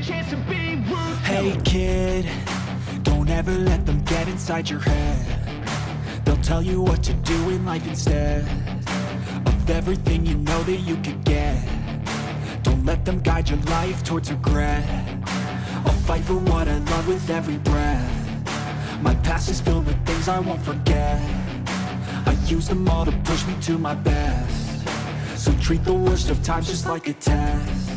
Hey kid, don't ever let them get inside your head. They'll tell you what to do in life instead of everything you know that you could get. Don't let them guide your life towards regret. I'll fight for what I love with every breath. My past is filled with things I won't forget. I use them all to push me to my best. So treat the worst of times just like a test.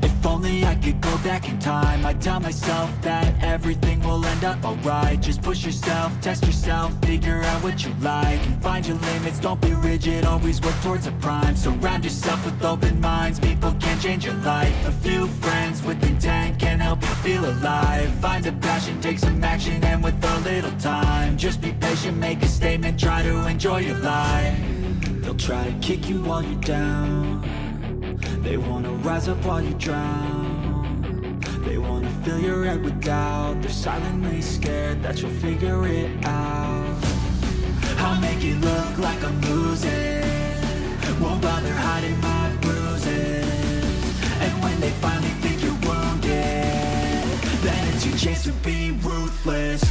If only I could go back in time, I'd tell myself that everything will end up alright. Just push yourself, test yourself, figure out what you like, and find your limits, don't be rigid, always work towards a prime. Surround yourself with open minds, people can change your life. A few friends with intent can help you feel alive. Find a passion, take some action, and with a little time, just be patient, make a statement, try to enjoy your life. They'll try to kick you while you're down. They wanna rise up while you drown. They wanna fill your head with doubt. They're silently scared that you'll figure it out. I'll make it look like I'm losing, won't bother hiding my bruises. And when they finally think you're wounded, then it's your chance to be ruthless.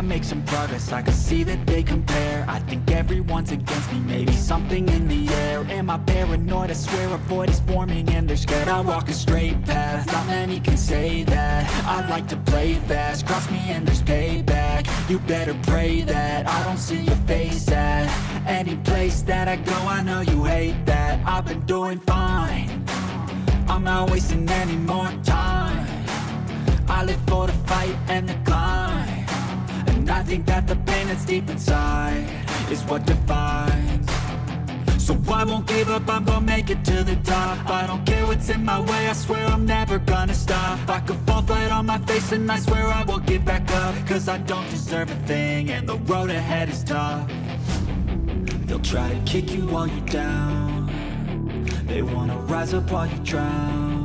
Make some progress, I can see that they compare. I think everyone's against me, maybe something in the air. Am I paranoid? I swear a void is forming and they're scared. I walk a straight path, not many can say that. I like to play fast, cross me and there's payback. You better pray that I don't see your face at any place that I go. I know you hate that. I've been doing fine, I'm not wasting any more time. I live for the fight and the climb. And I think that the pain that's deep inside is what defines. So I won't give up, I'm gonna make it to the top. I don't care what's in my way, I swear I'm never gonna stop. I could fall flat on my face and I swear I will get back up. Cause I don't deserve a thing and the road ahead is tough. They'll try to kick you while you're down. They wanna rise up while you drown.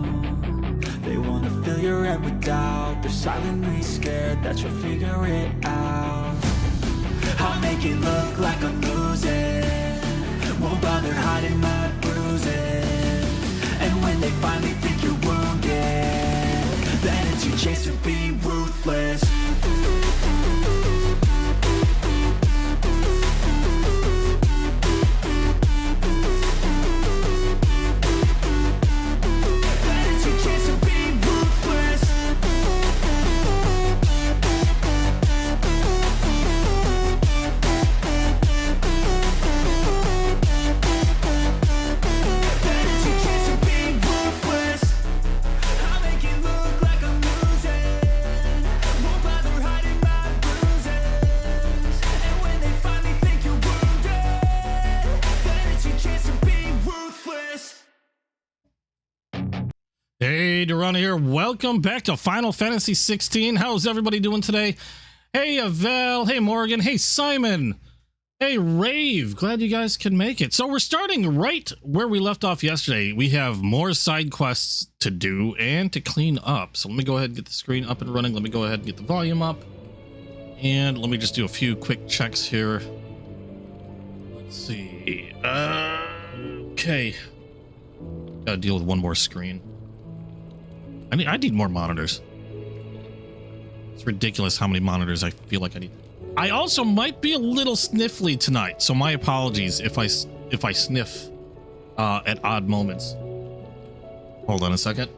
They wanna fill your head with doubt. They're silently scared that you'll figure it out. I'll make it look like I'm losing, won't bother hiding my bruises. And when they finally think you're wounded, then it's your chance to be ruthless. Hey, Durana here. Welcome back to Final Fantasy 16. How's everybody doing today? Hey, Avel. Hey, Morgan. Hey, Simon. Hey, Rave. Glad you guys can make it. So we're starting right where we left off yesterday. We have more side quests to do and to clean up. So let me go ahead and get the screen up and running. Let me go ahead and get the volume up. And let me just do a few quick checks here. Let's see. Okay. Gotta deal with one more screen. I need more monitors. It's ridiculous how many monitors I feel like I need. I also might be a little sniffly tonight, so my apologies if I sniff at odd moments. Hold on a second.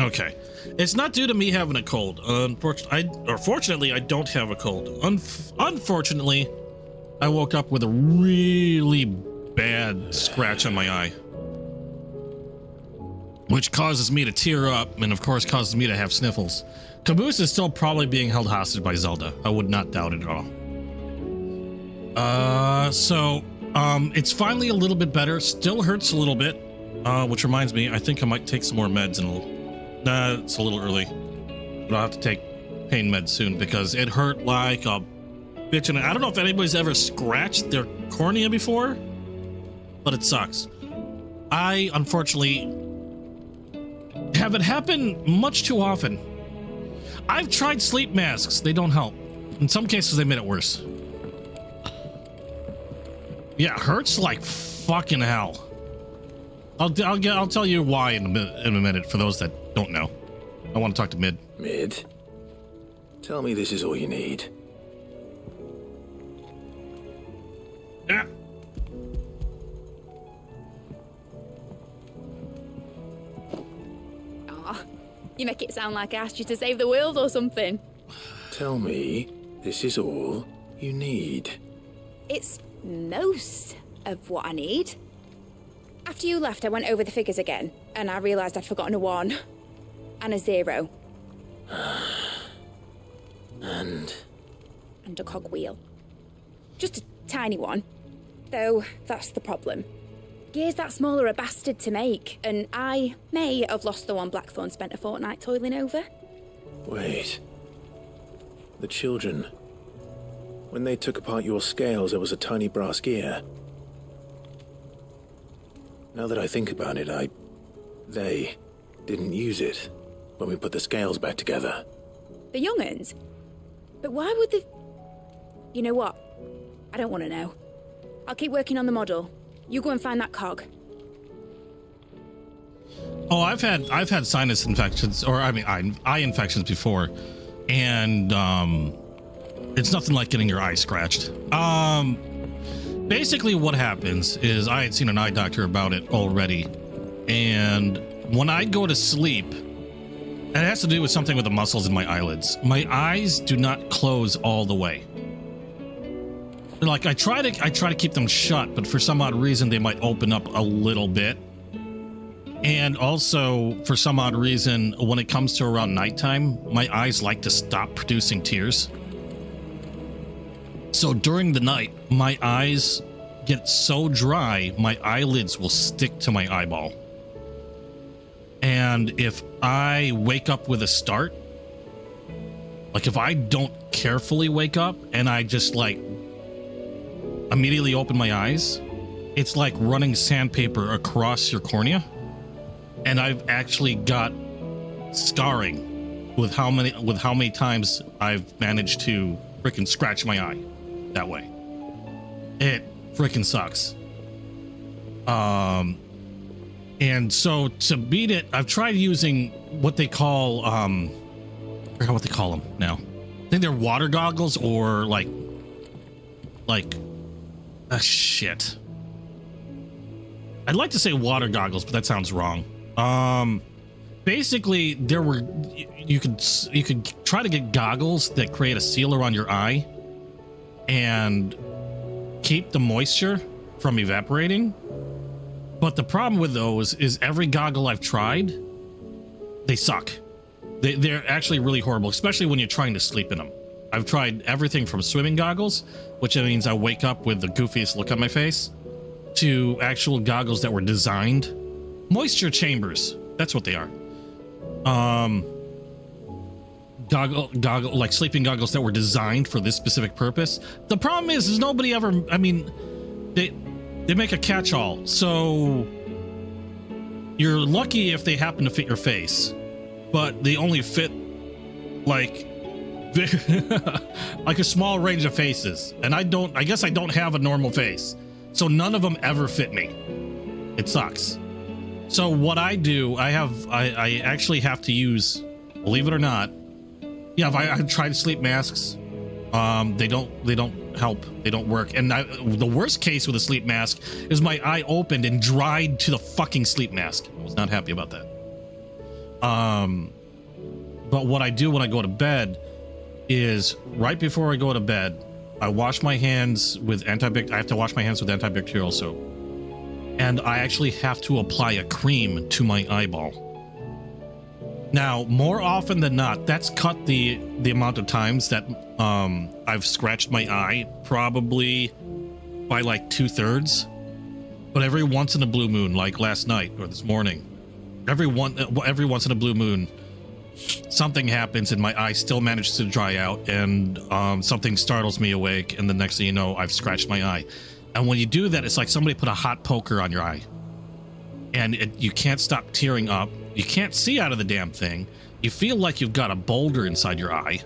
Okay, it's not due to me having a cold. Fortunately, I don't have a cold. Unfortunately, I woke up with a really bad scratch on my eye, which causes me to tear up and of course causes me to have sniffles. Caboose is still probably being held hostage by Zelda. I would not doubt it at all. So It's finally a little bit better. Still hurts a little bit, which reminds me, I think I might take some more meds in a little. Nah, it's a little early, but I'll have to take pain meds soon because it hurt like a bitch. And I don't know if anybody's ever scratched their cornea before, but it sucks. I unfortunately have it happen much too often. I've tried sleep masks. They don't help. In some cases, they made it worse. Yeah, it hurts like fucking hell. I'll tell you why in a minute for those that don't know. I want to talk to Mid. Mid? Tell me this is all you need. Yeah. Aw, you make it sound like I asked you to save the world or something. Tell me this is all you need. It's most of what I need. After you left, I went over the figures again, and I realised I'd forgotten a 1 and a 0. And a cogwheel. Just a tiny one. Though, that's the problem. Gears that small are a bastard to make, and I may have lost the one Blackthorn spent a fortnight toiling over. wait. The children. When they took apart your scales, there was a tiny brass gear. Now that I think about it, they didn't use it when we put the scales back together. The young'uns? But why would they... You know what? I don't want to know. I'll keep working on the model. You go and find that cog. Oh, I've had sinus infections, or I mean eye infections before, and it's nothing like getting your eye scratched. Basically what happens is I had seen an eye doctor about it already, and when I go to sleep, it has to do with something with the muscles in my eyelids. My eyes do not close all the way. Like I try to keep them shut, but for some odd reason they might open up a little bit. And also, for some odd reason, when it comes to around nighttime, my eyes like to stop producing tears. So during the night, my eyes get so dry, my eyelids will stick to my eyeball. And if I wake up with a start, like if I don't carefully wake up and I just like immediately open my eyes, it's like running sandpaper across your cornea. And I've actually got scarring with how many times I've managed to freaking scratch my eye that way. It freaking sucks. And so to beat it, I've tried using what they call I forgot what they call them now. I think they're water goggles or like shit. I'd like to say water goggles, but that sounds wrong. Basically you could try to get goggles that create a sealer on your eye and keep the moisture from evaporating. But the problem with those is every goggle I've tried, they suck. They're actually really horrible, especially when you're trying to sleep in them. I've tried everything from swimming goggles, which means I wake up with the goofiest look on my face, to actual goggles that were designed. Moisture chambers, that's what they are. Goggle like sleeping goggles that were designed for this specific purpose. The problem is nobody ever, I mean, they make a catch-all, so you're lucky if they happen to fit your face, but they only fit like like a small range of faces, and I guess I don't have a normal face, so none of them ever fit me. It sucks. So what I do, I actually have to use, believe it or not, yeah, I've tried sleep masks. They don't help. They don't work. And the worst case with a sleep mask is my eye opened and dried to the fucking sleep mask. I was not happy about that. But what I do when I go to bed is right before I go to bed, I wash my hands with I have to wash my hands with antibacterial soap. And I actually have to apply a cream to my eyeball. Now, more often than not, that's cut the amount of times that I've scratched my eye probably by like 2/3. But every once in a blue moon, like last night or this morning, every once in a blue moon, something happens and my eye still manages to dry out, and something startles me awake, and the next thing you know, I've scratched my eye. And when you do that, it's like somebody put a hot poker on your eye, and you can't stop tearing up. You can't see out of the damn thing. You feel like you've got a boulder inside your eye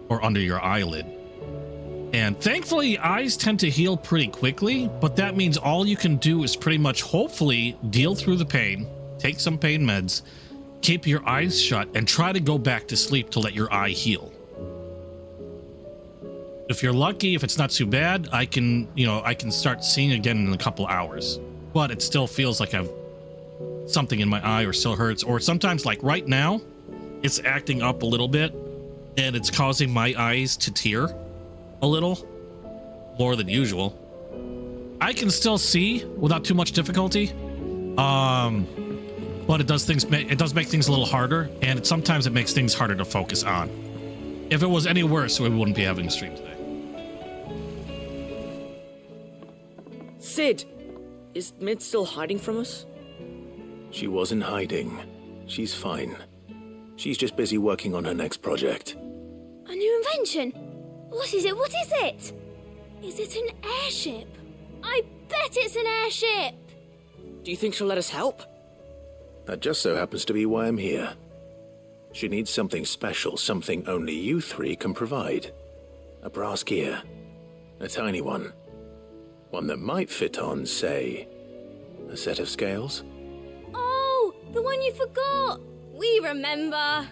or under your eyelid. And thankfully, eyes tend to heal pretty quickly, but that means all you can do is pretty much hopefully deal through the pain, take some pain meds, keep your eyes shut, and try to go back to sleep to let your eye heal. If you're lucky, if it's not too bad, I can start seeing again in a couple hours. But it still feels like I've something in my eye, or still hurts, or sometimes, like right now, it's acting up a little bit and it's causing my eyes to tear a little more than usual. I can still see without too much difficulty, but it does make things a little harder, and sometimes it makes things harder to focus on. If it was any worse, we wouldn't be having a stream today. Sid, is Mid still hiding from us? She wasn't hiding. She's fine. She's just busy working on her next project. A new invention? What is it? What is it? Is it an airship? I bet it's an airship! Do you think she'll let us help? That just so happens to be why I'm here. She needs something special, something only you three can provide. A brass gear. A tiny one. One that might fit on, say, a set of scales. Oh, the one you forgot! We remember!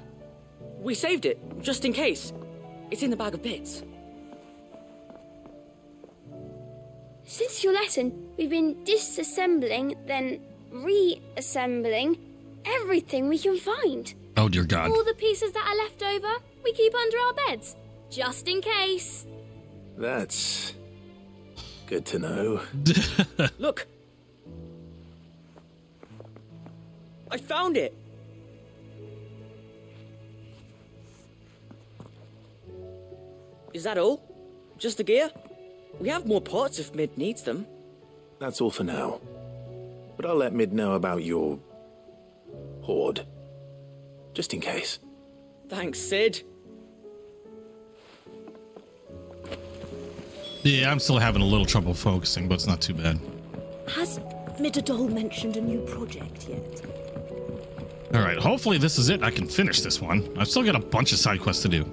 We saved it, just in case. It's in the bag of bits. Since your lesson, we've been disassembling, then reassembling everything we can find. Oh dear God. All the pieces that are left over, we keep under our beds, just in case. That's good to know. Look! I found it! Is that all? Just the gear? We have more parts if Mid needs them. That's all for now. But I'll let Mid know about your hoard. Just in case. Thanks, Sid. Yeah, I'm still having a little trouble focusing, but it's not too bad. Has Midadol mentioned a new project yet? All right, hopefully this is it. I can finish this one. I've still got a bunch of side quests to do.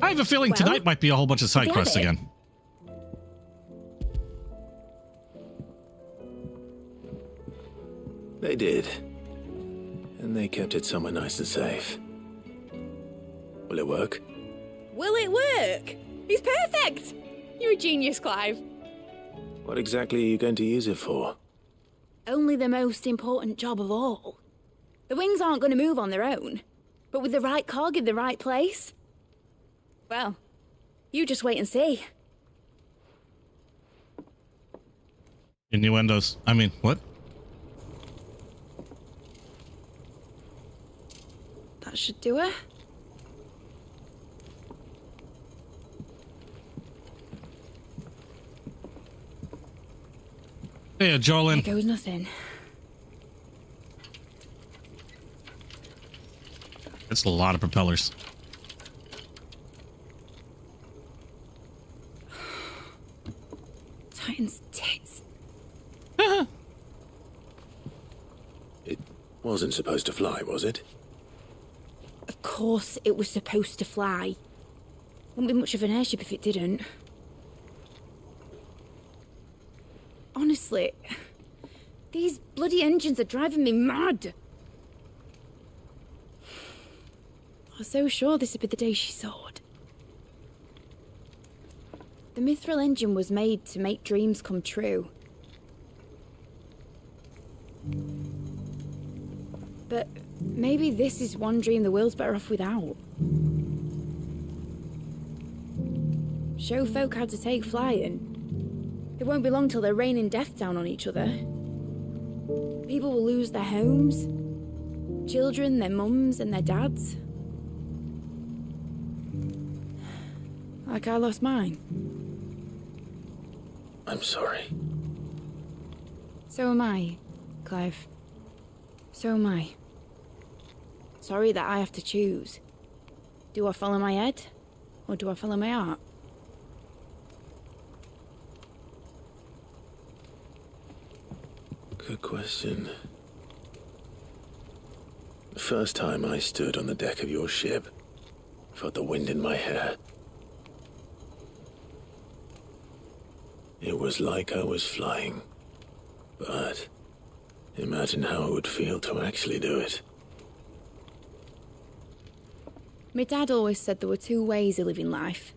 I have a feeling Well, tonight might be a whole bunch of side get quests it. again. They did. And they kept it somewhere nice and safe. Will it work? Will it work? He's perfect! You're a genius, Clive. What exactly are you going to use it for? Only the most important job of all. The wings aren't going to move on their own. But with the right cog in the right place... well, you just wait and see. Innuendos. I mean, what? That should do it. Hey, Jolin. There goes nothing. It's a lot of propellers. Titan's tits. It wasn't supposed to fly, was it? Of course it was supposed to fly. Wouldn't be much of an airship if it didn't. Honestly, these bloody engines are driving me mad. I was so sure this would be the day she soared. The Mithril engine was made to make dreams come true. But maybe this is one dream the world's better off without. Show folk how to take flying. It won't be long till they're raining death down on each other. People will lose their homes, children, their mums and their dads. Like I lost mine. I'm sorry. So am I, Clive. So am I. Sorry that I have to choose. Do I follow my head, or do I follow my heart? Good question. The first time I stood on the deck of your ship, I felt the wind in my hair. It was like I was flying. But imagine how it would feel to actually do it. My dad always said there were two ways of living life.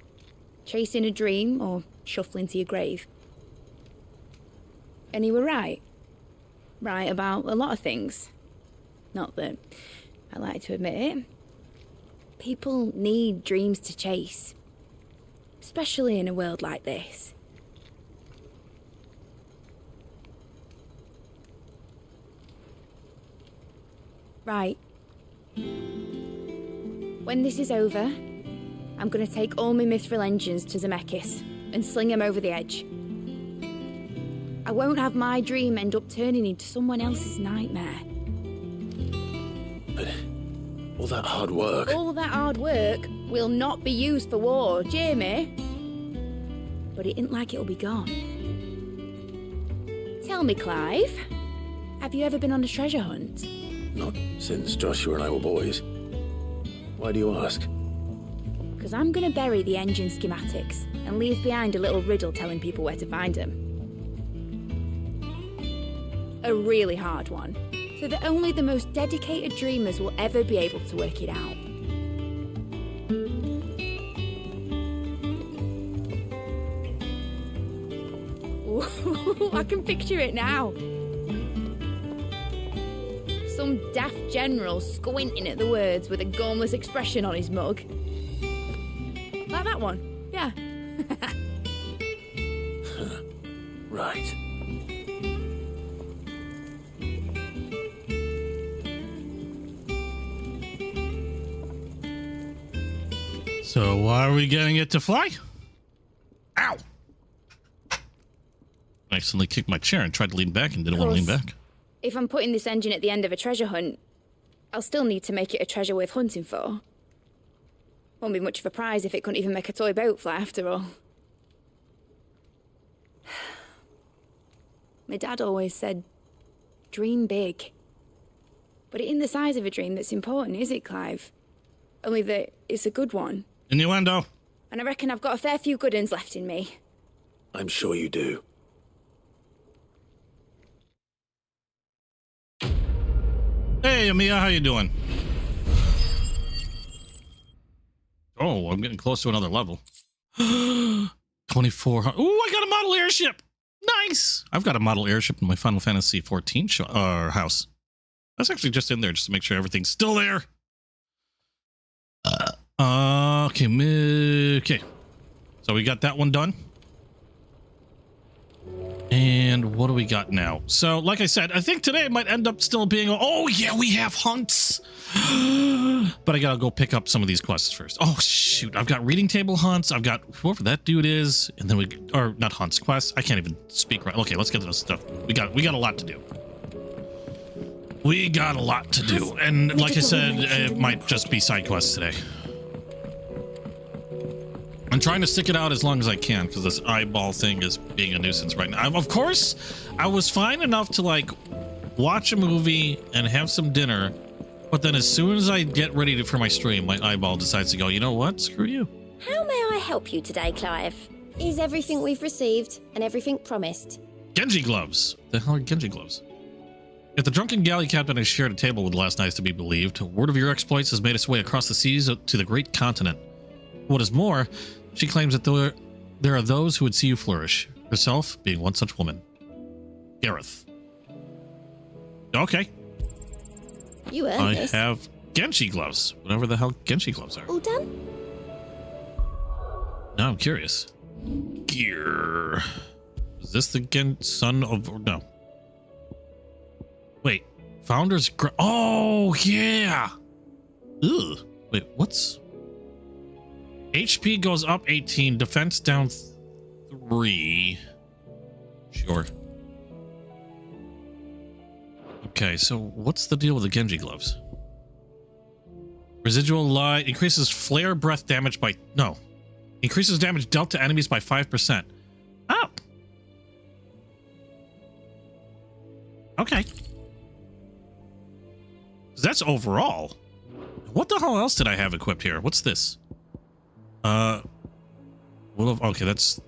Chasing a dream or shuffling to your grave. And he were right. Right about a lot of things. Not that I like to admit it. People need dreams to chase. Especially in a world like this. Right. When this is over, I'm going to take all my mithril engines to Zemeckis and sling them over the edge. I won't have my dream end up turning into someone else's nightmare. But all that hard work... All that hard work will not be used for war, Jamie. But it isn't like it'll be gone. Tell me, Clive, have you ever been on a treasure hunt? Not since Joshua and I were boys. Why do you ask? Because I'm going to bury the engine schematics and leave behind a little riddle telling people where to find them. A really hard one, so that only the most dedicated dreamers will ever be able to work it out. Ooh, I can picture it now. Some daft general squinting at the words with a gormless expression on his mug. Like that one, yeah. Right. So why are we getting it to fly? Ow! I accidentally kicked my chair and tried to lean back and didn't want to lean back. If I'm putting this engine at the end of a treasure hunt, I'll still need to make it a treasure worth hunting for. Won't be much of a prize if it couldn't even make a toy boat fly after all. My dad always said, dream big. But it ain't the size of a dream that's important, is it, Clive? Only that it's a good one. Innuendo. And I reckon I've got a fair few good uns left in me. I'm sure you do. Hey, Amia, how you doing? Oh, I'm getting close to another level. 2,400. Ooh, I got a model airship. Nice. I've got a model airship in my Final Fantasy 14 house. That's actually just in there just to make sure everything's still there. Okay. So we got that one done. And what do we got now? So, like I said, I think today might end up still being... Oh, yeah, we have hunts. But I gotta go pick up some of these quests first. Oh, shoot. I've got reading table hunts. I've got whoever that dude is. And then we... Or, not hunts, quests. I can't even speak right. Okay, let's get to this stuff. We got a lot to do. We got a lot to do. And like I said, it might just be side quests today. I'm trying to stick it out as long as I can because this eyeball thing is being a nuisance right now. Of course, I was fine enough to like watch a movie and have some dinner, but then as soon as I get ready for my stream, my eyeball decides to go, you know what? Screw you. How may I help you today, Clive? Is everything we've received and everything promised? Genji gloves. The hell are Genji gloves? If the drunken galley captain has shared a table with last night's to be believed, word of your exploits has made its way across the seas to the great continent. What is more, she claims that there are those who would see you flourish, herself being one such woman. Gareth. Okay. You earned this. I have Genji gloves. Whatever the hell Genji gloves are. All done? Now I'm curious. Gear. Is this the son of... No. Wait. Founder's... Oh, yeah! Ugh. Wait, what's... HP goes up 18, defense down 3. Sure. Okay, so what's the deal with the Genji gloves? Residual light increases flare breath damage by... No. Increases damage dealt to enemies by 5%. Oh. Okay. That's overall. What the hell else did I have equipped here? What's this? Okay, that's...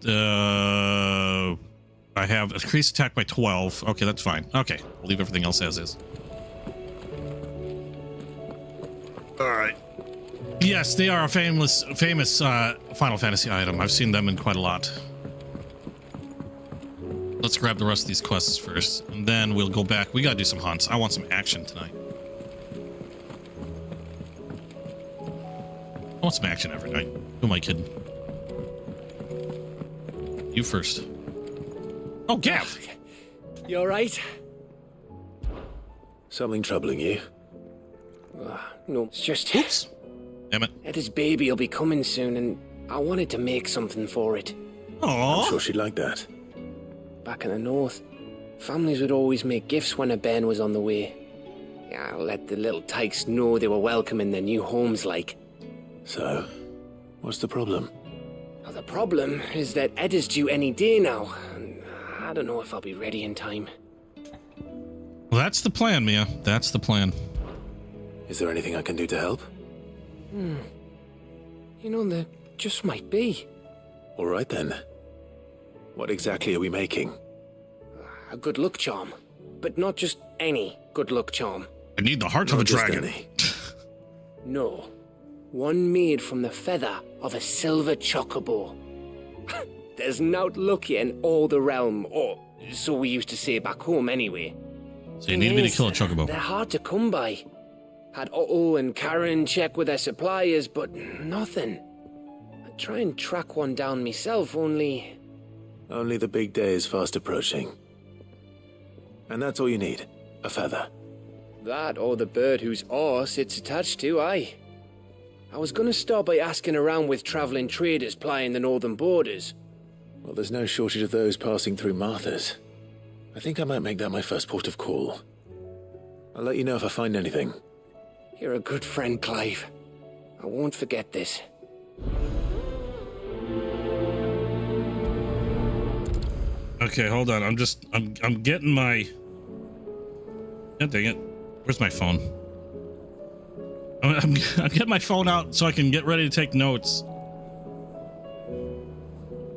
I have increased attack by 12. Okay, that's fine. Okay, we'll leave everything else as is. Alright. Yes, they are a famous Final Fantasy item. I've seen them in quite a lot. Let's grab the rest of these quests first, and then we'll go back. We gotta do some hunts. I want some action tonight. I want some action every night. Who am I kidding? You first. Oh, Gav! You alright? Something troubling you? No, it's just... Oops. Damn it. Eddie's baby will be coming soon, and I wanted to make something for it. Aww. I'm sure she'd like that. Back in the north, families would always make gifts when a bairn was on the way. Yeah, let the little tykes know they were welcome in their new homes, like. So, what's the problem? Now, the problem is that Ed is due any day now, and I don't know if I'll be ready in time. Well, that's the plan, Mia. That's the plan. Is there anything I can do to help? You know, there just might be. All right then. What exactly are we making? A good luck charm. But not just any good luck charm. I need the heart of a Not just dragon. any. No. One made from the feather of a silver chocobo. There's naught luckier in all the realm, or so we used to say back home anyway. So you need me to kill a chocobo. They're hard to come by. Had Otto and Karen check with their suppliers, but nothing. I'd try and track one down myself, only... Only the big day is fast approaching. And that's all you need, a feather. That or the bird whose horse it's attached to, aye. I was gonna start by asking around with travelling traders plying the northern borders. Well, there's no shortage of those passing through Martha's. I think I might make that my first port of call. I'll let you know if I find anything. You're a good friend, Clive. I won't forget this. Okay, hold on. I'm getting my... God dang it. Where's my phone? I'm getting my phone out so I can get ready to take notes.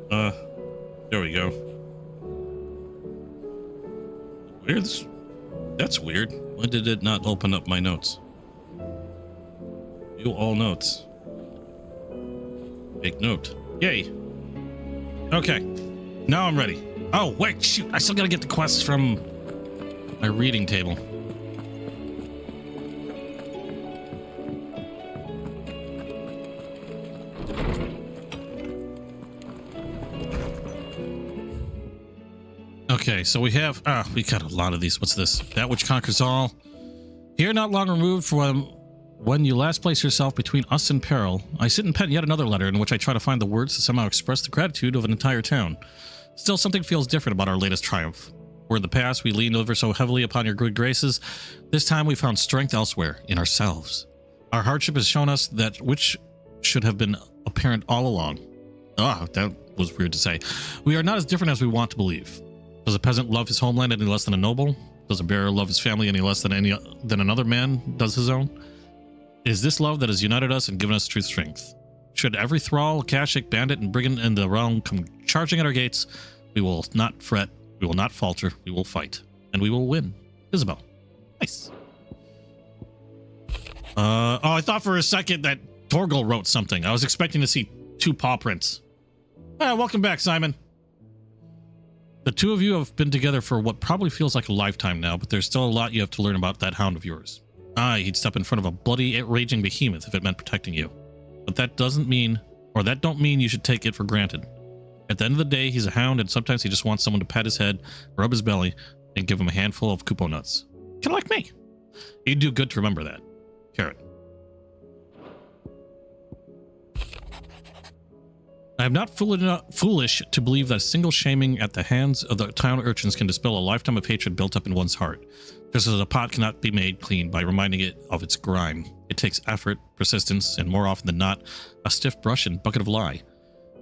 There we go. Weird. That's weird. Why did it not open up my notes? View all notes. Make note. Yay. Okay. Now I'm ready. Oh, wait, shoot. I still gotta get the quests from my reading table. Okay, so we got a lot of these. What's this? That which conquers all. Here, not long removed from when you last place yourself between us and peril, I sit and pen yet another letter in which I try to find the words to somehow express the gratitude of an entire town. Still, something feels different about our latest triumph. Where in the past we leaned over so heavily upon your good graces, this time we found strength elsewhere, in ourselves. Our hardship has shown us that which should have been apparent all along. Ah, that was weird to say. We are not as different as we want to believe. Does a peasant love his homeland any less than a noble? Does a bearer love his family any less than another man does his own? It is this love that has united us and given us true strength. Should every thrall, Kashik, bandit, and brigand in the realm come charging at our gates, we will not fret, we will not falter, we will fight, and we will win. Isabel. Nice. I thought for a second that Torgal wrote something. I was expecting to see 2 paw prints. Welcome back, Simon. The two of you have been together for what probably feels like a lifetime now, but there's still a lot you have to learn about that hound of yours. He'd step in front of a bloody, raging behemoth if it meant protecting you. But that don't mean you should take it for granted. At the end of the day, he's a hound, and sometimes he just wants someone to pat his head, rub his belly, and give him a handful of kupo nuts. Kind of like me. You'd do good to remember that. Carrot. I am not foolish to believe that a single shaming at the hands of the town urchins can dispel a lifetime of hatred built up in one's heart. Just as a pot cannot be made clean by reminding it of its grime. It takes effort, persistence, and more often than not, a stiff brush and bucket of lye.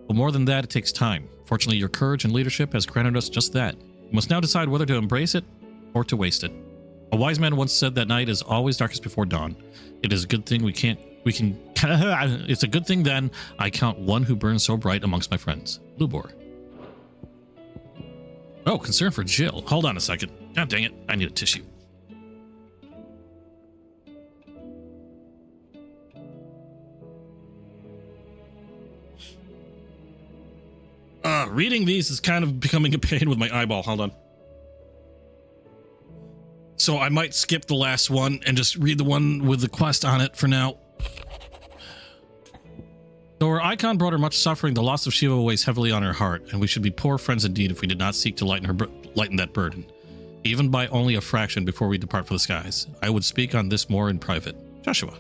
But more than that, it takes time. Fortunately, your courage and leadership has granted us just that. You must now decide whether to embrace it or to waste it. A wise man once said that night is always darkest before dawn. It is a good thing it's a good thing then I count one who burns so bright amongst my friends. Lubor. Oh, concern for Jill. Hold on a second. God dang it. I need a tissue. Reading these is kind of becoming a pain with my eyeball. Hold on. So I might skip the last one and just read the one with the quest on it for now. Though her icon brought her much suffering, the loss of Shiva weighs heavily on her heart, and we should be poor friends indeed if we did not seek to lighten that burden, even by only a fraction before we depart for the skies. I would speak on this more in private. Joshua.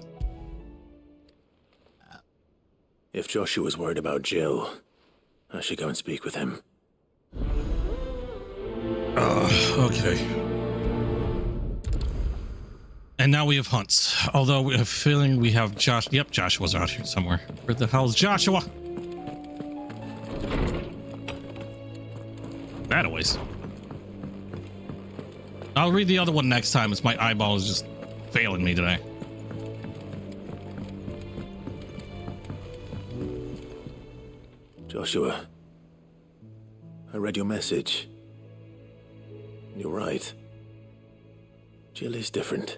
If Joshua's worried about Jill, I should go and speak with him. Okay. And now we have hunts. Although we have a feeling we have Josh. Yep, Joshua's out here somewhere. Where the hell is Joshua? That a ways. I'll read the other one next time as my eyeball is just failing me today. Joshua, I read your message. You're right. Jill is different.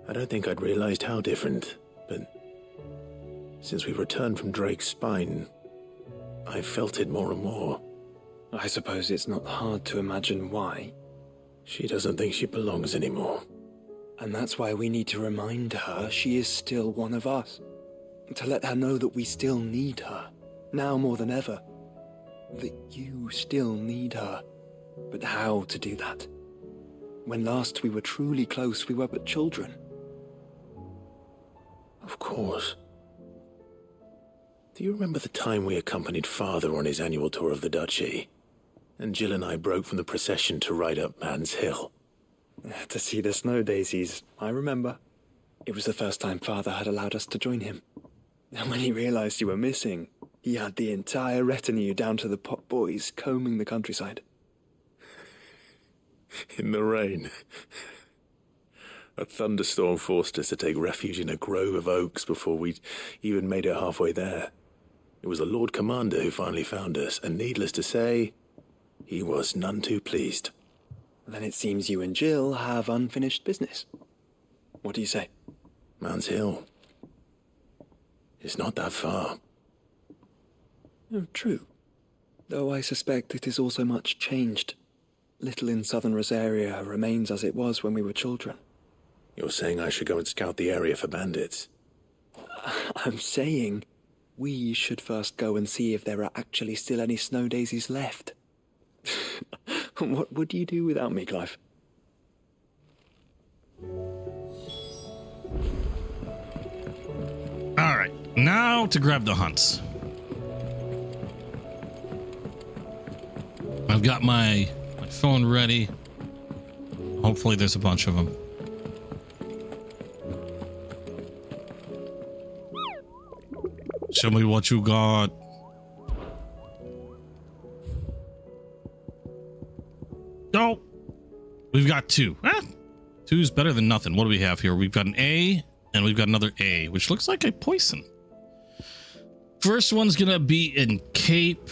I don't think I'd realized how different, but since we returned from Drake's spine, I've felt it more and more. I suppose it's not hard to imagine why. She doesn't think she belongs anymore. And that's why we need to remind her she is still one of us. To let her know that we still need her, now more than ever. That you still need her. But how to do that? When last we were truly close, we were but children. Of course. Do you remember the time we accompanied Father on his annual tour of the Duchy? And Jill and I broke from the procession to ride up Man's Hill. To see the snow daisies, I remember. It was the first time Father had allowed us to join him. And when he realized you were missing, he had the entire retinue down to the pot boys combing the countryside. In the rain. A thunderstorm forced us to take refuge in a grove of oaks before we'd even made it halfway there. It was the Lord Commander who finally found us, and needless to say, he was none too pleased. Then it seems you and Jill have unfinished business. What do you say? Man's Hill. It's not that far. Oh, true. Though I suspect it is also much changed. Little in southern Rosaria remains as it was when we were children. You're saying I should go and scout the area for bandits? I'm saying we should first go and see if there are actually still any snow daisies left. What would you do without me, Clive? All right, now to grab the hunts. I've got my phone ready. Hopefully there's a bunch of them. Show me what you got. Oh, we've got two. Two's better than nothing. What do we have here? We've got an A and we've got another A, which looks like a poison. First one's gonna be in Cape.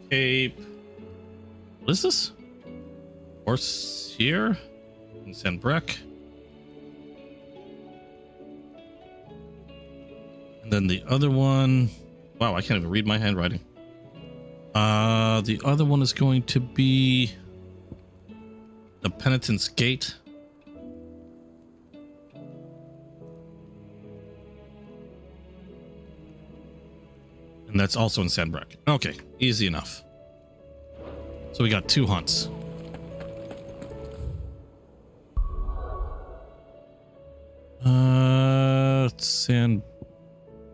Cape. What is this? Horse here in Sanbrec. And then the other one. Wow, I can't even read my handwriting. The other one is going to be the Penitent's Gate. And that's also in Sanbrec. Okay, easy enough. So we got two hunts.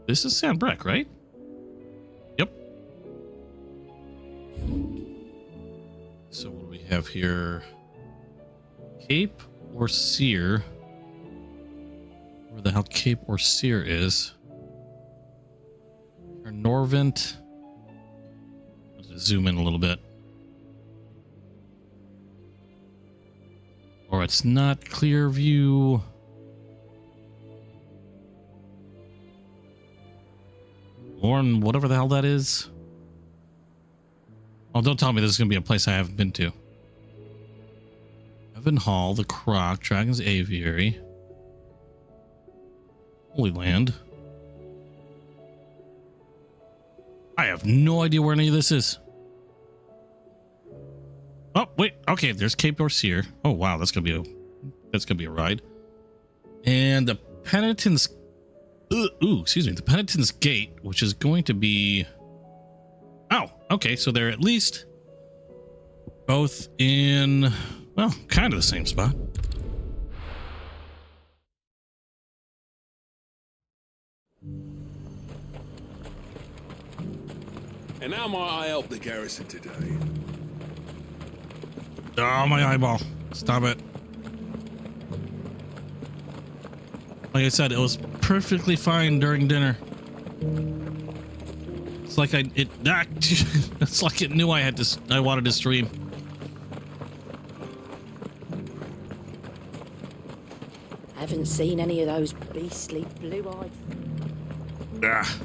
This is Sanbrec, right? have here? Cape or Sear? Where the hell Cape or Sear is? Or Norvent. Let's zoom in a little bit. Or it's not clear view. Lauren, whatever the hell that is. Oh, don't tell me this is going to be a place I haven't been to. Evan Hall, the Croc, Dragon's Aviary. Holy Land. I have no idea where any of this is. Oh, wait. Okay, there's Cape Dorsier. Oh, wow, that's going to be a ride. And the Penitent's excuse me, the Penitent's Gate, which is going to be... Oh, okay, so they're at least both in, well, kind of the same spot. And how might I help the garrison today? Oh, my eyeball. Stop it. Like I said, it was perfectly fine during dinner. It's like it's like it knew I wanted to stream. I haven't seen any of those beastly blue-eyed... Ah.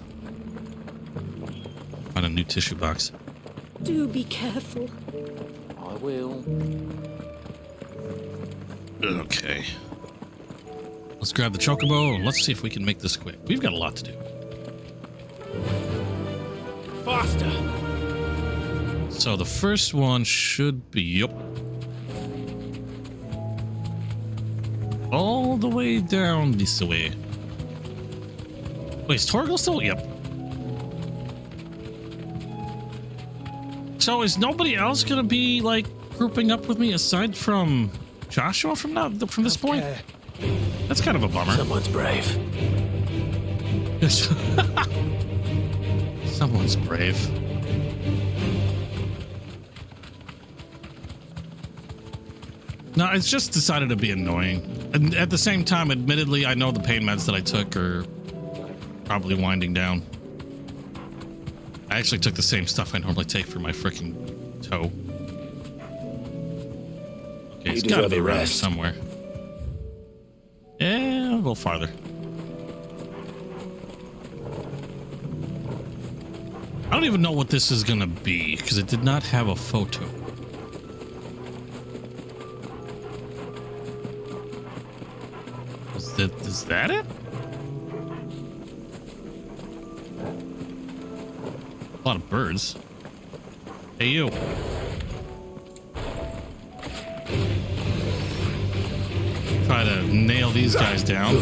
Find a new tissue box. Do be careful. I will. Okay. Let's grab the chocobo and let's see if we can make this quick. We've got a lot to do. Faster! So the first one should be, yep. All the way down this way. Wait, is Torgal still? Yep. So is nobody else gonna be like grouping up with me aside from Joshua from this point? That's kind of a bummer. Someone's brave. Someone's brave. No, it's just decided to be annoying. And at the same time, admittedly, I know the pain meds that I took are probably winding down. I actually took the same stuff I normally take for my freaking toe. Okay, it's gotta be around somewhere. Yeah, I'll go farther. I don't even know what this is gonna be because it did not have a photo. Is that it? A lot of birds. Hey, you. Try to nail these guys down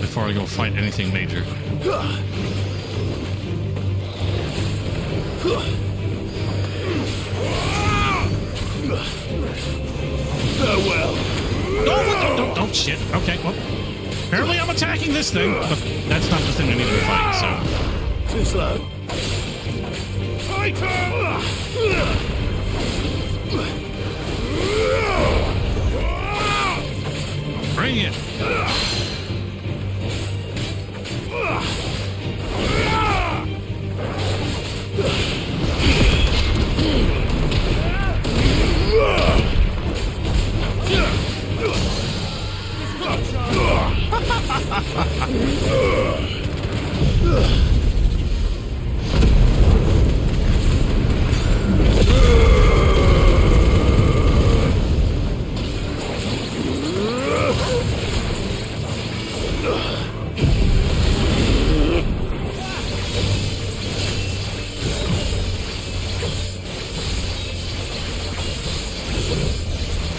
before I go fight anything major. Farewell. Don't shit. Okay, well, apparently I'm attacking this thing, but that's not the thing I need to fight, so. Too slow. Fighter! Bring it.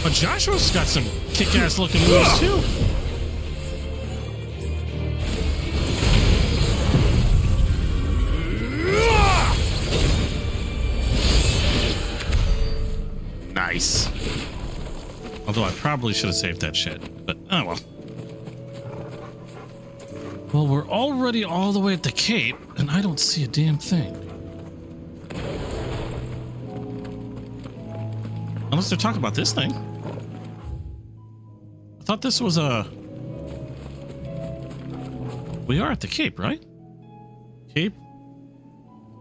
But Joshua's got some kick-ass looking moves too. Nice. Although I probably should have saved that shit, but oh well. Well, we're already all the way at the Cape, and I don't see a damn thing. Unless they're talking about this thing. I thought this was a... We are at the Cape, right? Cape,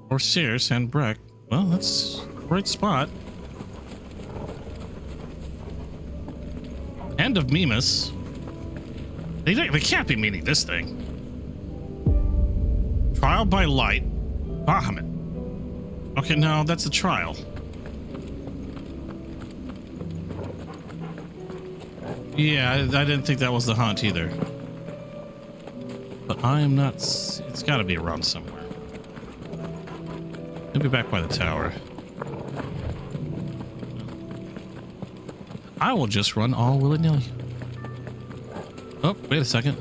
Orseer, and Breck. Well, that's the right spot. End of Mimas. They can't be meaning this thing. Trial by light. Bahamut. Okay, no, that's a trial. Yeah, I didn't think that was the hunt either. But I am not... It's got to be around somewhere. Maybe back by the tower. I will just run all willy-nilly. Oh, wait a second.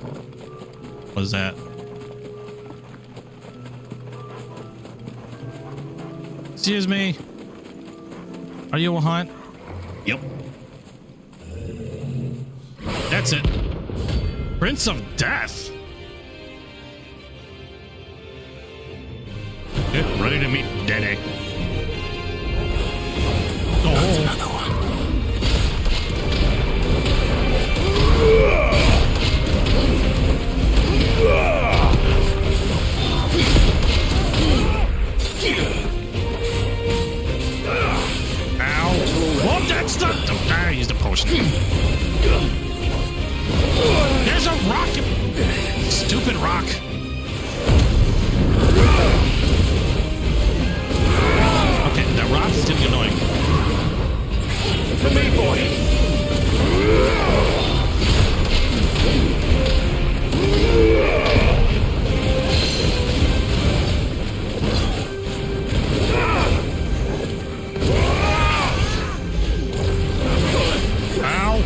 What is that? Excuse me. Are you a hunt? Yep. That's it. Prince of Death. Get ready to meet Daddy. Oh. Another one. Ow. Whoa, that's not... I used a potion. There's a rock! Stupid rock! Okay, that rock is getting annoying. To me, boy! Ow!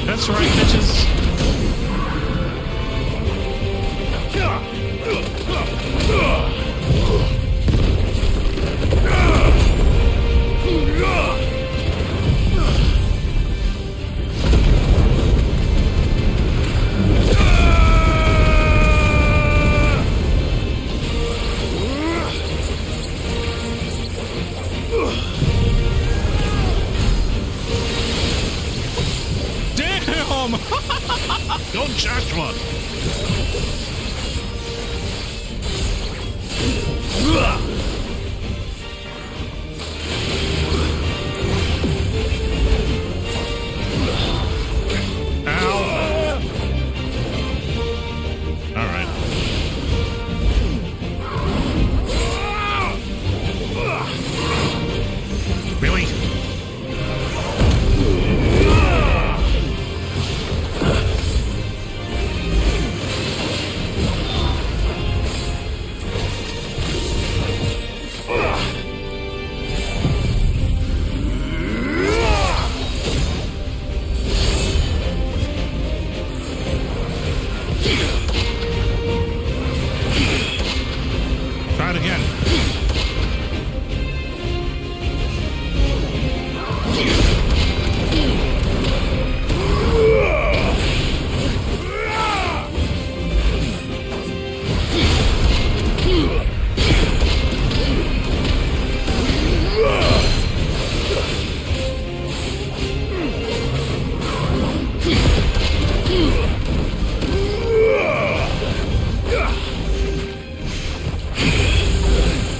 That's right, bitches. Damn! Go Joshua! Ow! All right. Really? Try it again.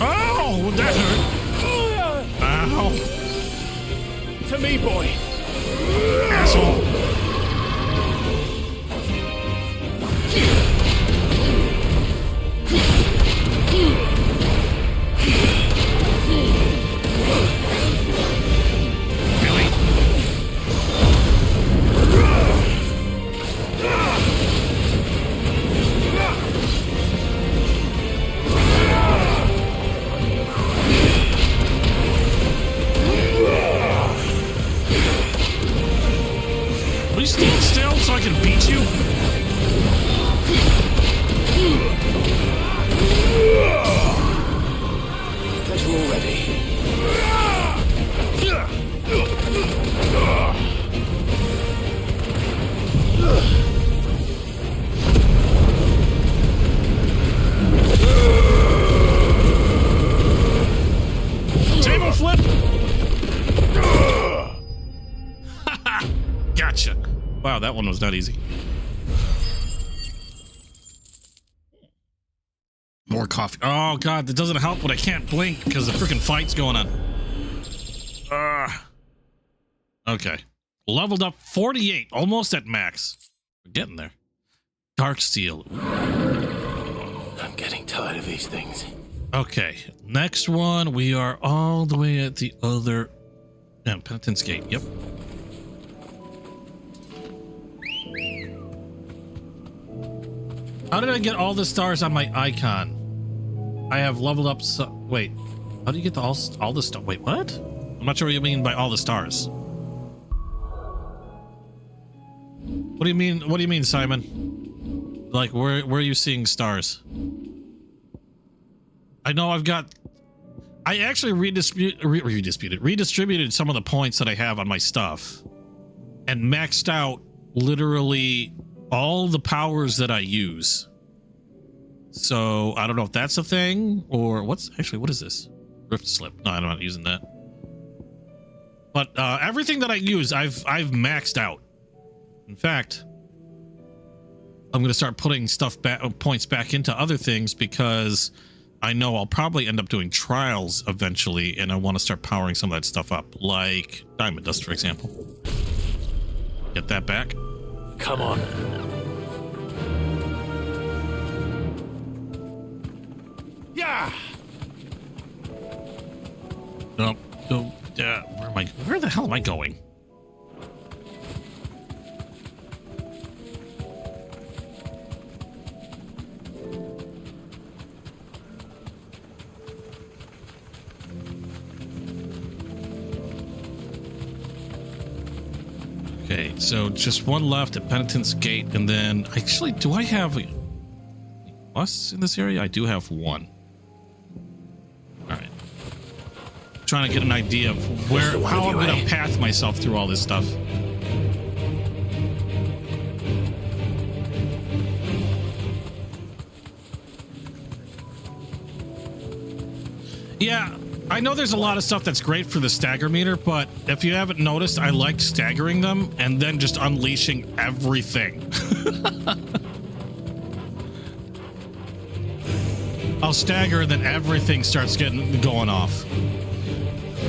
Oh, that hurt. Ow. To me, boy! Asshole. Really? Will you stand still so I can beat you? Pleasure already. Table flip! Gotcha. Wow, that one was not easy. More coffee. Oh god, that doesn't help when I can't blink because the freaking fight's going on. Okay. Leveled up 48, almost at max. We're getting there. Dark steel. I'm getting tired of these things. Okay, next one. We are all the way at the other Penitence Gate. Yep. How did I get all the stars on my icon? I have leveled up. Wait, how do you get all the stuff? Wait, what? I'm not sure what you mean by all the stars. What do you mean? What do you mean, Simon? Like, where are you seeing stars? I know I've got. I actually redistributed some of the points that I have on my stuff, and maxed out literally all the powers that I use. So I don't know if that's a thing or what is this? Rift slip. No, I'm not using that. But everything that I use, I've maxed out. In fact, I'm going to start putting stuff back, points back into other things because I know I'll probably end up doing trials eventually, and I want to start powering some of that stuff up, like Diamond Dust, for example. Get that back. Come on. Yeah. No, no. Where am I? Where the hell am I going? Okay, so just one left at Penitence Gate, and then actually, do I have us in this area? I do have one. All right, trying to get an idea of how I'm going to path myself through all this stuff. Yeah. I know there's a lot of stuff that's great for the stagger meter, but if you haven't noticed, I like staggering them and then just unleashing everything. I'll stagger and then everything starts going off.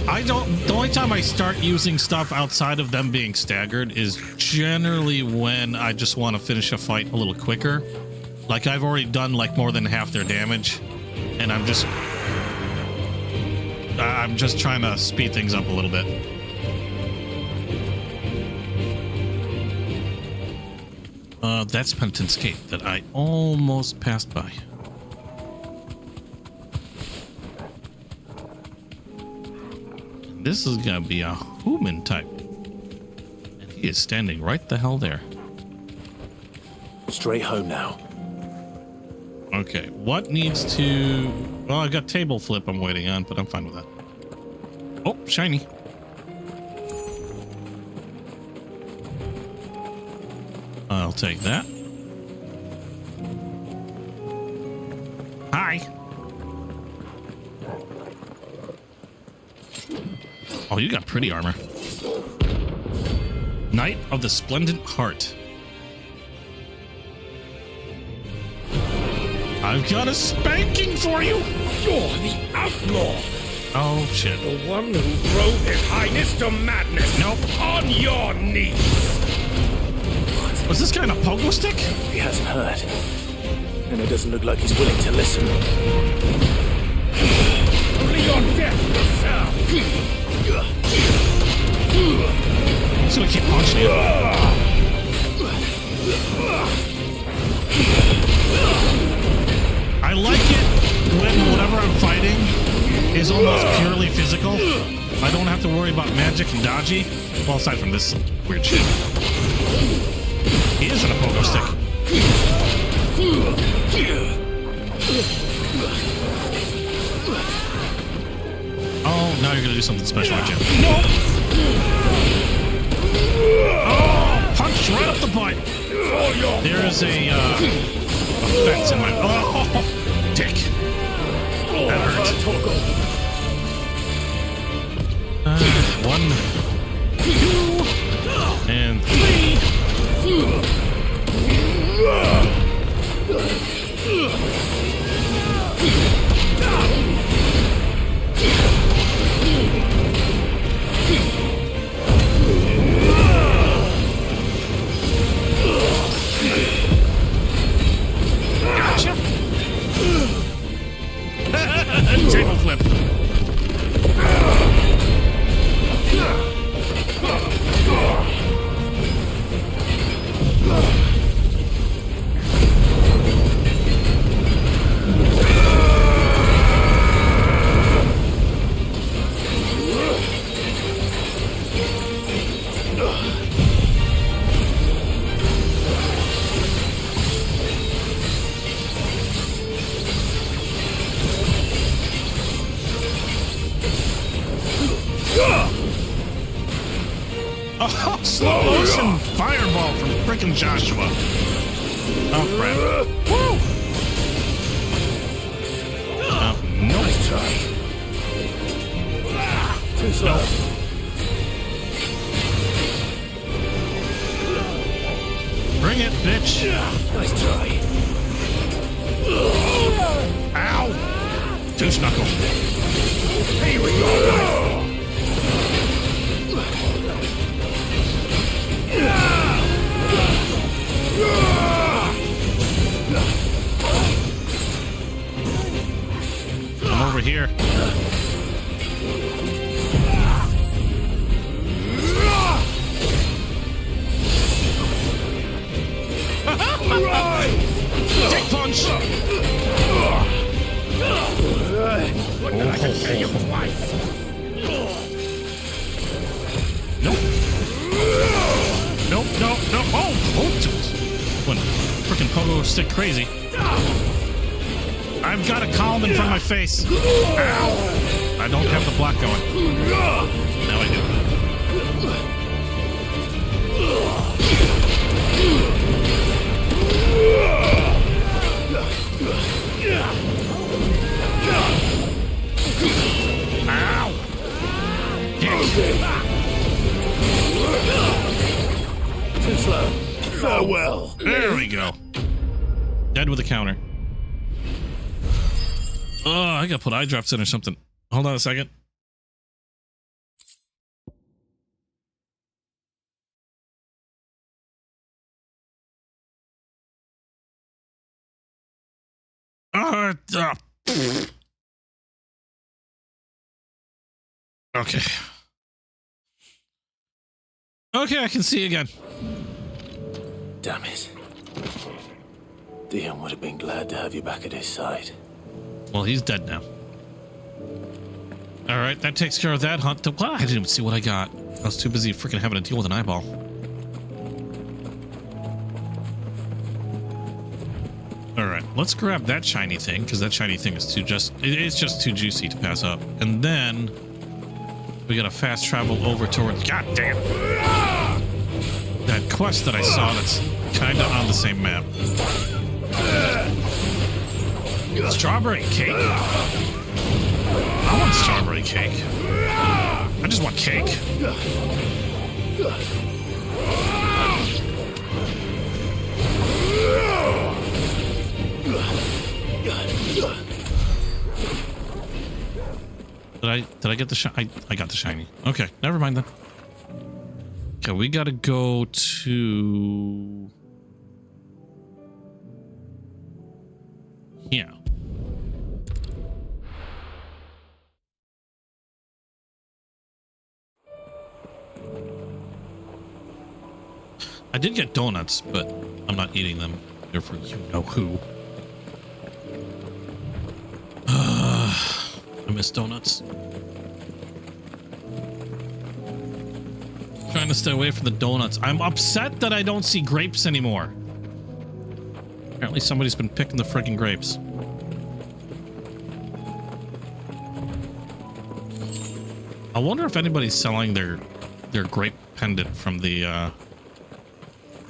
The only time I start using stuff outside of them being staggered is generally when I just want to finish a fight a little quicker. Like I've already done like more than half their damage, and I'm just trying to speed things up a little bit. That's Penitence Gate that I almost passed by. This is gonna be a human type, and he is standing right the hell there. Straight home now. Okay, what needs to... Well, I got table flip I'm waiting on, but I'm fine with that. Oh, shiny. I'll take that. Hi. Oh, you got pretty armor. Knight of the Splendid Heart. I've got a spanking for you! You're the outlaw! Oh, shit. The one who drove His Highness to madness! Nope. On your knees! Was this guy on a pogo stick? He hasn't heard. And it doesn't look like he's willing to listen. Only your death will serve! He's gonna keep punching you. I like it when whatever I'm fighting is almost purely physical. I don't have to worry about magic and dodgy. Well, aside from this weird shit. He is in a pogo stick. Oh, now you're gonna do something special, aren't you? Nope. Oh, punch right up the butt. There's a fence in my. Oh, dick. That hurt. 1, 2, and 3. Gotcha. Table flip. Oh, slow motion fireball from frickin' Joshua. Oh, crap. Woo! Nope. Nice try. Too slow. Nope. Bring it, bitch. Nice try. Ow! Douche knuckle. Here we go. I'm over here. Dick punch! What did I tell you twice? Nope. Nope, nope, nope. Oh, when freaking pogo stick crazy. I've got a column in front of my face. Ow! I don't have the block going. Now I do. Ow! Too slow. Farewell. There we go. Dead with a counter. Oh, I gotta put eye drops in or something. Hold on a second. Okay. Okay, I can see again. Damn it. Dion would have been glad to have you back at his side. Well, he's dead now. All right, that takes care of that hunt. Wow, I didn't even see what I got. I was too busy freaking having to deal with an eyeball. All right, let's grab that shiny thing because that shiny thing is it's just too juicy to pass up. And then we gotta fast travel over towards. God damn! That quest that I saw that's kind of on the same map. Strawberry cake? I want strawberry cake. I just want cake. Did I get the shiny? I got the shiny. Okay, never mind then. Okay, we gotta go to... Yeah. I did get donuts, but I'm not eating them. They're for you know who. I miss donuts. Trying to stay away from the donuts. I'm upset that I don't see grapes anymore. Apparently somebody's been picking the freaking grapes. I wonder if anybody's selling their grape pendant from the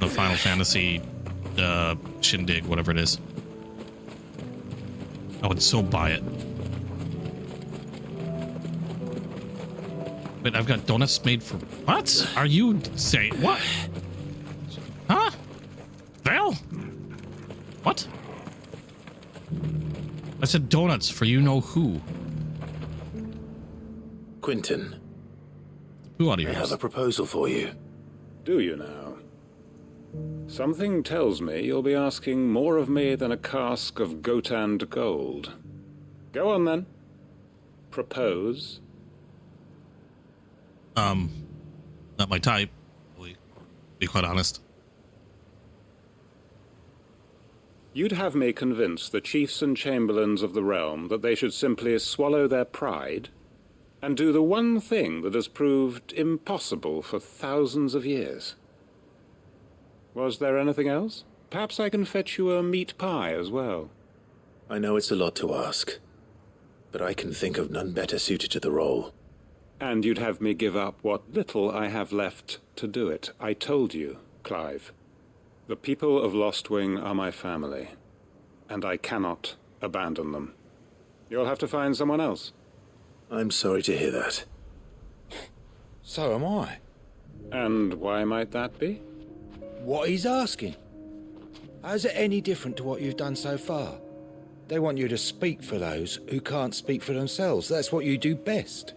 Final Fantasy shindig, whatever it is. I would so buy it. Wait, I've got donuts made for what? Are you saying what? Huh? Val? What? I said donuts for you know who. Quentin, Who out of I yours? have a proposal for you. Do you now? Something tells me you'll be asking more of me than a cask of Gotand gold. Go on then. Propose. Not my type. Be quite honest. You'd have me convince the chiefs and chamberlains of the realm that they should simply swallow their pride and do the one thing that has proved impossible for thousands of years. Was there anything else? Perhaps I can fetch you a meat pie as well. I know it's a lot to ask, but I can think of none better suited to the role. And you'd have me give up what little I have left to do it. I told you, Clive. The people of Lostwing are my family, and I cannot abandon them. You'll have to find someone else. I'm sorry to hear that. So am I. And why might that be? What he's asking. How's it any different to what you've done so far? They want you to speak for those who can't speak for themselves. That's what you do best.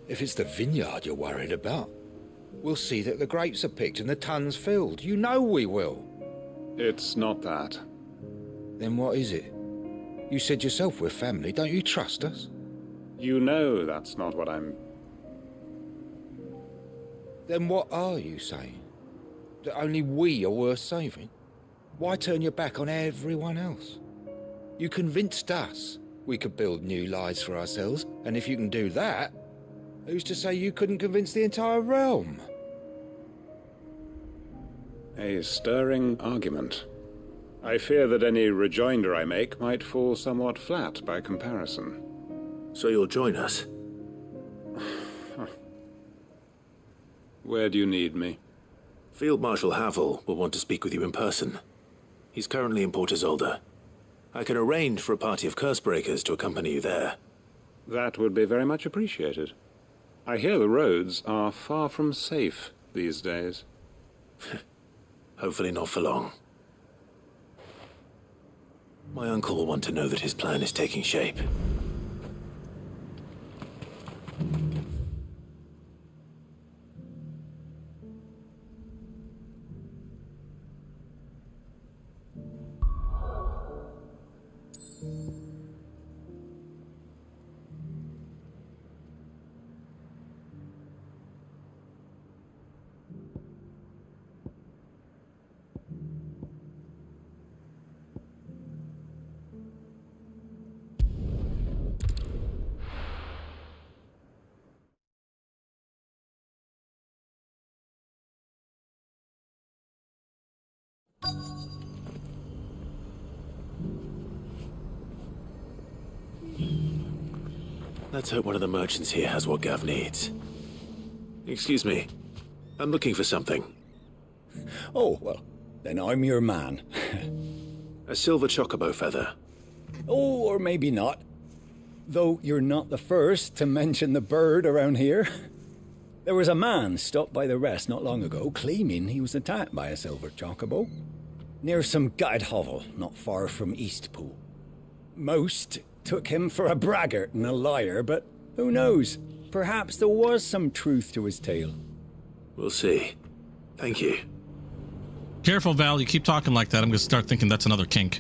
If it's the vineyard you're worried about, we'll see that the grapes are picked and the tons filled. You know we will. It's not that. Then what is it? You said yourself we're family. Don't you trust us? You know that's not what I'm... Then what are you saying? That only we are worth saving? Why turn your back on everyone else? You convinced us we could build new lives for ourselves, and if you can do that, who's to say you couldn't convince the entire realm? A stirring argument. I fear that any rejoinder I make might fall somewhat flat by comparison. So you'll join us? Where do you need me? Field Marshal Havel will want to speak with you in person. He's currently in Port Isolde. I can arrange for a party of Cursebreakers to accompany you there. That would be very much appreciated. I hear the roads are far from safe these days. Hopefully not for long. My uncle will want to know that his plan is taking shape. Let's hope one of the merchants here has what Gav needs. Excuse me. I'm looking for something. Oh, well, then I'm your man. A silver chocobo feather. Oh, or maybe not. Though you're not the first to mention the bird around here. There was a man stopped by the rest not long ago claiming he was attacked by a silver chocobo. Near some gutted hovel not far from Eastpool. Most took him for a braggart and a liar, but who knows? Perhaps there was some truth to his tale. We'll see. Thank you. Careful, Val. You keep talking like that, I'm going to start thinking that's another kink.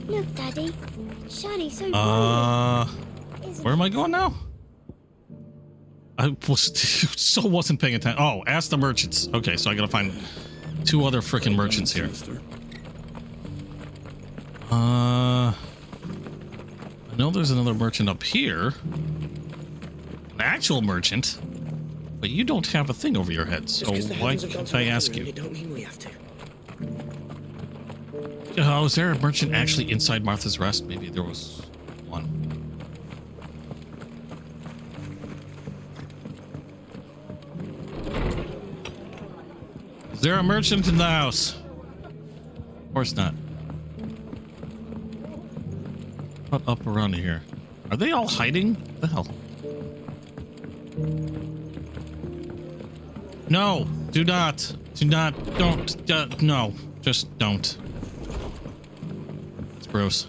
Look, Daddy. Shiny, so blue. Where am I going now? I wasn't paying attention. Oh, ask the merchants. Okay, so I got to find two other freaking merchants here. I know there's another merchant up here. An actual merchant. But you don't have a thing over your head, so why can't I ask you? It don't mean we have to. Oh, is there a merchant actually inside Martha's Rest? Maybe there was one. Is there a merchant in the house? Of course not. What up around here? Are they all hiding? What the hell? No, do not, don't, no, just don't. It's gross.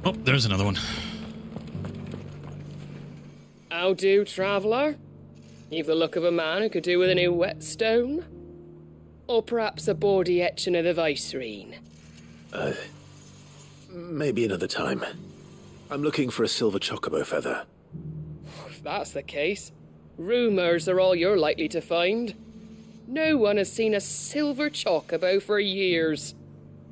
Oh, there's another one. How do, traveller? You've the look of a man who could do with a new whetstone? Or perhaps a bawdy etching of the Vicerine? Maybe another time. I'm looking for a silver chocobo feather. If that's the case, rumours are all you're likely to find. No one has seen a silver chocobo for years.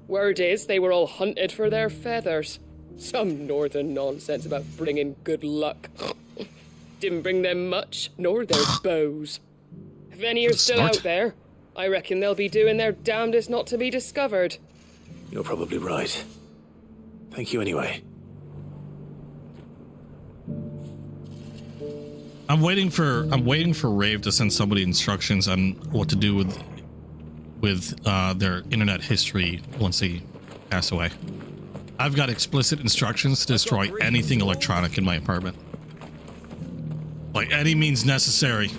Word is they were all hunted for their feathers. Some northern nonsense about bringing good luck. Didn't bring them much, nor their bows. If any are still out there, I reckon they'll be doing their damnedest not to be discovered. You're probably right. Thank you anyway. I'm waiting for Rave to send somebody instructions on what to do with their internet history once they pass away. I've got explicit instructions to destroy anything electronic in my apartment. By any means necessary.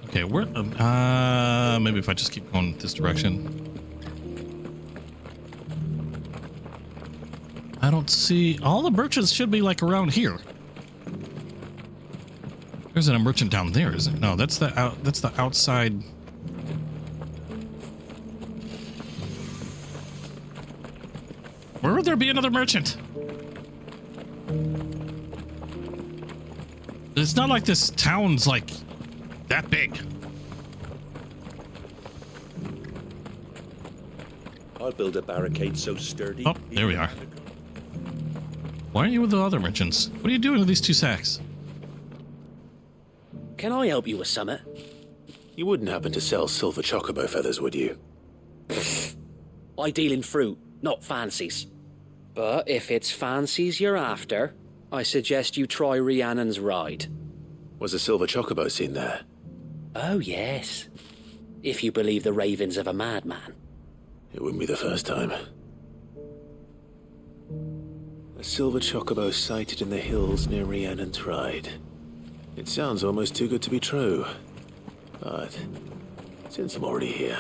Okay, where maybe if I just keep going this direction. I don't see all the merchants should be like around here. There's a merchant down there, isn't it? No, that's the outside. Where would there be another merchant? It's not like this town's like that big. I'll build a barricade so sturdy. Oh, there we are. Why are you with the other merchants? What are you doing with these two sacks? Can I help you with summit? You wouldn't happen to sell silver chocobo feathers, would you? I deal in fruit, not fancies. But if it's fancies you're after, I suggest you try Rhiannon's ride. Was a silver chocobo seen there? Oh, yes. If you believe the ravings of a madman. It wouldn't be the first time. A silver chocobo sighted in the hills near Rhiannon's ride. It sounds almost too good to be true. But since I'm already here...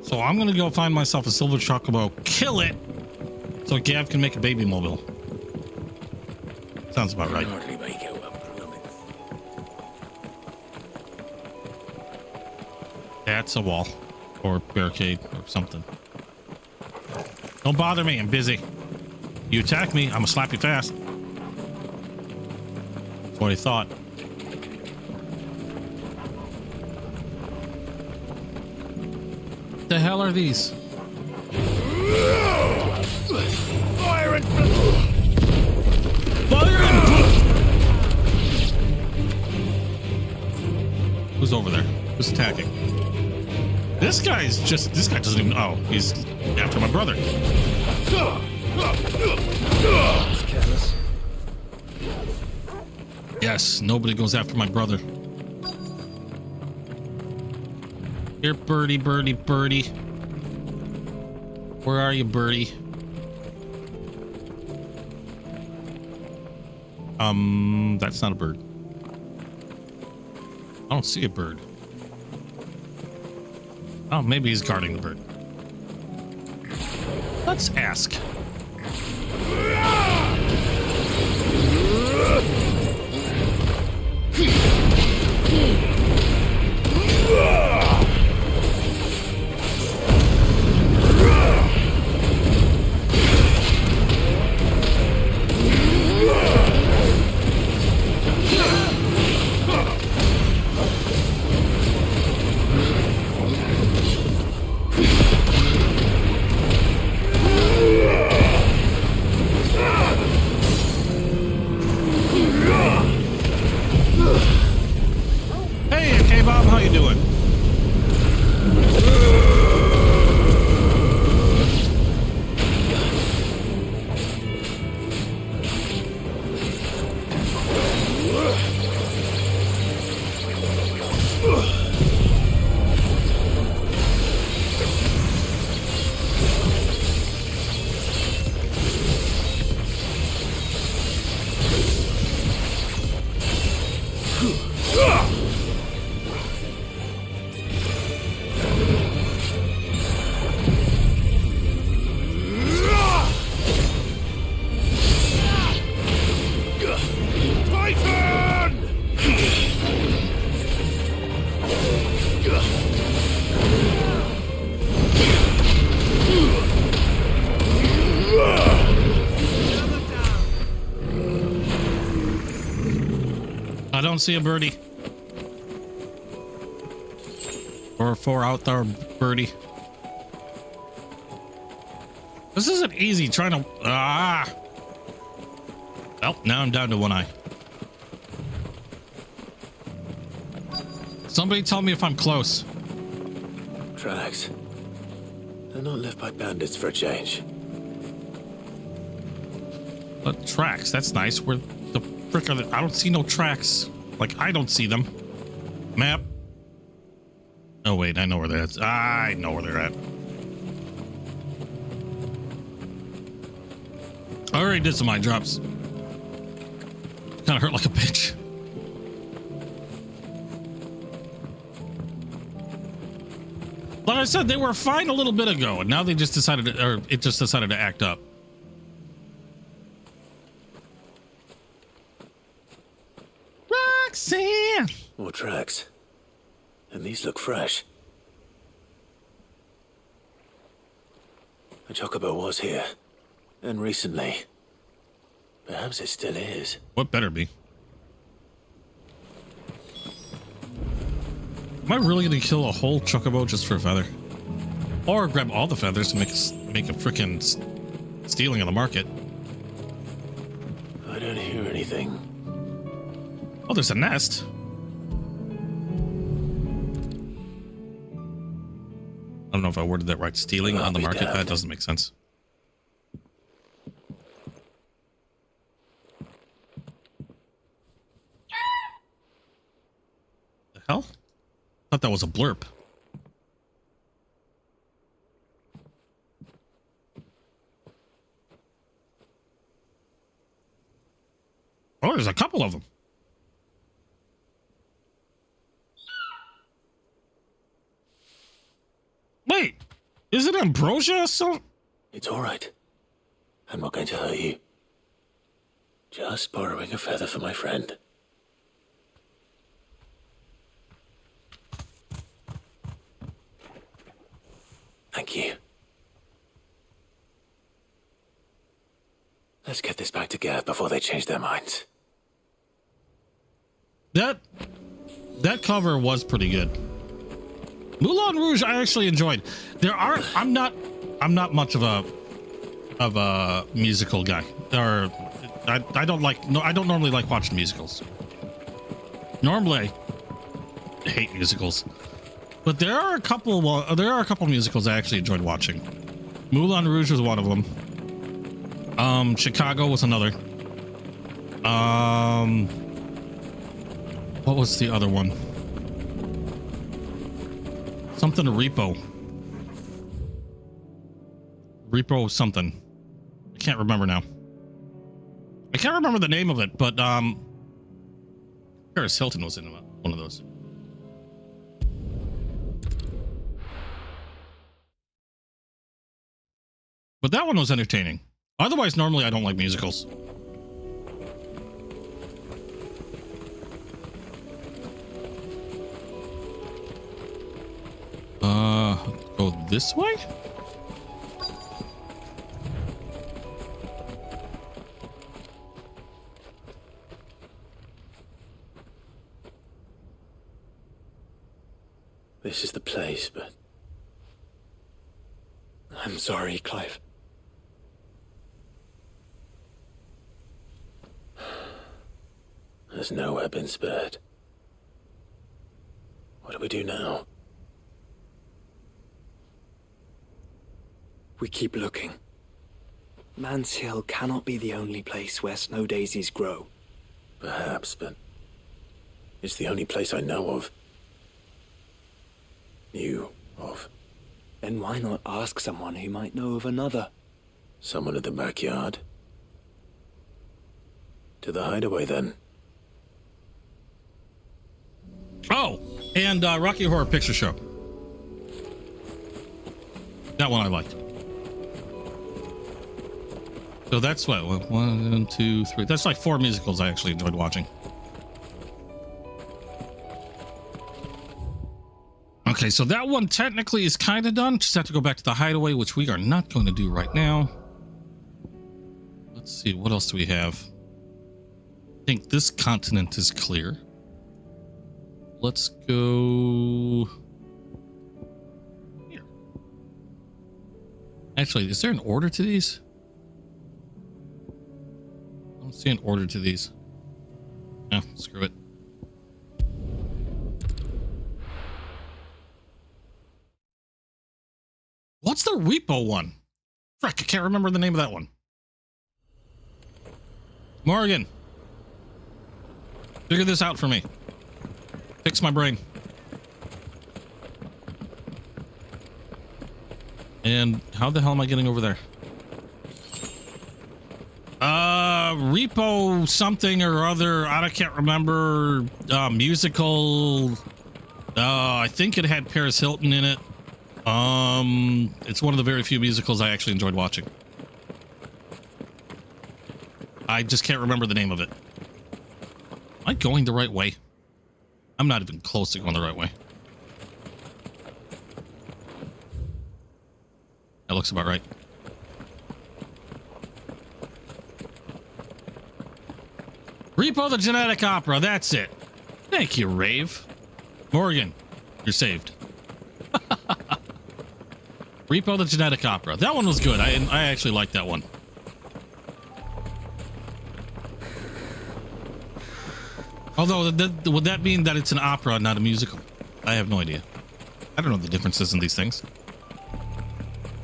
So I'm gonna go find myself a silver chocobo, kill it, so Gav can make a baby mobile. Sounds about right. That's a wall. Or barricade or something. Don't bother me, I'm busy. You attack me, I'm gonna slap you fast. That's what I thought. The hell are these? Fire and Who's over there? Who's attacking? This guy doesn't even. Oh, he's after my brother. Yes, nobody goes after my brother. Here, birdie, birdie, birdie. Where are you, birdie? That's not a bird. I don't see a bird. Oh, maybe he's guarding the bird. Let's ask. don't see a birdie. Or 4 out there, birdie. This isn't easy trying to... Well, now I'm down to 1 eye. Somebody tell me if I'm close. Tracks. They're not left by bandits for a change. But tracks, that's nice. Where the frick are they? I don't see no tracks. Like, I don't see them. Map. Oh, wait, I know where they're at. I know where they're at. I already did some eye drops. Kind of hurt like a bitch. Like I said, they were fine a little bit ago, and now they just decided to, or it just decided to act up. Roxanne! More tracks. And these look fresh. A chocobo was here. And recently. Perhaps it still is. What better be? Am I really gonna kill a whole chocobo just for a feather? Or grab all the feathers to make a freaking stealing on the market? I don't hear anything. Oh, there's a nest. I don't know if I worded that right. Stealing on the market? That doesn't make sense. The hell? I thought that was a blurb. Oh, there's a couple of them. Wait, is it ambrosia or something? It's all right. I'm not going to hurt you. Just borrowing a feather for my friend. Thank you. Let's get this back to Gav before they change their minds. That cover was pretty good. Moulin Rouge I actually enjoyed. I'm not much of a musical guy. Or I don't normally like watching musicals. Normally I hate musicals. But there are a couple musicals I actually enjoyed watching. Moulin Rouge was one of them. Chicago was another. What was the other one? Something Repo. Repo something. I can't remember now. I can't remember the name of it, but Paris Hilton was in one of those. But that one was entertaining. Otherwise, normally I don't like musicals. Go this way? This is the place, but... I'm sorry, Clive. There's nowhere been spared. What do we do now? We keep looking. Man's Hill cannot be the only place where snow daisies grow. Perhaps, but it's the only place I know of. Knew of. Then why not ask someone who might know of another? Someone at the backyard? To the hideaway, then. Oh, and Rocky Horror Picture Show. That one I liked. So that's what, 1, 2, 3. That's like 4 musicals I actually enjoyed watching. Okay, so that one technically is kind of done. Just have to go back to the hideaway, which we are not going to do right now. Let's see, what else do we have? I think this continent is clear. let's go here. Actually, is there an order to these? I don't see an order to these. No, screw it. What's the repo one? Frick, I can't remember the name of that one. Morgan, figure this out for me. Fix my brain. And how the hell am I getting over there? Repo something or other. I can't remember. Musical. I think it had Paris Hilton in it. It's one of the very few musicals I actually enjoyed watching. I just can't remember the name of it. Am I going the right way? I'm not even close to going the right way. That looks about right. Repo the Genetic Opera, that's it. Thank you, Rave. Morgan, you're saved. Repo the Genetic Opera. That one was good. I actually liked that one. Although, would that mean that it's an opera, not a musical? I have no idea. I don't know the differences in these things.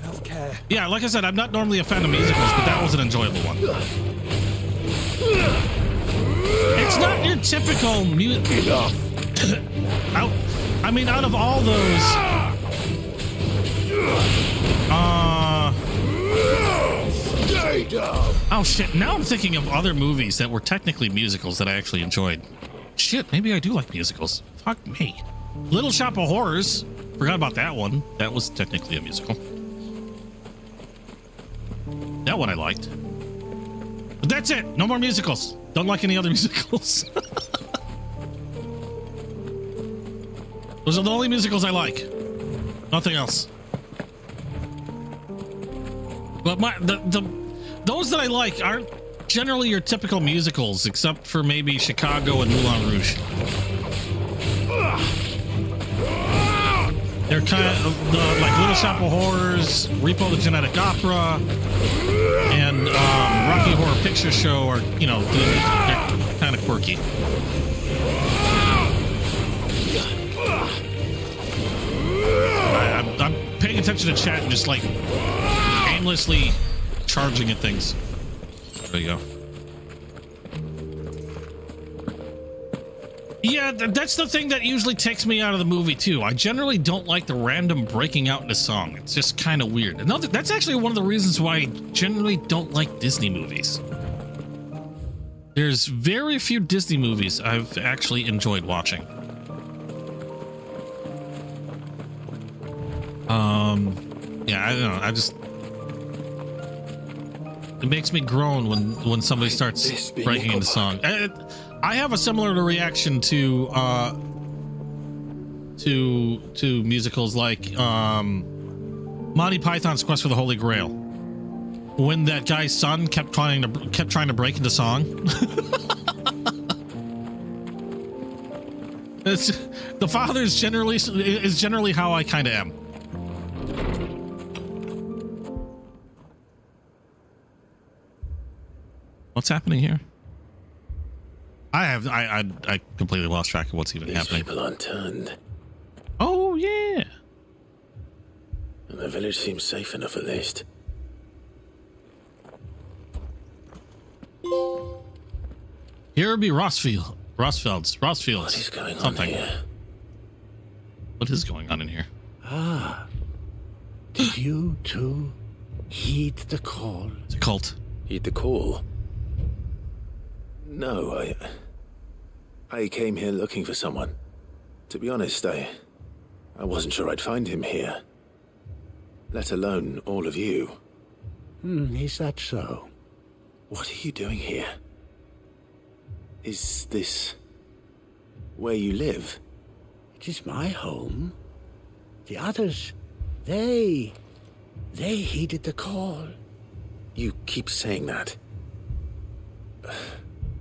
Healthcare. Yeah, like I said, I'm not normally a fan of musicals, but that was an enjoyable one. It's not your typical musical. I mean, out of all those, oh shit! Now I'm thinking of other movies that were technically musicals that I actually enjoyed. Shit, maybe I do like musicals. Fuck me. Little Shop of Horrors. Forgot about that one. That was technically a musical. That one I liked. But that's it. No more musicals. Don't like any other musicals. Those are the only musicals I like. Nothing else. But those that I like aren't generally your typical musicals, except for maybe Chicago and Moulin Rouge. They're kind of like Little Shop of Horrors, Repo the Genetic Opera, and Rocky Horror Picture Show are, you know, they're kind of quirky. I'm paying attention to chat and just like aimlessly charging at things. There you go. Yeah, that's the thing that usually takes me out of the movie too. I generally don't like the random breaking out into song. It's just kind of weird. And that's actually one of the reasons why I generally don't like Disney movies. There's very few Disney movies I've actually enjoyed watching. Yeah, I don't know. It makes me groan when somebody starts breaking into song. I have a similar reaction to musicals like Monty Python's Quest for the Holy Grail. When that guy's son kept trying to break into song. The father is generally how I kind of am. What's happening here? I completely lost track of what's even happening. These people aren't turned. Oh yeah. And the village seems safe enough at least. Here would be Rossfields. What is going on here? What is going on in here? Ah. Did you too heed the call? It's a cult. Heed the call? No, I came here looking for someone. To be honest, I wasn't sure I'd find him here. Let alone all of you. Is that so? What are you doing here? Is this where you live? It is my home. The others, they heeded the call. You keep saying that.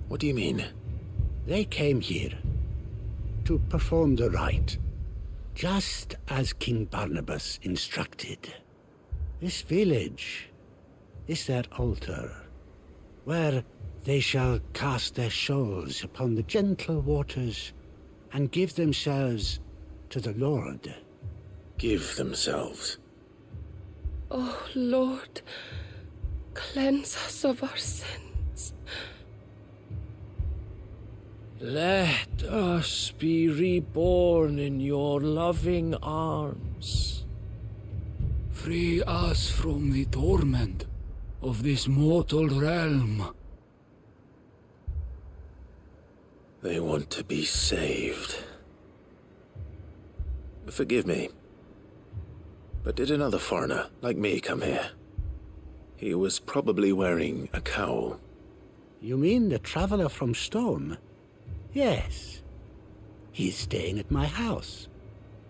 What do you mean? They came here. to perform the rite, just as King Barnabas instructed. This village is their altar, where they shall cast their souls upon the gentle waters and give themselves to the Lord. Give themselves? Oh, Lord, cleanse us of our sins. Let us be reborn in your loving arms. Free us from the torment of this mortal realm. They want to be saved. Forgive me, but did another foreigner like me come here? He was probably wearing a cowl. You mean the traveler from Storm? Yes. He's staying at my house,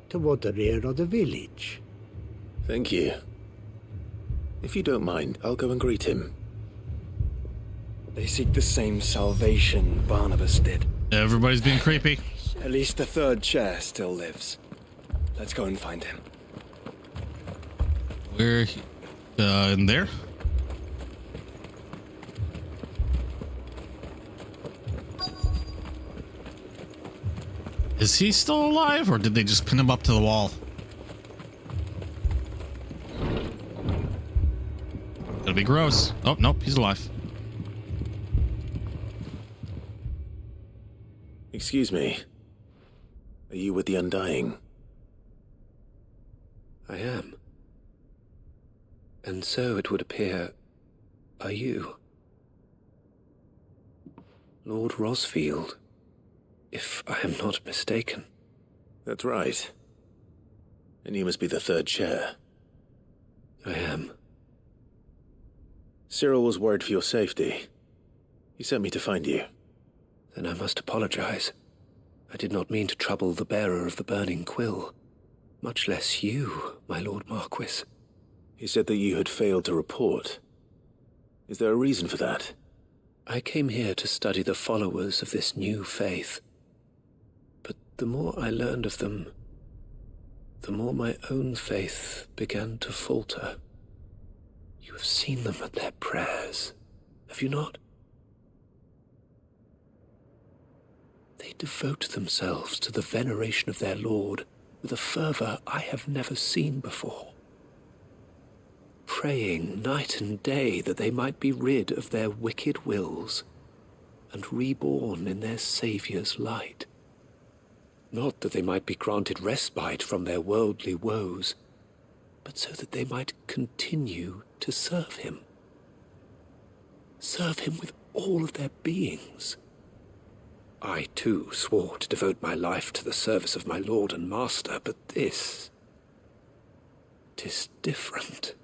toward the rear of the village. Thank you. If you don't mind, I'll go and greet him. They seek the same salvation Barnabas did. Everybody's being creepy. At least the third chair still lives. Let's go and find him. We're in there. Is he still alive, or did they just pin him up to the wall? That'd be gross. Oh, nope, he's alive. Excuse me. Are you with the Undying? I am. And so it would appear, are you? Lord Rosfield, if I am not mistaken. That's right. And you must be the third chair. I am. Cyril was worried for your safety. He sent me to find you. Then I must apologize. I did not mean to trouble the bearer of the burning quill, much less you, my Lord Marquis. He said that you had failed to report. Is there a reason for that? I came here to study the followers of this new faith. But the more I learned of them, the more my own faith began to falter. You have seen them at their prayers, have you not? They devote themselves to the veneration of their Lord with a fervor I have never seen before. Praying night and day that they might be rid of their wicked wills and reborn in their Saviour's light. Not that they might be granted respite from their worldly woes, but so that they might continue to serve him. Serve him with all of their beings. I, too, swore to devote my life to the service of my Lord and Master, but this... 'tis different.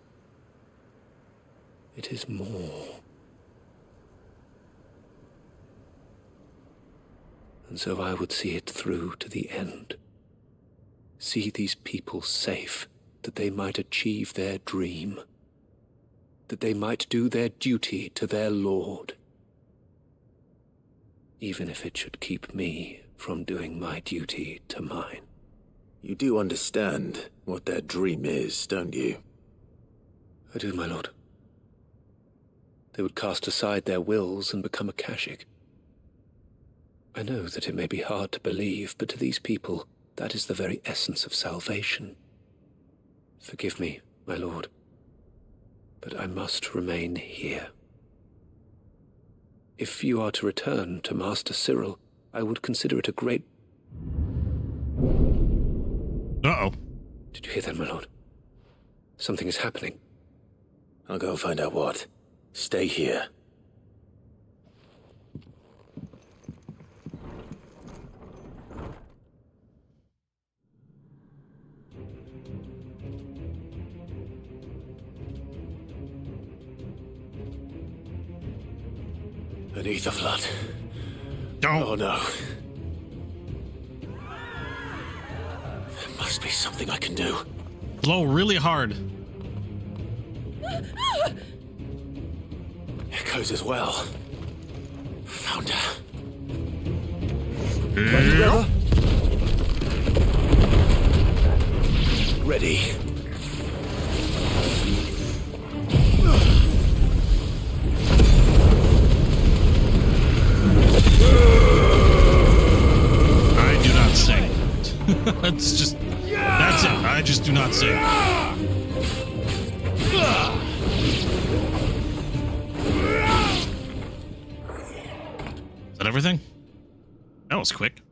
It is more. And so I would see it through to the end. See these people safe, that they might achieve their dream. That they might do their duty to their Lord. Even if it should keep me from doing my duty to mine. You do understand what their dream is, don't you? I do, my lord. They would cast aside their wills and become a Kashik. I know that it may be hard to believe, but to these people, that is the very essence of salvation. Forgive me, my lord, but I must remain here. If you are to return to Master Cyril, I would consider it a great... Uh-oh. Did you hear that, my lord? Something is happening. I'll go and find out what. Stay here. Beneath the flood. Oh no. There must be something I can do. Blow really hard. Echoes as well. Found her. Ready, brother? ready. I do not sing. That's just, that's it. I just do not sing. Is that everything? That was quick.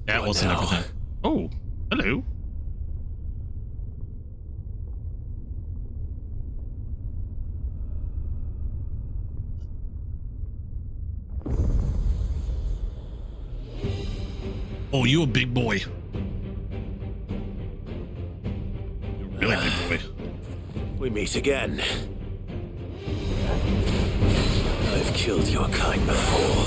That wasn't everything. Oh, hello. Oh, you a big boy. You're really big boy. We meet again. I've killed your kind before.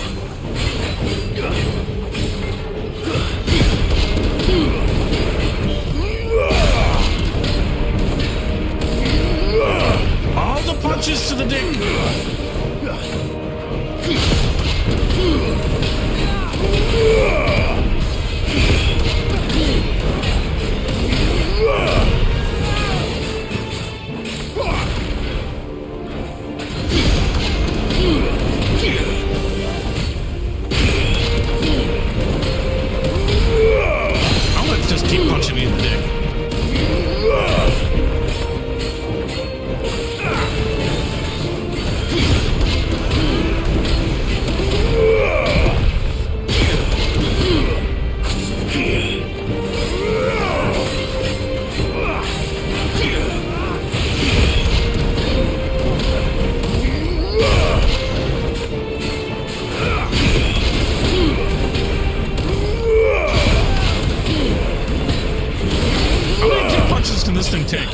All the punches to the dick. I'm gonna just keep punching you in the dick. How many dick punches can this thing take?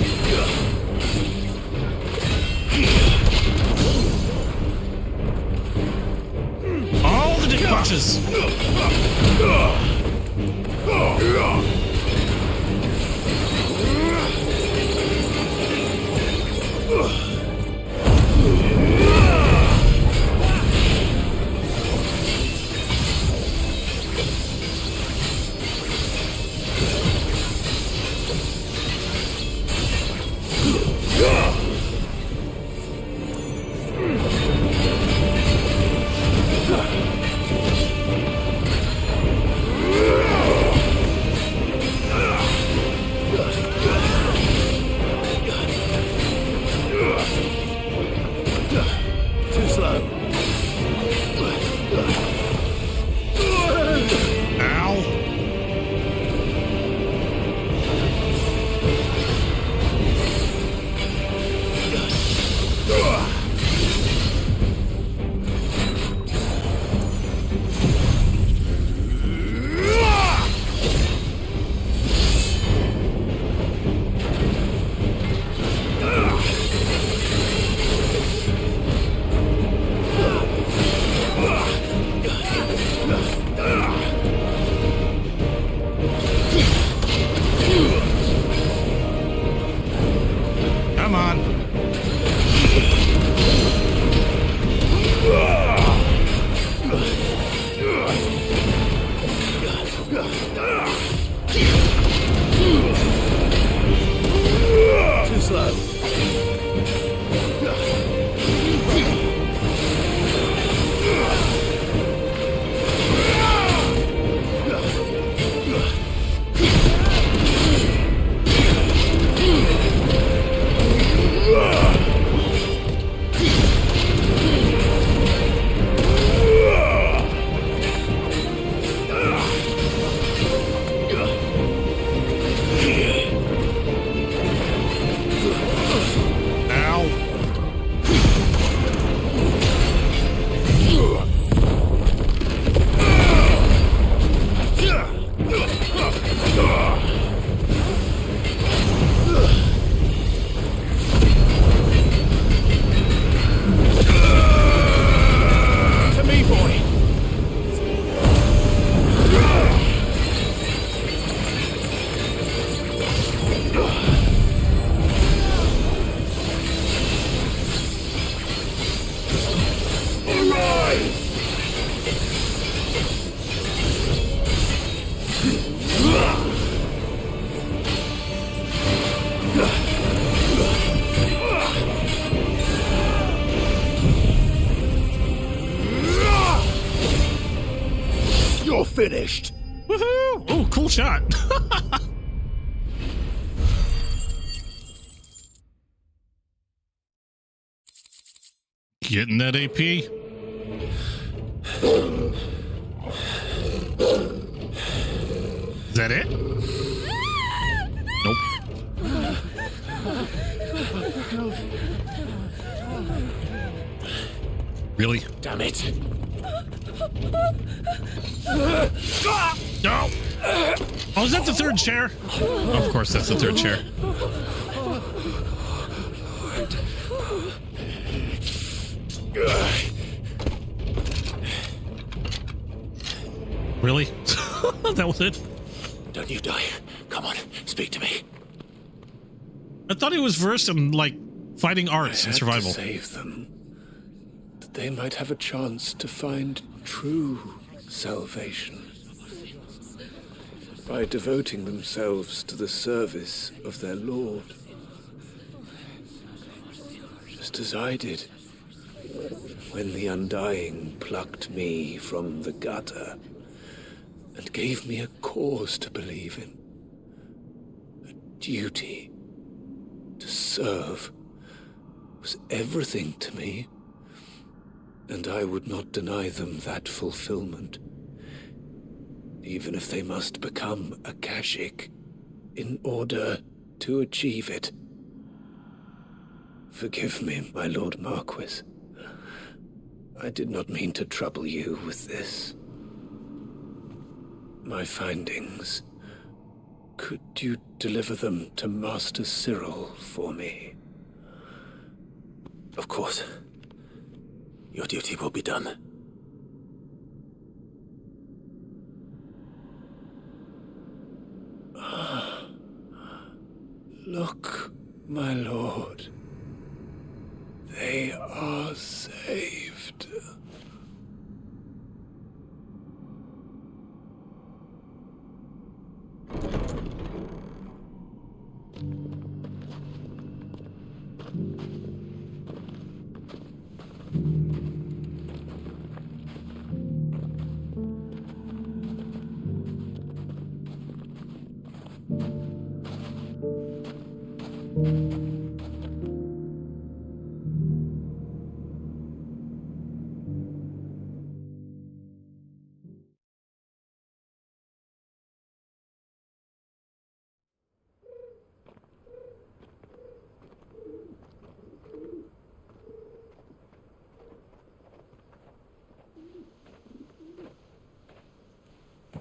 All the dick punches. Too slow. Ow. Come on. Too slow. Ow. you're finished. Woohoo! Oh, cool shot. Getting that AP. Is that it? Nope. Really? Damn it. No. Oh, is that the third chair? Of course, that's the third chair. Really? That was it? Don't you die. Come on, speak to me. I thought he was versed in, like, fighting arts and survival. To save them, that they might have a chance to find true salvation. By devoting themselves to the service of their Lord. Just as I did when the Undying plucked me from the gutter and gave me a cause to believe in. A duty to serve was everything to me, and I would not deny them that fulfillment, even if they must become a Kashik in order to achieve it. Forgive me, my Lord Marquis. I did not mean to trouble you with this. My findings. Could you deliver them to Master Cyril for me? Of course. Your duty will be done. Look, my lord. They are saved.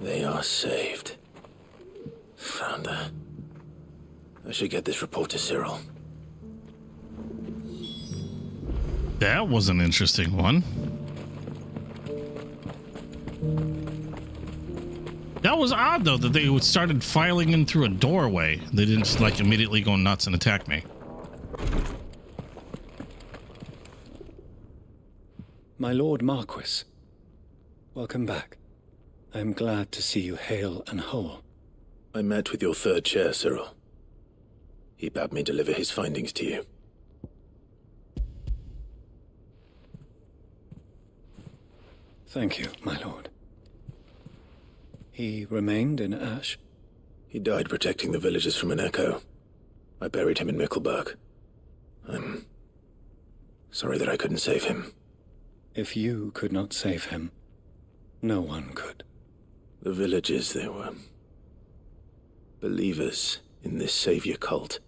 They are saved. Founder. I should get this report to Cyril. That was an interesting one. That was odd, though, that they started filing in through a doorway. They didn't just, like, immediately go nuts and attack me. My Lord Marquis, welcome back. I am glad to see you hale and whole. I met with your third chair, Cyril. He bade me deliver his findings to you. Thank you, my lord. He remained in Ash? He died protecting the villagers from an echo. I buried him in Mickelberg. I'm sorry that I couldn't save him. If you could not save him, no one could. The villagers, they were believers in this savior cult.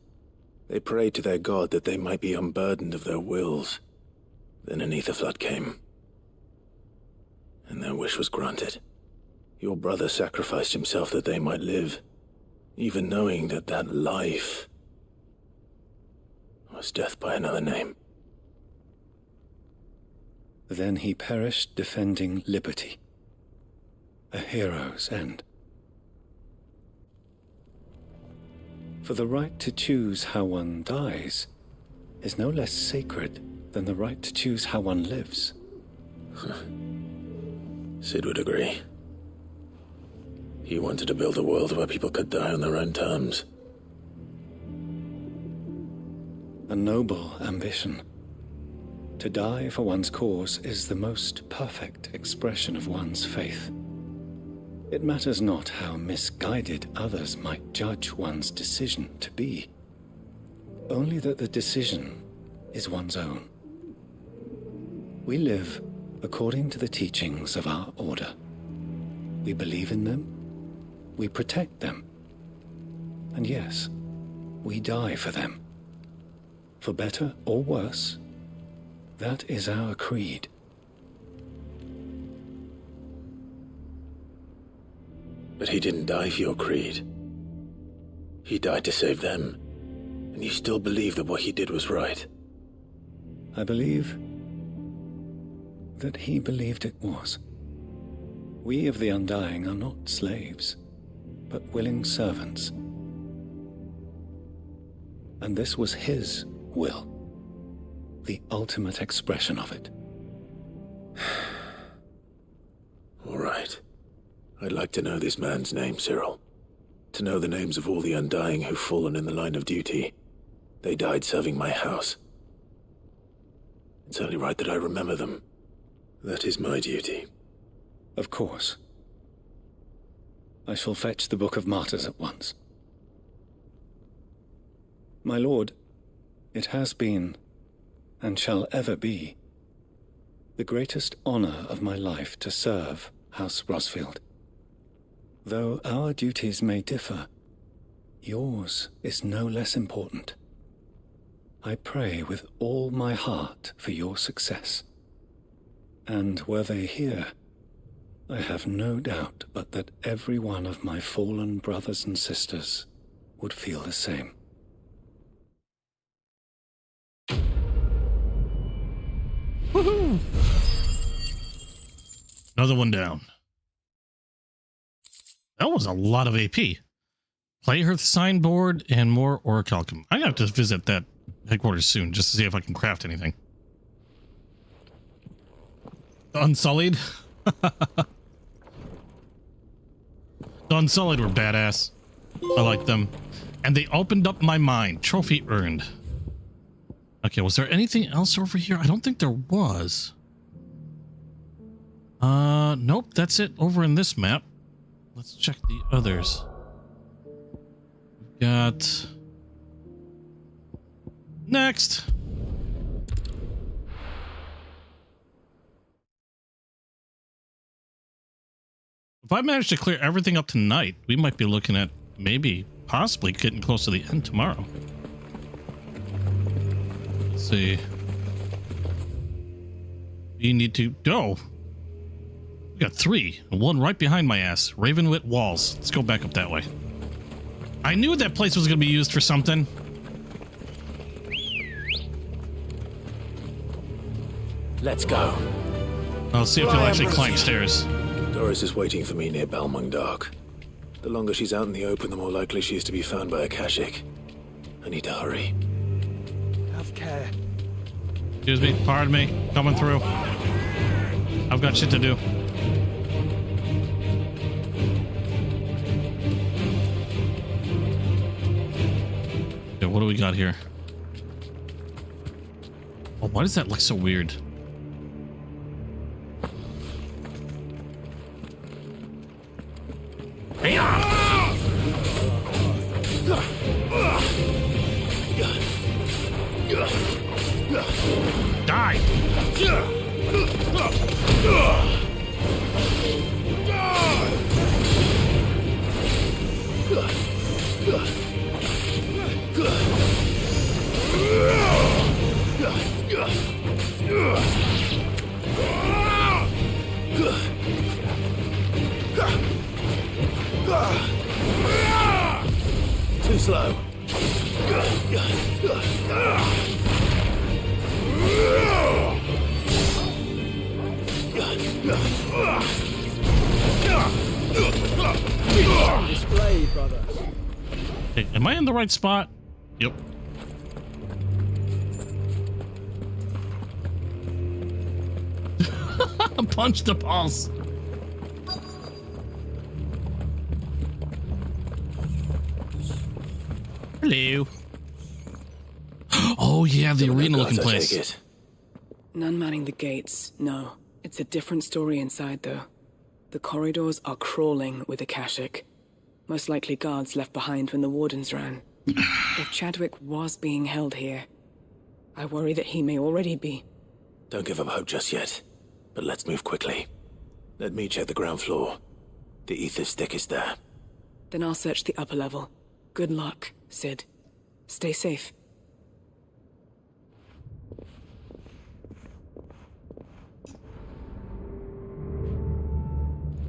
They prayed to their god that they might be unburdened of their wills. Then an ether flood came, and their wish was granted. Your brother sacrificed himself that they might live, even knowing that that life was death by another name. Then he perished defending liberty. A hero's end. For the right to choose how one dies is no less sacred than the right to choose how one lives. Sid would agree. He wanted to build a world where people could die on their own terms. A noble ambition. To die for one's cause is the most perfect expression of one's faith. It matters not how misguided others might judge one's decision to be. Only that the decision is one's own. We live according to the teachings of our order. We believe in them, we protect them, and yes, we die for them. For better or worse, that is our creed. But he didn't die for your creed. He died to save them. And you still believe that what he did was right? I believe that he believed it was. We of the Undying are not slaves, but willing servants. And this was his will, the ultimate expression of it. All right. I'd like to know this man's name, Cyril. To know the names of all the Undying who've fallen in the line of duty. They died serving my house. It's only right that I remember them. That is my duty. Of course. I shall fetch the Book of Martyrs at once. My lord, it has been, and shall ever be, the greatest honor of my life to serve House Rosfield. Though our duties may differ, yours is no less important. I pray with all my heart for your success. And were they here, I have no doubt but that every one of my fallen brothers and sisters would feel the same. Woohoo! Another one down. That was a lot of AP. Playhearth signboard and more orichalcum. I'm gonna have to visit that headquarters soon just to see if I can craft anything. Unsullied. The Unsullied were badass. I like them. And they opened up my mind. Trophy earned. Okay, was there anything else over here? I don't think there was. Nope, that's it over in this map. Let's check the others. We've got... Next! If I manage to clear everything up tonight, we might be looking at maybe, possibly getting close to the end tomorrow. Let's see. We need to go. We got 3, and 1 right behind my ass. Ravenwit walls. Let's go back up that way. I knew that place was going to be used for something. Let's go. I'll see if he'll actually climb stairs. Doris is waiting for me near Balmung Dark. The longer she's out in the open, the more likely she is to be found by a Kashik. I need to hurry. Have care. Excuse me, pardon me, coming through. I've got shit to do. Okay, what do we got here? Oh, why does that look so weird? Die! Too slow. Display, brother. Hey, am I in the right spot? Yep. Punch the pulse. Hello. Oh yeah, the arena looking place. None manning the gates. No, it's a different story inside though. The corridors are crawling with Akashic. Most likely guards left behind when the wardens ran. If Chadwick was being held here, I worry that he may already be. Don't give up hope just yet, but let's move quickly. Let me check the ground floor. The ether stick is there. Then I'll search the upper level. Good luck, Sid. Stay safe.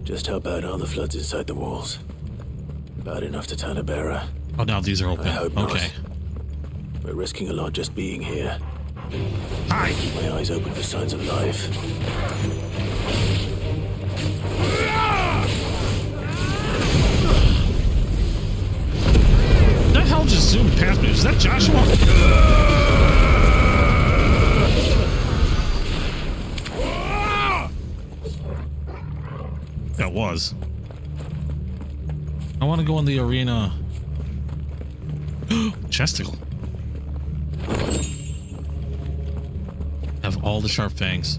Just how bad are the floods inside the walls? Bad enough to turn a bearer. Oh, now these are open. I hope okay. Not. We're risking a lot just being here. Hi. Keep my eyes open for signs of life. The hell just zoomed past me? Is that Joshua? That was. I want to go in the arena. Chesticle. Have all the sharp fangs.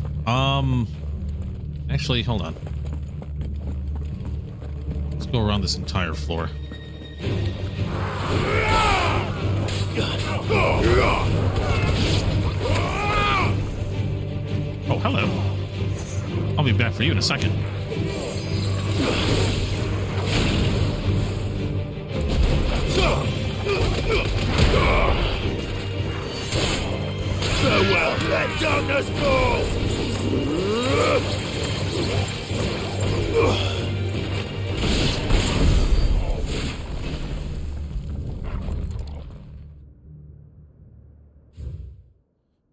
Actually, hold on. Let's go around this entire floor. Oh, hello. I'll be back for you in a second. Farewell, let darkness go!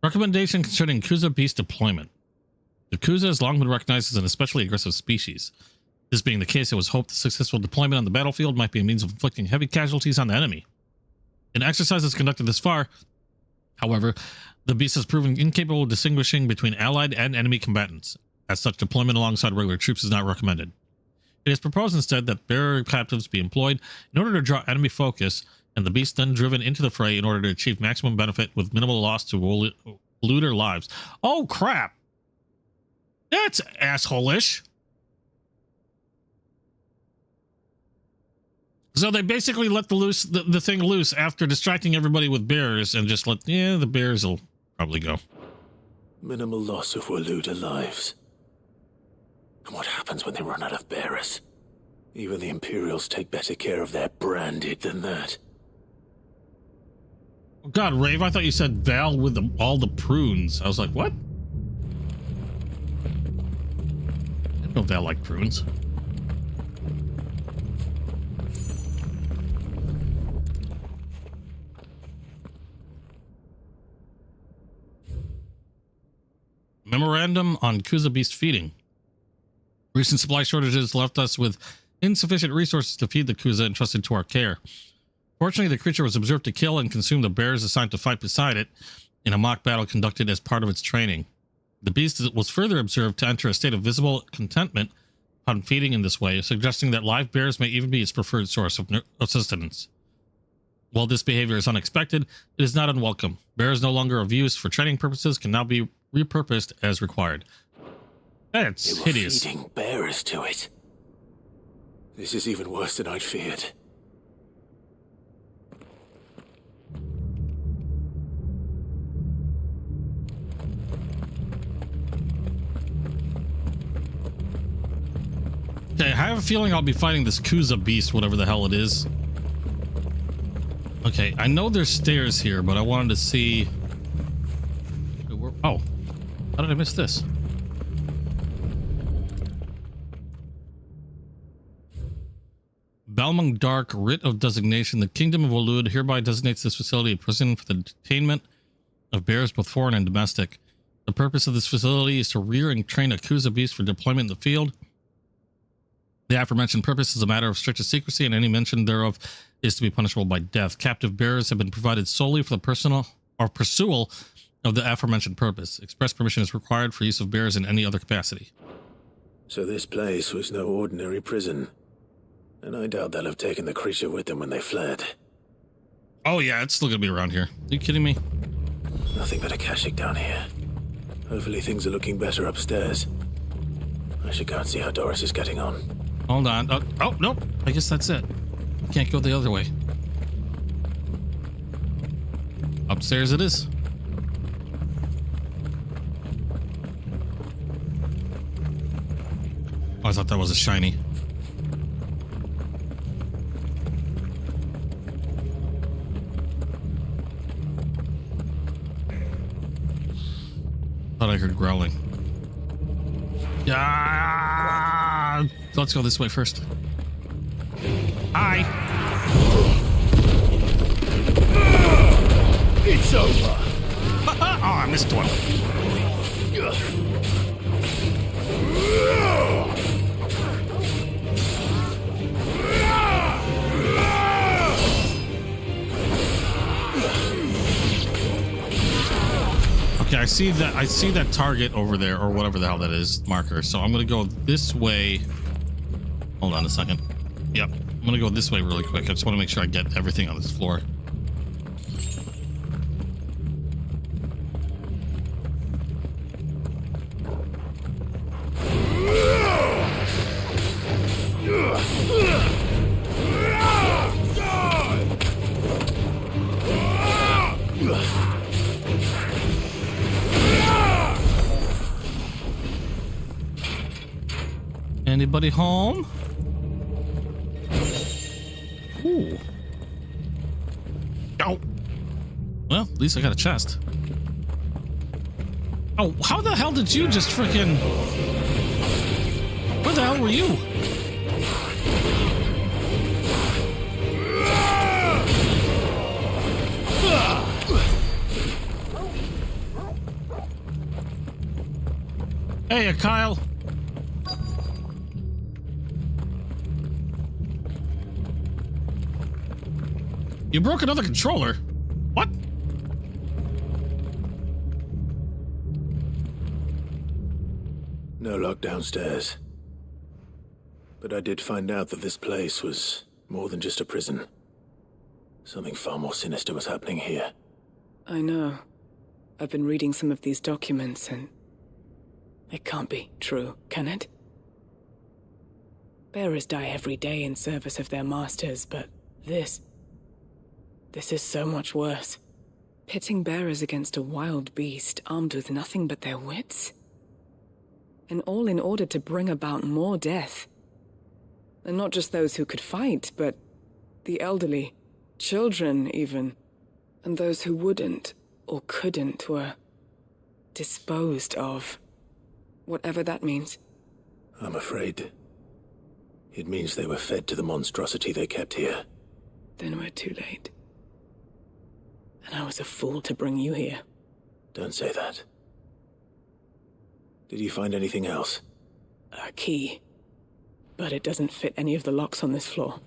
Recommendation concerning Kuza beast deployment. The Kuza has long been recognized as an especially aggressive species. This being the case, it was hoped the successful deployment on the battlefield might be a means of inflicting heavy casualties on the enemy. In exercises conducted this far, however, the beast has proven incapable of distinguishing between allied and enemy combatants. As such, deployment alongside regular troops is not recommended. It is proposed instead that bearer captives be employed in order to draw enemy focus, and the beast then driven into the fray in order to achieve maximum benefit with minimal loss to looter lives. Oh crap! That's asshole-ish. So they basically let the thing loose after distracting everybody with bears and just let, yeah, the bears will probably go. Minimal loss of looter lives. And what happens when they run out of bearers? Even the Imperials take better care of their branded than that. Oh God, Rave, I thought you said Val with all the prunes. I was like, what? I didn't know Val liked prunes. Memorandum on Kuza beast feeding. Recent supply shortages left us with insufficient resources to feed the Kuza entrusted to our care. Fortunately, the creature was observed to kill and consume the bears assigned to fight beside it in a mock battle conducted as part of its training. The beast was further observed to enter a state of visible contentment upon feeding in this way, suggesting that live bears may even be its preferred source of sustenance. While this behavior is unexpected, it is not unwelcome. Bears no longer of use for training purposes can now be repurposed as required. That's hideous. Feeding bearers to it. This is even worse than I'd feared. Okay, I have a feeling I'll be fighting this Kuza beast, whatever the hell it is. Okay, I know there's stairs here, but I wanted to see... Oh, how did I miss this? Balmung Dark, Writ of Designation. The Kingdom of Walud hereby designates this facility a prison for the detainment of bears, both foreign and domestic. The purpose of this facility is to rear and train a Kuza beast for deployment in the field. The aforementioned purpose is a matter of strictest secrecy, and any mention thereof is to be punishable by death. Captive bearers have been provided solely for the personal or pursual of the aforementioned purpose. Express permission is required for use of bears in any other capacity. So this place was no ordinary prison. And I doubt they'll have taken the creature with them when they fled. Oh yeah, it's still gonna be around here. Are you kidding me? Nothing but Akashic down here. Hopefully things are looking better upstairs. I should go and see how Doris is getting on. Hold on. Oh, nope. I guess that's it. Can't go the other way. Upstairs it is. Oh, I thought that was a shiny. Thought I heard growling. Yeah. Let's go this way first. Hi. It's over. Oh, I missed one. Okay, I see that target over there, or whatever the hell that is, marker. So I'm gonna go this way. Hold on a second. Yep, I'm gonna go this way really quick. I just want to make sure I get everything on this floor. Anybody home? Ooh. Oh. Well, at least I got a chest. Oh, how the hell did you just freaking... Where the hell were you? Hey, Kyle. You broke another controller. What? No lock downstairs. But I did find out that this place was more than just a prison. Something far more sinister was happening here. I know. I've been reading some of these documents and... it can't be true, can it? Bearers die every day in service of their masters, but this is so much worse. Pitting bearers against a wild beast armed with nothing but their wits? And all in order to bring about more death. And not just those who could fight, but the elderly, children even. And those who wouldn't or couldn't were disposed of. Whatever that means. I'm afraid it means they were fed to the monstrosity they kept here. Then we're too late. And I was a fool to bring you here. Don't say that. Did you find anything else? A key. But it doesn't fit any of the locks on this floor.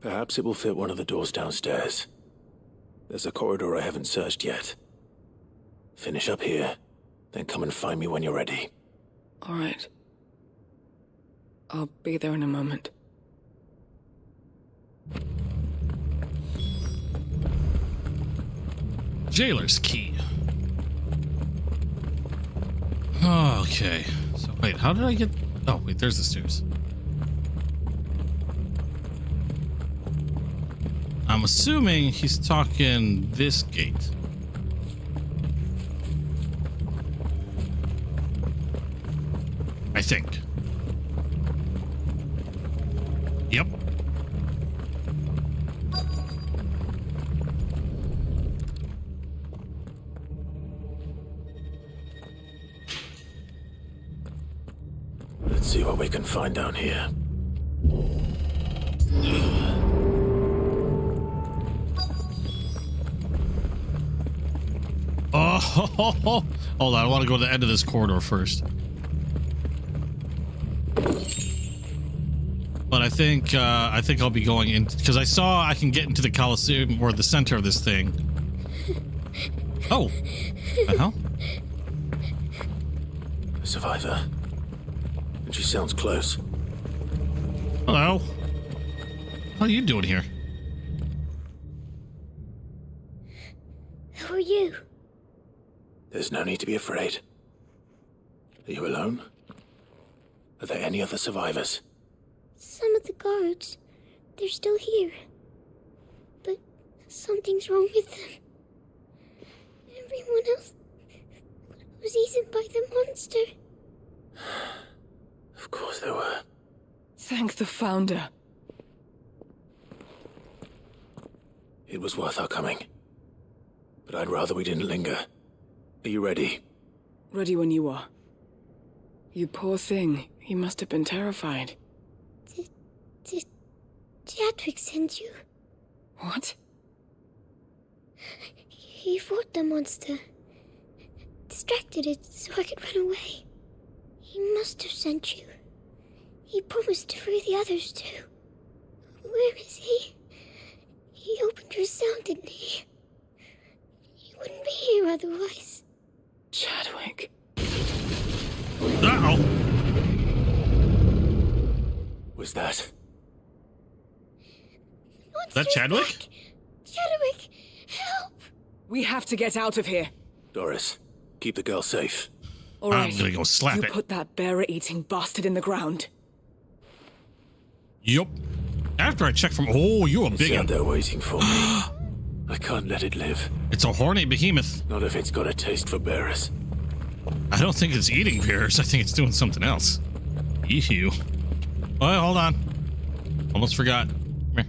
Perhaps it will fit one of the doors downstairs. There's a corridor I haven't searched yet. Finish up here, then come and find me when you're ready. All right. I'll be there in a moment. Jailer's key. Okay. So wait, how did I get... Oh, wait, there's the stairs. I'm assuming he's talking this gate. I think. Yep. Let's see what we can find down here. Oh, hold on. I want to go to the end of this corridor first. But I think I'll be going in because I saw I can get into the Colosseum or the center of this thing. Oh, the hell? A survivor. And she sounds close. Hello. What are you doing here? Who are you? There's no need to be afraid. Are you alone? Are there any other survivors? Some of the guards, they're still here. But something's wrong with them. Everyone else was eaten by the monster. Of course there were. Thank the Founder. It was worth our coming. But I'd rather we didn't linger. Are you ready? Ready when you are. You poor thing. He must have been terrified. Did Chadwick send you? What? He fought the monster. Distracted it so I could run away. He must have sent you. He promised to free the others too. Where is he? He opened your cell, didn't he? He wouldn't be here otherwise. Chadwick. Uh-oh. Was that? Is that Chadwick? Back. Chadwick, help! We have to get out of here. Doris, keep the girl safe. All right. I'm gonna go slap you it. Put that bearer-eating bastard in the ground. Yup. After I check from... Oh, you're a big one. They're waiting for me. I can't let it live. It's a horny behemoth. Not if it's got a taste for bearers. I don't think it's eating bears. I think it's doing something else. Ew. Oh, hold on. Almost forgot. Come here.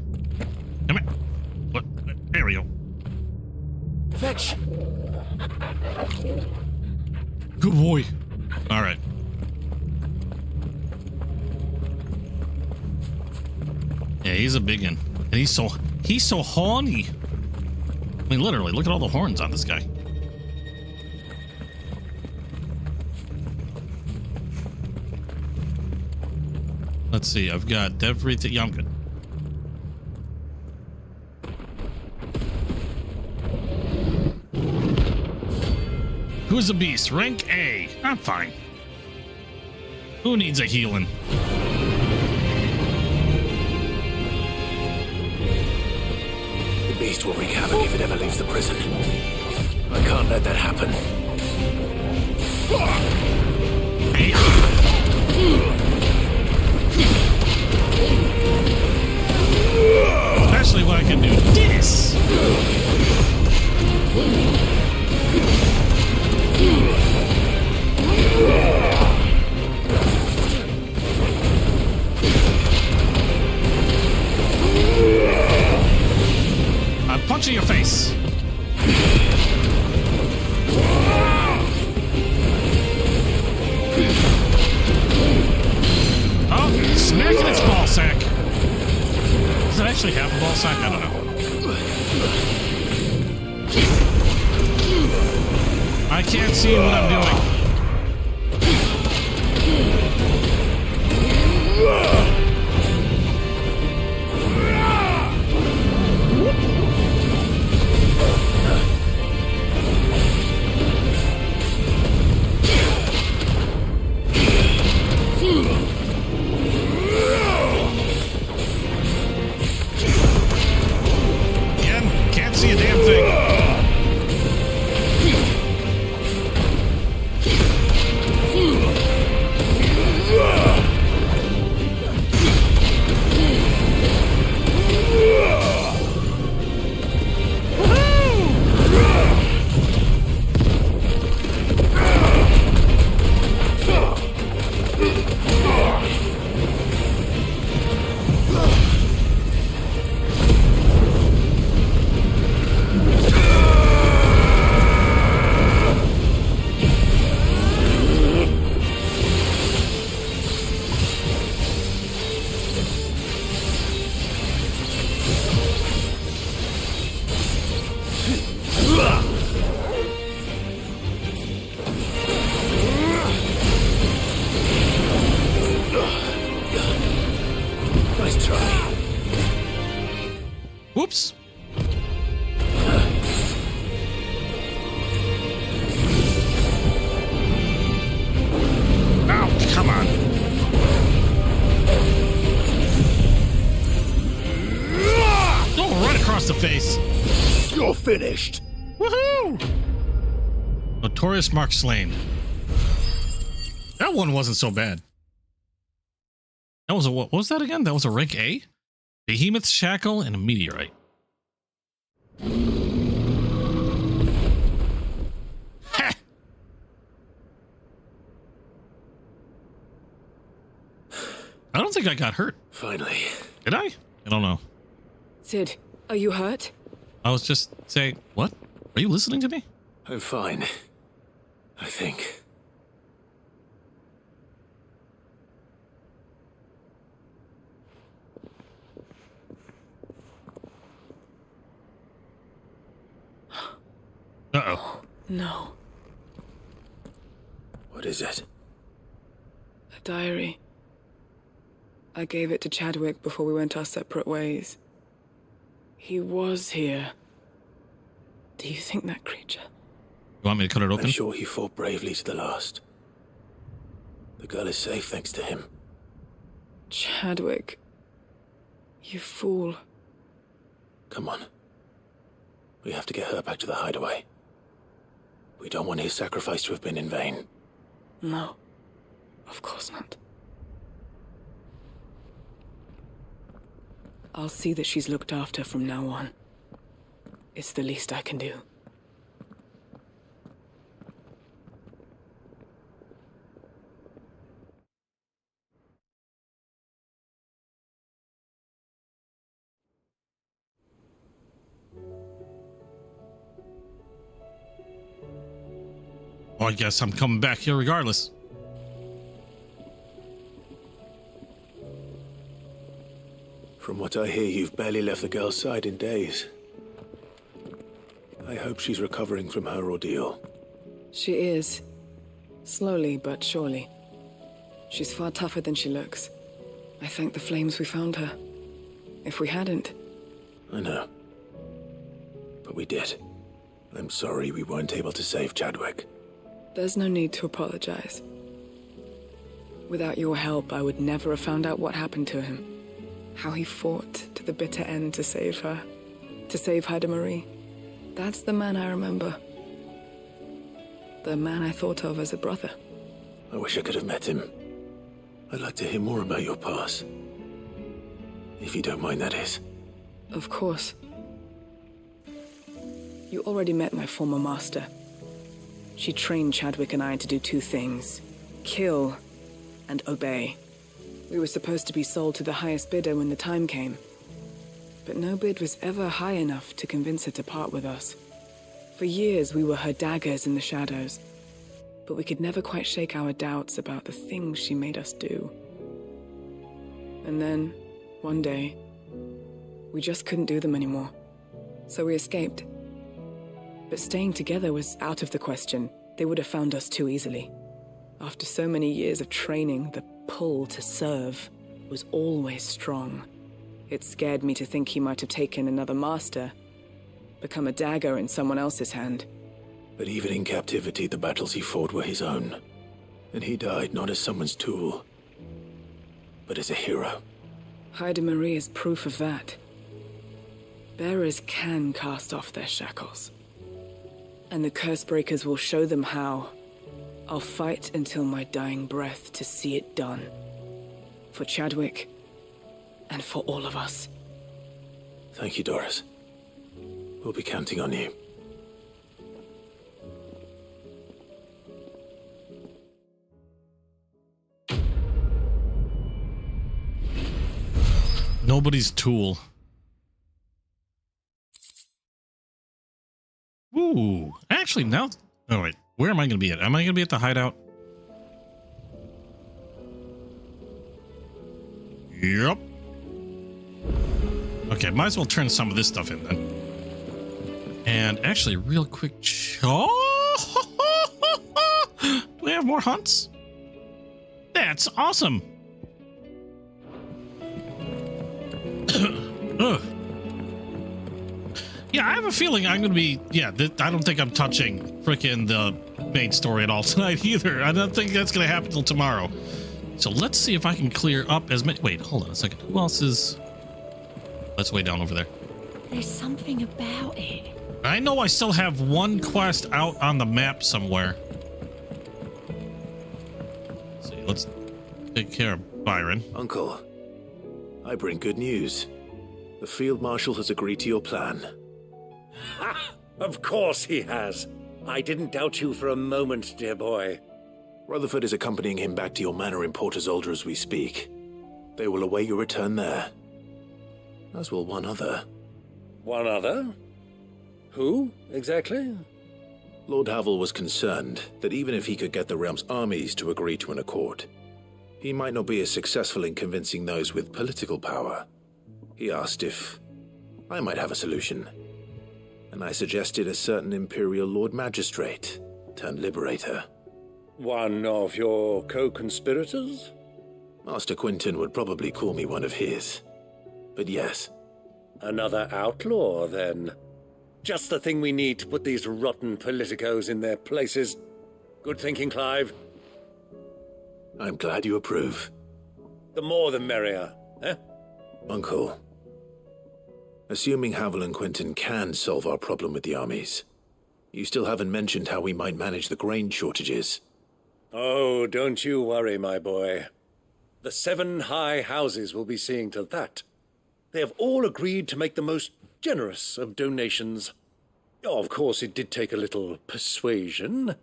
Come here. What? There we go. Fetch! Good boy. All right. Yeah, he's a big one. And he's so horny. I mean, literally, look at all the horns on this guy. Let's see, I've got everything. Yeah, I'm good. Who's a beast? Rank A. I'm fine. Who needs a healing? The beast will wreak havoc if it ever leaves the prison. I can't let that happen. Especially when I can do this. I'm punching your face. Oh, smacking its ball sack. Does it actually have a ball sack? I don't know. I can't see what I'm doing. Again, can't see a damn thing. Nice try. Whoops. Oh, come on. Oh, right across the face. You're finished. Woohoo! Notorious Mark Slain. That one wasn't so bad. That was a, what was that again? That was a rank A? Behemoth's Shackle and a Meteorite. Ha! I don't think I got hurt. Finally. Did I? I don't know. Sid, are you hurt? I was just saying, what? Are you listening to me? I'm fine. I think. Uh-oh. No. What is it? A diary. I gave it to Chadwick before we went our separate ways. He was here. Do you think that creature? You want me to cut it open? I'm sure he fought bravely to the last. The girl is safe thanks to him. Chadwick. You fool. Come on. We have to get her back to the hideaway. We don't want his sacrifice to have been in vain. No. Of course not. I'll see that she's looked after from now on. It's the least I can do. Well, I guess I'm coming back here regardless. From what I hear, you've barely left the girl's side in days. I hope she's recovering from her ordeal. She is. Slowly but surely. She's far tougher than she looks. I thank the flames we found her. If we hadn't... I know. But we did. I'm sorry we weren't able to save Chadwick. There's no need to apologize. Without your help, I would never have found out what happened to him. How he fought to the bitter end to save her. To save Haida Marie. That's the man I remember. The man I thought of as a brother. I wish I could have met him. I'd like to hear more about your past. If you don't mind, that is. Of course. You already met my former master. She trained Chadwick and I to do two things. Kill and obey. We were supposed to be sold to the highest bidder when the time came. But no bid was ever high enough to convince her to part with us. For years we were her daggers in the shadows. But we could never quite shake our doubts about the things she made us do. And then, one day, we just couldn't do them anymore. So we escaped. But staying together was out of the question. They would have found us too easily. After so many years of training, the pull to serve was always strong. It scared me to think he might have taken another master, become a dagger in someone else's hand. But even in captivity, the battles he fought were his own. And he died not as someone's tool, but as a hero. Haida Marie is proof of that. Bearers can cast off their shackles. And the Cursebreakers will show them how. I'll fight until my dying breath to see it done. For Chadwick, and for all of us. Thank you, Doris. We'll be counting on you. Nobody's tool. Ooh, actually now, oh wait, where am I going to be at? Am I going to be at the hideout? Yep. Okay, might as well turn some of this stuff in then. And actually, real quick, oh, do we have more hunts? That's awesome. Ugh. Yeah, I have a feeling I'm going to be, I don't think I'm touching frickin' the main story at all tonight either. I don't think that's going to happen till tomorrow. So let's see if I can clear up as many. Wait, hold on a second. Who else is? Let's way down over there. There's something about it. I know I still have one quest out on the map somewhere. Let's see. Take care, Byron. Uncle, I bring good news. The Field Marshal has agreed to your plan. Ha! Of course he has. I didn't doubt you for a moment, dear boy. Rutherford is accompanying him back to your manor in Portazolder as we speak. They will await your return there. As will one other. One other? Who, exactly? Lord Havel was concerned that even if he could get the realm's armies to agree to an accord, he might not be as successful in convincing those with political power. He asked if I might have a solution, and I suggested a certain Imperial Lord Magistrate turned Liberator. One of your co-conspirators? Master Quinton would probably call me one of his, but yes. Another outlaw, then. Just the thing we need to put these rotten politicos in their places. Good thinking, Clive. I'm glad you approve. The more the merrier, eh? Uncle, assuming Havel and Quinton can solve our problem with the armies, you still haven't mentioned how we might manage the grain shortages. Oh, don't you worry, my boy. The 7 high houses will be seeing to that. They have all agreed to make the most generous of donations. Oh, of course, it did take a little persuasion,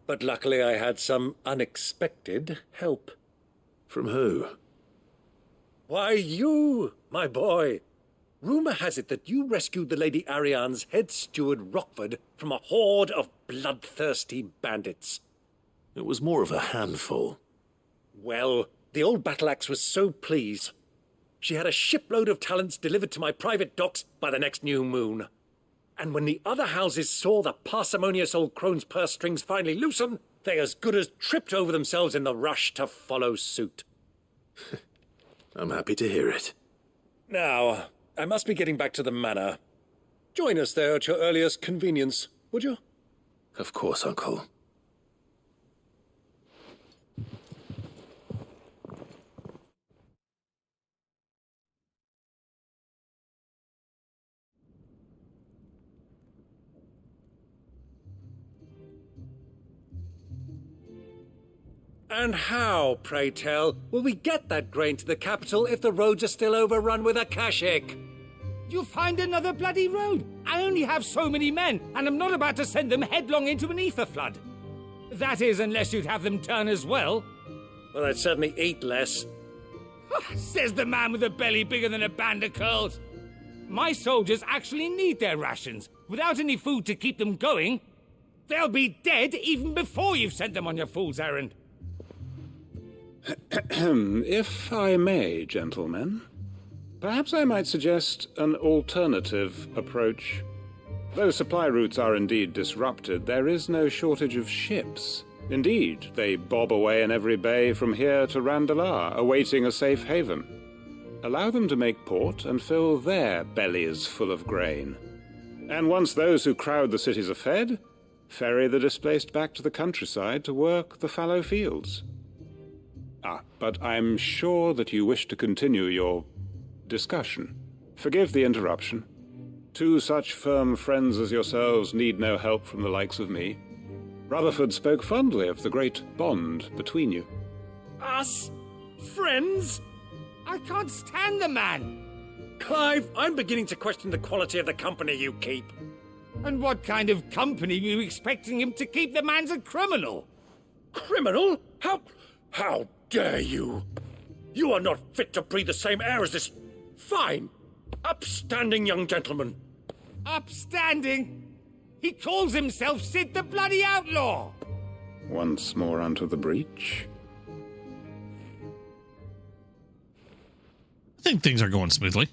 but luckily I had some unexpected help. From who? Why, you, my boy. Rumor has it that you rescued the Lady Ariane's head steward Rockford from a horde of bloodthirsty bandits. It was more of a handful. Well, the old battle-axe was so pleased. She had a shipload of talents delivered to my private docks by the next new moon. And when the other houses saw the parsimonious old crone's purse strings finally loosen, they as good as tripped over themselves in the rush to follow suit. I'm happy to hear it. Now, I must be getting back to the manor. Join us there at your earliest convenience, would you? Of course, Uncle. And how, pray tell, will we get that grain to the capital if the roads are still overrun with akashic? You'll find another bloody road. I only have so many men, and I'm not about to send them headlong into an ether flood. That is, unless you'd have them turn as well. Well, I'd certainly eat less. Says the man with a belly bigger than a band of curls. My soldiers actually need their rations. Without any food to keep them going, they'll be dead even before you've sent them on your fool's errand. If I may, gentlemen, perhaps I might suggest an alternative approach. Though supply routes are indeed disrupted, there is no shortage of ships. Indeed, they bob away in every bay from here to Randalar, awaiting a safe haven. Allow them to make port and fill their bellies full of grain. And once those who crowd the cities are fed, ferry the displaced back to the countryside to work the fallow fields. But I'm sure that you wish to continue your discussion. Forgive the interruption. 2 such firm friends as yourselves need no help from the likes of me. Rutherford spoke fondly of the great bond between you. Us? Friends? I can't stand the man. Clive, I'm beginning to question the quality of the company you keep. And what kind of company were you expecting him to keep? The man's a criminal. Criminal? How dare you? You are not fit to breathe the same air as this fine, upstanding young gentleman. Upstanding? He calls himself Sid the Bloody Outlaw! Once more onto the breach. I think things are going smoothly.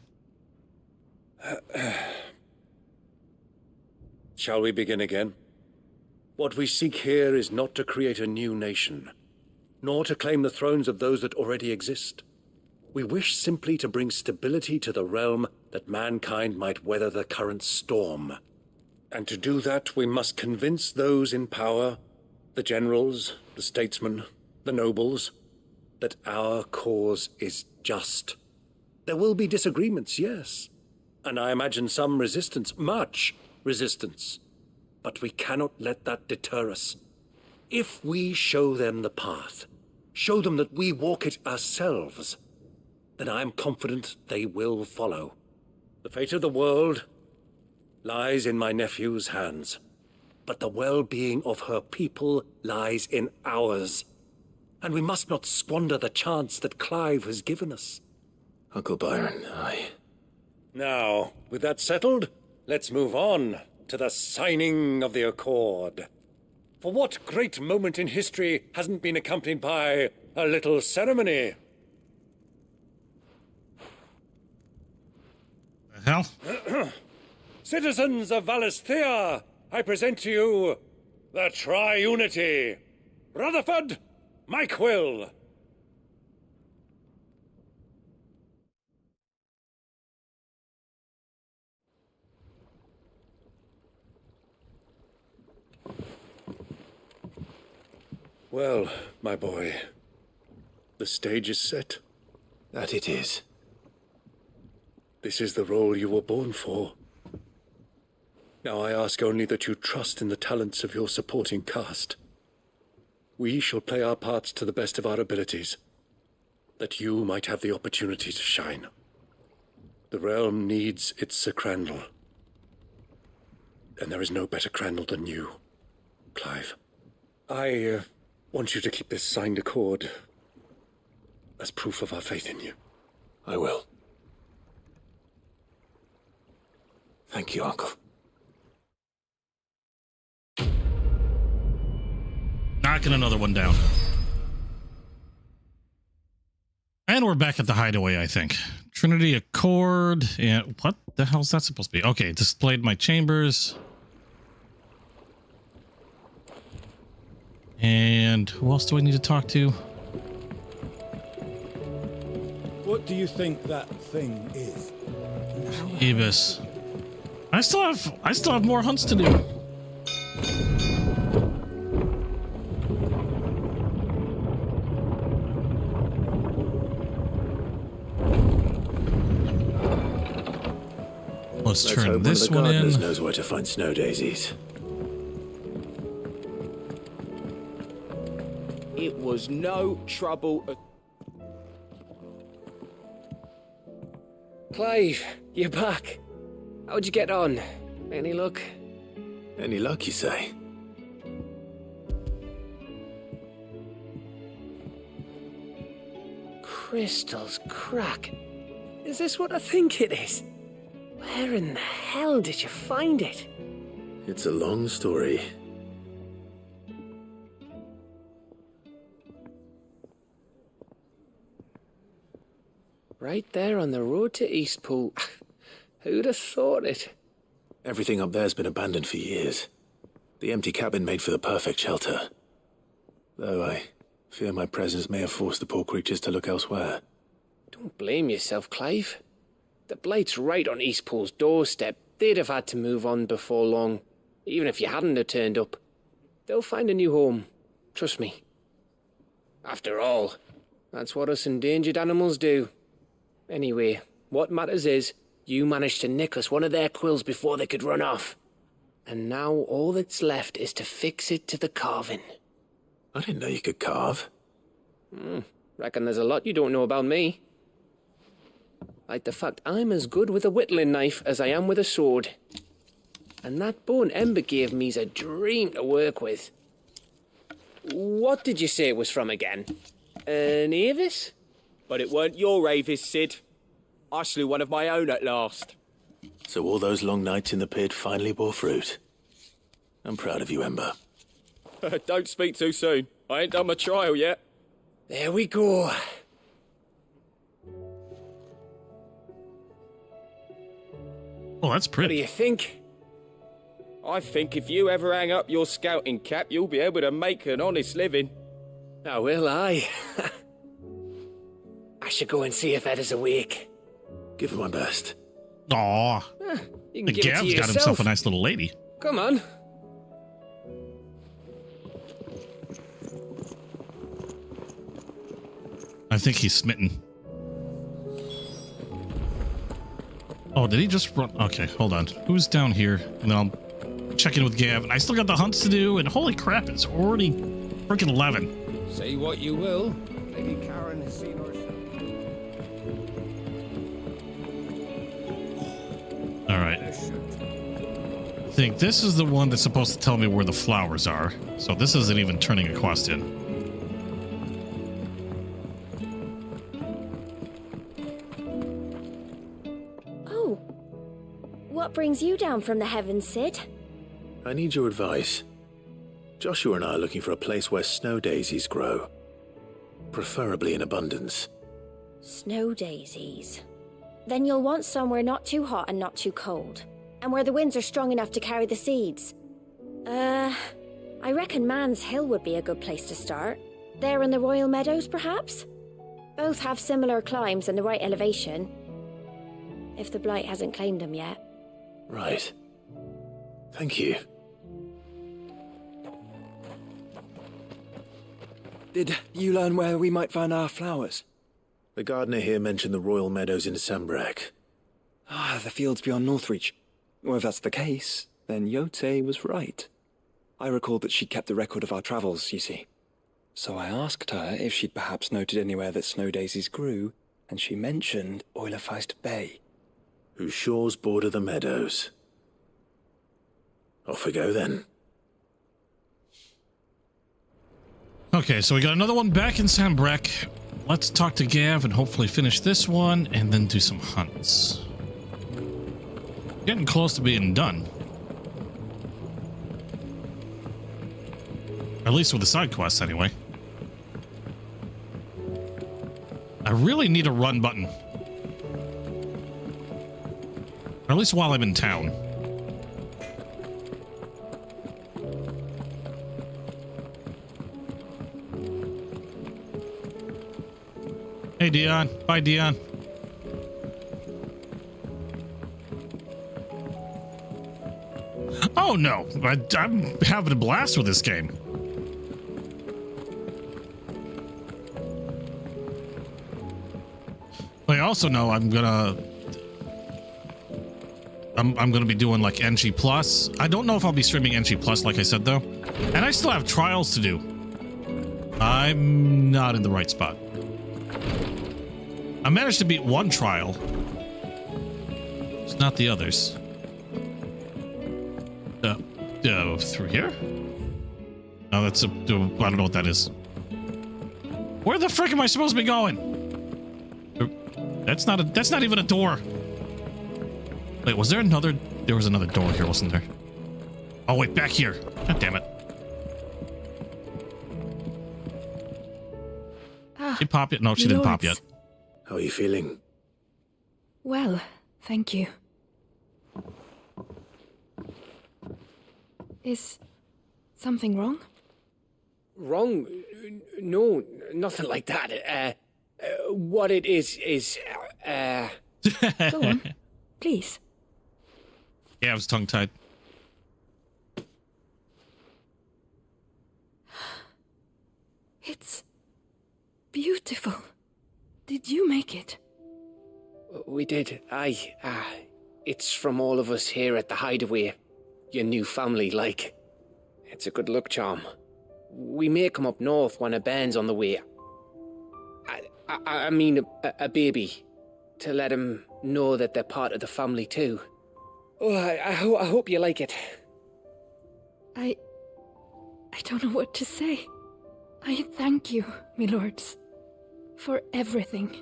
Shall we begin again? What we seek here is not to create a new nation, nor to claim the thrones of those that already exist. We wish simply to bring stability to the realm that mankind might weather the current storm. And to do that, we must convince those in power, the generals, the statesmen, the nobles, that our cause is just. There will be disagreements, yes, and I imagine some resistance, much resistance. But we cannot let that deter us. If we show them the path, show them that we walk it ourselves, then I am confident they will follow. The fate of the world lies in my nephew's hands, but the well-being of her people lies in ours. And we must not squander the chance that Clive has given us. Uncle Byron, aye. Now, with that settled, let's move on to the signing of the Accord. For what great moment in history hasn't been accompanied by a little ceremony? The hell? Citizens of Valisthea, I present to you the Triunity. Rutherford, Mike Will. Well, my boy, the stage is set. That it is. This is the role you were born for. Now I ask only that you trust in the talents of your supporting cast. We shall play our parts to the best of our abilities, that you might have the opportunity to shine. The realm needs its Sir Crandall, and there is no better Crandall than you, Clive. I want you to keep this signed accord as proof of our faith in you. I will. Thank you, Uncle. Knocking another one down. And we're back at the hideaway, I think. Trinity Accord. And what the hell is that supposed to be? Okay, displayed my chambers. And who else do I need to talk to? What do you think that thing is? Avis. I still have more hunts to do. Let's turn hope this one of the one gardeners in. knows where to find snow daisies. It was no trouble at... Clive, you're back. How'd you get on? Any luck? Any luck, you say? Crystal's crack. Is this what I think it is? Where in the hell did you find it? It's a long story. Right there on the road to Eastpool. Who'd have thought it? Everything up there's been abandoned for years. The empty cabin made for the perfect shelter. Though I fear my presence may have forced the poor creatures to look elsewhere. Don't blame yourself, Clive. The blight's right on Eastpool's doorstep. They'd have had to move on before long, even if you hadn't have turned up. They'll find a new home. Trust me. After all, that's what us endangered animals do. Anyway, what matters is, you managed to nick us one of their quills before they could run off. And now all that's left is to fix it to the carving. I didn't know you could carve. Reckon there's a lot you don't know about me. Like the fact I'm as good with a whittling knife as I am with a sword. And that bone Ember gave me's a dream to work with. What did you say it was from again? An Avis? But it weren't your Avis, Sid. I slew one of my own at last. So all those long nights in the pit finally bore fruit. I'm proud of you, Ember. Don't speak too soon. I ain't done my trial yet. There we go. Oh, that's pretty. What do you think? I think if you ever hang up your scouting cap, you'll be able to make an honest living. Oh, will I? I should go and see if Ed is awake. Give it my best. Aw. You can The give it to Gav's got yourself. himself a nice little lady. Come on. I think he's smitten. Oh, did he just run? Okay, hold on. Who's down here? And then I'll check in with Gav. And I still got the hunts to do. And holy crap, it's already freaking 11. Say what you will, Lady Karen has seen her. All right. I think this is the one that's supposed to tell me where the flowers are. So this isn't even turning a quest in. Oh. What brings you down from the heavens, Sid? I need your advice. Joshua and I are looking for a place where snow daisies grow. Preferably in abundance. Snow daisies. Then you'll want somewhere not too hot and not too cold. And where the winds are strong enough to carry the seeds. I reckon Man's Hill would be a good place to start. There in the Royal Meadows, perhaps? Both have similar climbs and the right elevation. If the Blight hasn't claimed them yet. Right. Thank you. Did you learn where we might find our flowers? The gardener here mentioned the Royal Meadows in Sambrak. Ah, the fields beyond Northreach. Well, if that's the case, then Yote was right. I recalled that she'd kept the record of our travels, you see. So I asked her if she'd perhaps noted anywhere that snow daisies grew, and she mentioned Oilafeist Bay. Whose shores border the meadows. Off we go then. Okay, so we got another one back in Sambrak. Let's talk to Gav and hopefully finish this one and then do some hunts. Getting close to being done. At least with the side quests, anyway. I really need a run button. Or at least while I'm in town. Hey, Dion. Bye, Dion. Oh, no. I'm having a blast with this game. I also know I'm gonna be doing like NG Plus. I don't know if I'll be streaming NG Plus, like I said, though. And I still have trials to do. I'm not in the right spot. I managed to beat one trial. It's not the others. Through here? No, that's a... I don't know what that is. Where the frick am I supposed to be going? That's not even a door. Wait, was there another... There was another door here, wasn't there? Oh, wait, back here. God damn it. She popped yet? No, she didn't pop yet. How are you feeling? Well, thank you. Is something wrong? Wrong? No, nothing like that. What it is... Go on, please. Yeah, I was tongue-tied. It's beautiful. Did you make it? We did. Aye. It's from all of us here at the Hideaway. Your new family, like. It's a good luck charm. We may come up north when a band's on the way. I mean a baby. To let him know that they're part of the family too. Oh, I hope you like it. I don't know what to say. I thank you, my lords, for everything.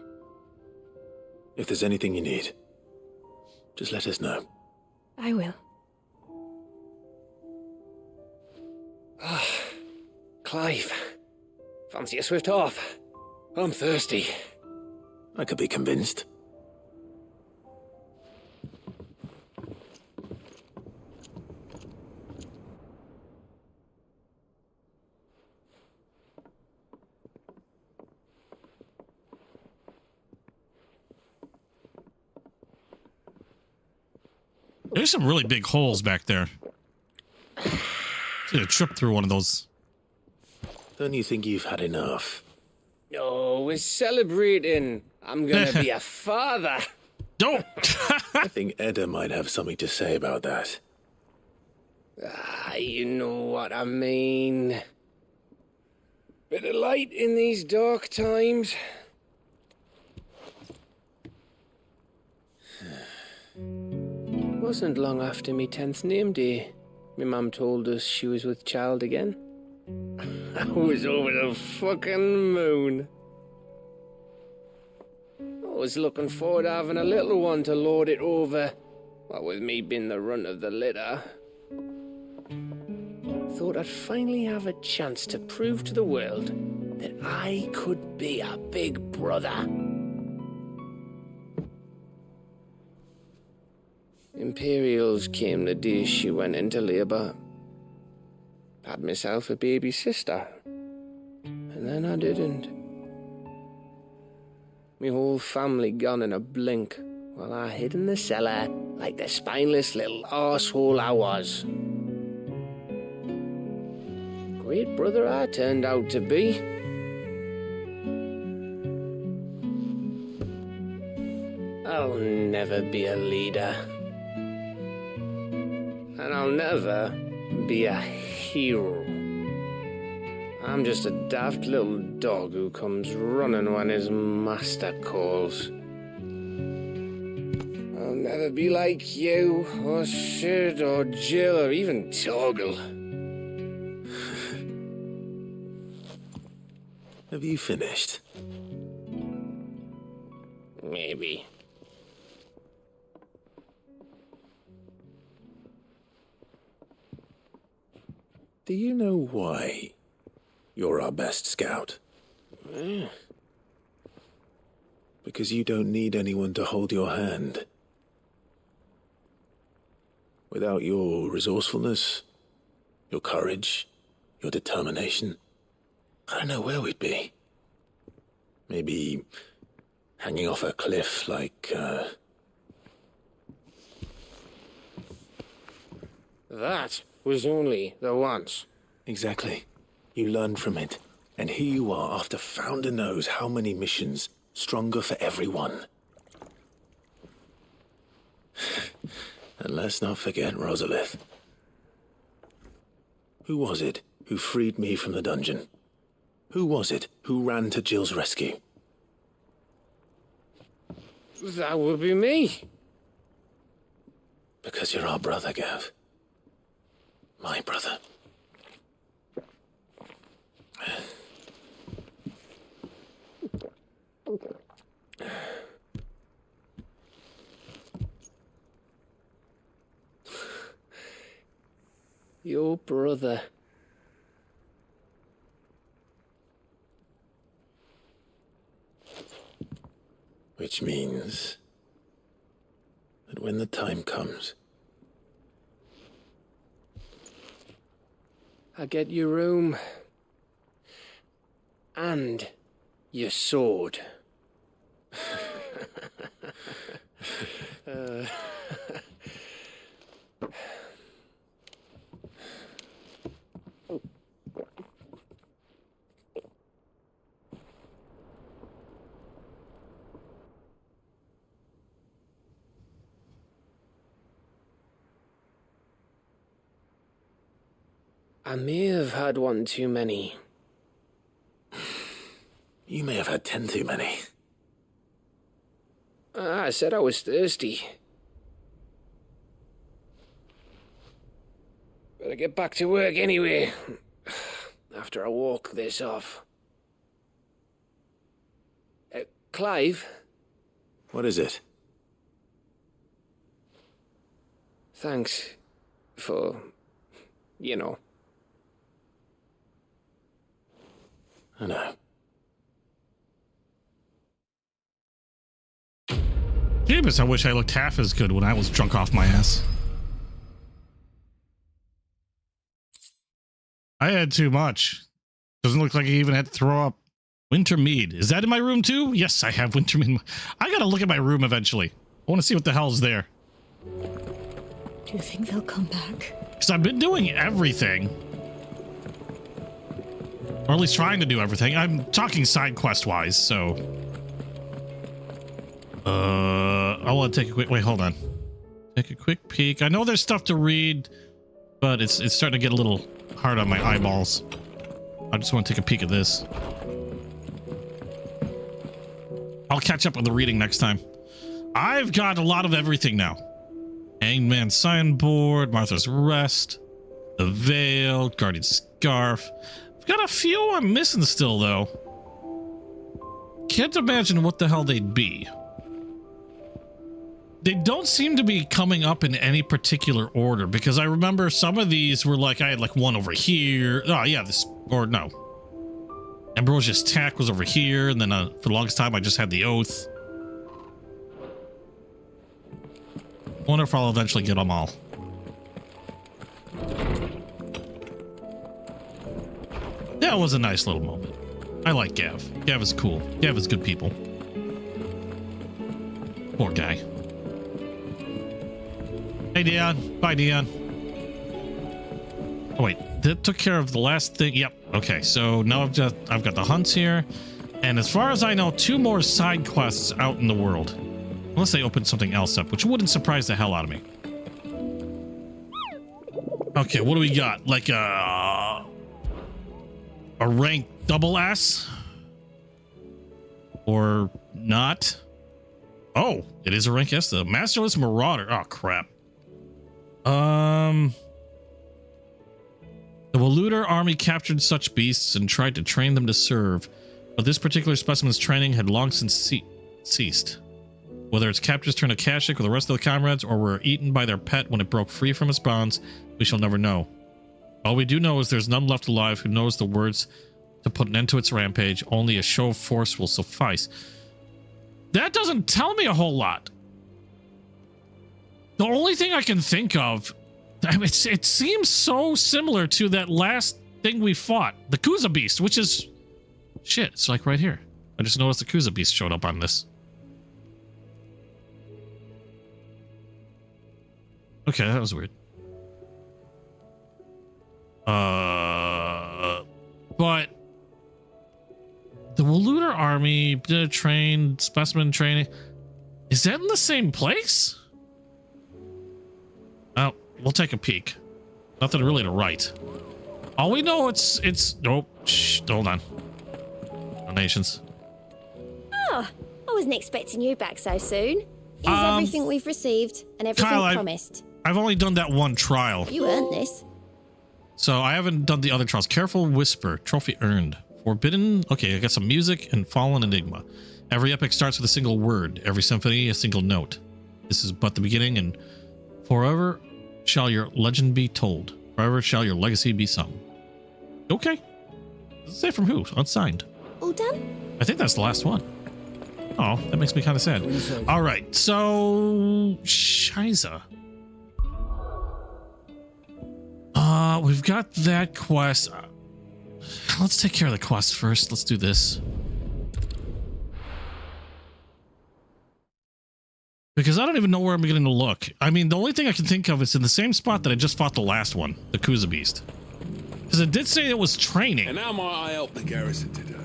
If there's anything you need, just let us know. I will. Clive, fancy a swift off? I'm thirsty. I could be convinced. There's some really big holes back there. Should have tripped through one of those. Don't you think you've had enough? No, we're celebrating. I'm gonna be a father. Don't! I think Edda might have something to say about that. You know what I mean. Bit of light in these dark times. Wasn't long after me 10th name day, my mum told us she was with child again. I was over the fucking moon. I was looking forward to having a little one to lord it over, what with me being the runt of the litter. Thought I'd finally have a chance to prove to the world that I could be a big brother. Imperials came the day she went into labour. Had myself a baby sister, and then I didn't. Me whole family gone in a blink, while I hid in the cellar like the spineless little arsehole I was. Great brother I turned out to be. I'll never be a leader. And I'll never be a hero. I'm just a daft little dog who comes running when his master calls. I'll never be like you, or Sid, or Jill, or even Torgal. Have you finished? Maybe. Do you know why you're our best scout? Because you don't need anyone to hold your hand. Without your resourcefulness, your courage, your determination, I don't know where we'd be. Maybe hanging off a cliff like, That was only the once. Exactly. You learned from it. And here you are after Founder knows how many missions, stronger for everyone. And let's not forget Rosalith. Who was it who freed me from the dungeon? Who was it who ran to Jill's rescue? That would be me. Because you're our brother, Gav. My brother. Your brother. Which means that when the time comes, I get your room and your sword. I may have had one too many. You may have had 10 too many. I said I was thirsty. Better get back to work anyway, after I walk this off. Clive? What is it? Thanks for, you know. I know. Jeebus, I wish I looked half as good when I was drunk off my ass. I had too much. Doesn't look like I even had to throw up. Winter mead. Is that in my room too? Yes, I have winter mead. I gotta look at my room eventually. I want to see what the hell's there. Do you think they'll come back? Because I've been doing everything. Or at least trying to do everything. I'm talking side quest wise, so. I want to take a quick. Wait, hold on. Take a quick peek. I know there's stuff to read, but it's starting to get a little hard on my eyeballs. I just want to take a peek at this. I'll catch up with the reading next time. I've got a lot of everything now. Hangman's signboard, Martha's Rest, the Veil, Guardian's Scarf. I've got a few I'm missing still, though. Can't imagine what the hell they'd be. They don't seem to be coming up in any particular order, because I remember some of these were like, I had like one over here. Oh yeah, this, or no. Ambrosia's Tack was over here, and then for the longest time I just had the Oath. I wonder if I'll eventually get them all. That was a nice little moment. I like Gav. Gav is cool. Gav is good people. Poor guy. Hey, Dion. Bye, Dion. Oh, wait. That took care of the last thing. Yep. Okay, so now I've got the hunts here. And as far as I know, 2 more side quests out in the world. Unless they open something else up, which wouldn't surprise the hell out of me. Okay, what do we got? Like a rank double S? Or not? Oh, it is a rank S. The Masterless Marauder. Oh, crap. The Waluder army captured such beasts and tried to train them to serve, but this particular specimen's training had long since ceased. Whether its captors turned Akashic with the rest of the comrades or were eaten by their pet when it broke free from its bonds, we shall never know. All we do know is there's none left alive who knows the words to put an end to its rampage. Only a show of force will suffice. That doesn't tell me a whole lot. The only thing I can think of, it seems so similar to that last thing we fought, the Kuza Beast, which is shit. It's like right here. I just noticed the Kuza Beast showed up on this. Okay, that was weird. But the Waluder army trained specimen training, is that in the same place? Oh, we'll take a peek. Nothing really to write. All we know it's nope. Shh, hold on. Donations. Oh, I wasn't expecting you back so soon. Here's everything we've received and everything Kyle, promised. I've only done that one trial. You earned this. So I haven't done the other trials. Careful Whisper, trophy earned. Forbidden, okay, I got some music and Fallen Enigma. Every epic starts with a single word. Every symphony, a single note. This is but the beginning, and forever shall your legend be told. Forever shall your legacy be sung. Okay. Does it say from who? Unsigned. All done? I think that's the last one. Oh, that makes me kind of sad. All right, so Shiza. We've got that quest. Let's take care of the quest first. Let's do this. Because I don't even know where I'm beginning to look. I mean, the only thing I can think of is in the same spot that I just fought the last one, the Kuza Beast. Because it did say it was training. And now might I help the garrison today?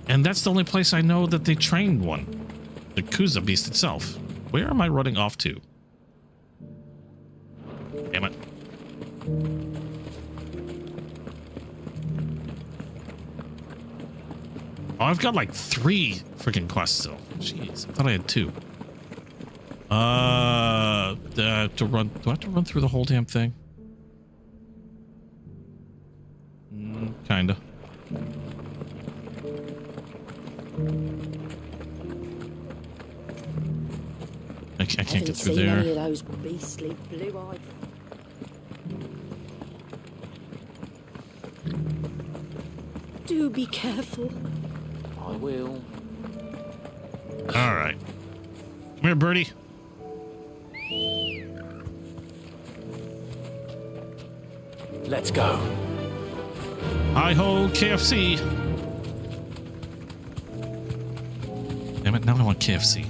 And that's the only place I know that they trained one. The Kuza Beast itself. Where am I running off to? Damn it. Oh, I've got like 3 freaking quests still. Jeez, I thought I had 2. Do I have to run through the whole damn thing? Kinda. I can't get through there. Any of those beastly blue-eyed. Do be careful. I will. All right. Come here, birdie. Let's go. Hi-ho, KFC. Damn it, now I want KFC.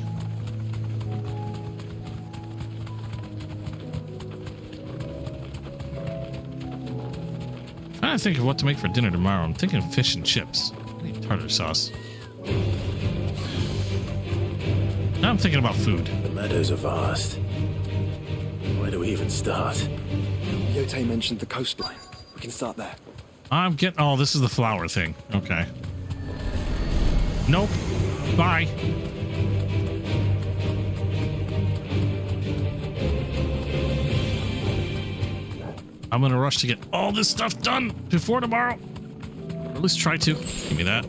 Trying to think of what to make for dinner tomorrow. I'm thinking of fish and chips. I need tartar sauce. Now I'm thinking about food. The meadows are vast. Where do we even start? Yote mentioned the coastline. We can start there. I'm getting... Oh, this is the flower thing. Okay. Nope. Bye. I'm gonna rush to get all this stuff done before tomorrow. Or at least try to. Give me that.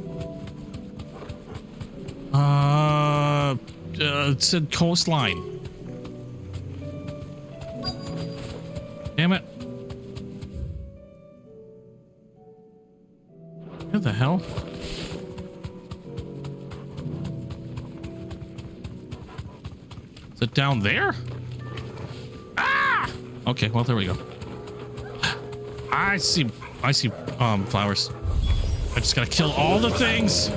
It said coastline. Damn it. What the hell? Is it down there? Ah! Okay, well, there we go. I see flowers. I just gotta kill all the things.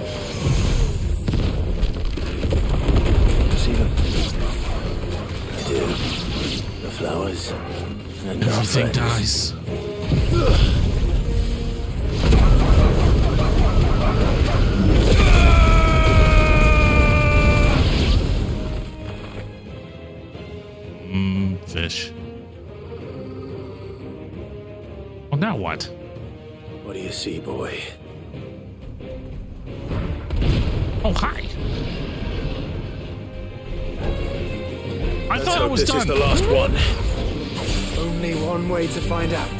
See them? I do. The flowers. And everything dies. Fish. Well, now what? What do you see, boy? Oh, hi. I thought I was done. This is the last one. Only one way to find out.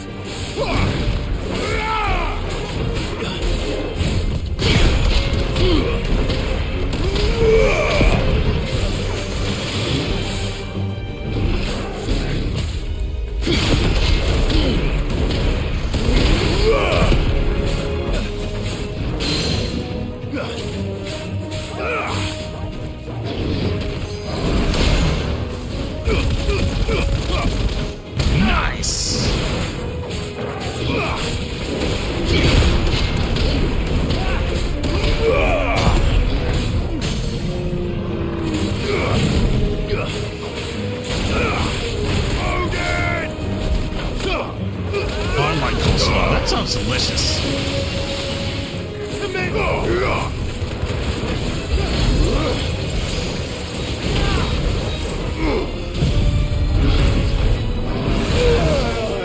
Nice. Oh my coleslaw, that sounds delicious.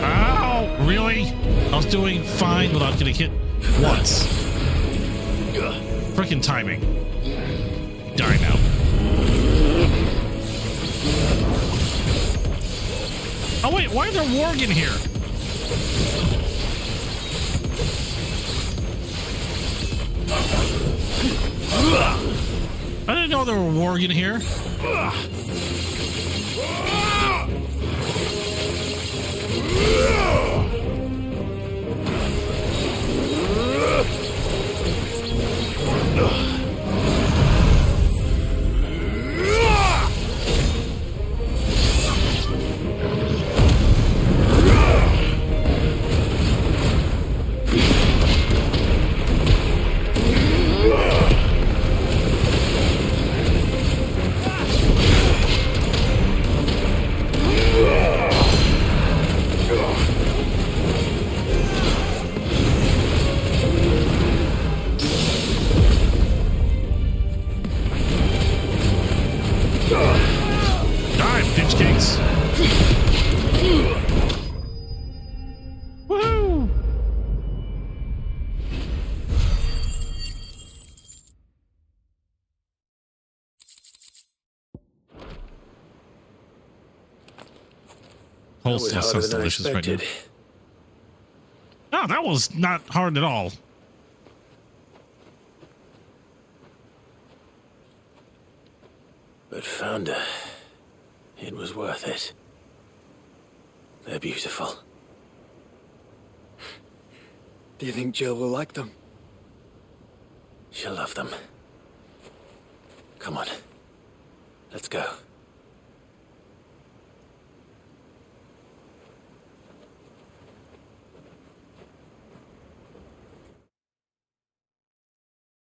Ow! Really? I was doing fine without getting hit once. Frickin' timing. Die now. Oh wait, why are there warg in here? I didn't know there were warg in here. Woohoo! Whole stuff sounds delicious right now. Oh, that was not hard at all. But Founder, it was worth it. They're beautiful. Do you think Jill will like them? She'll love them. Come on. Let's go.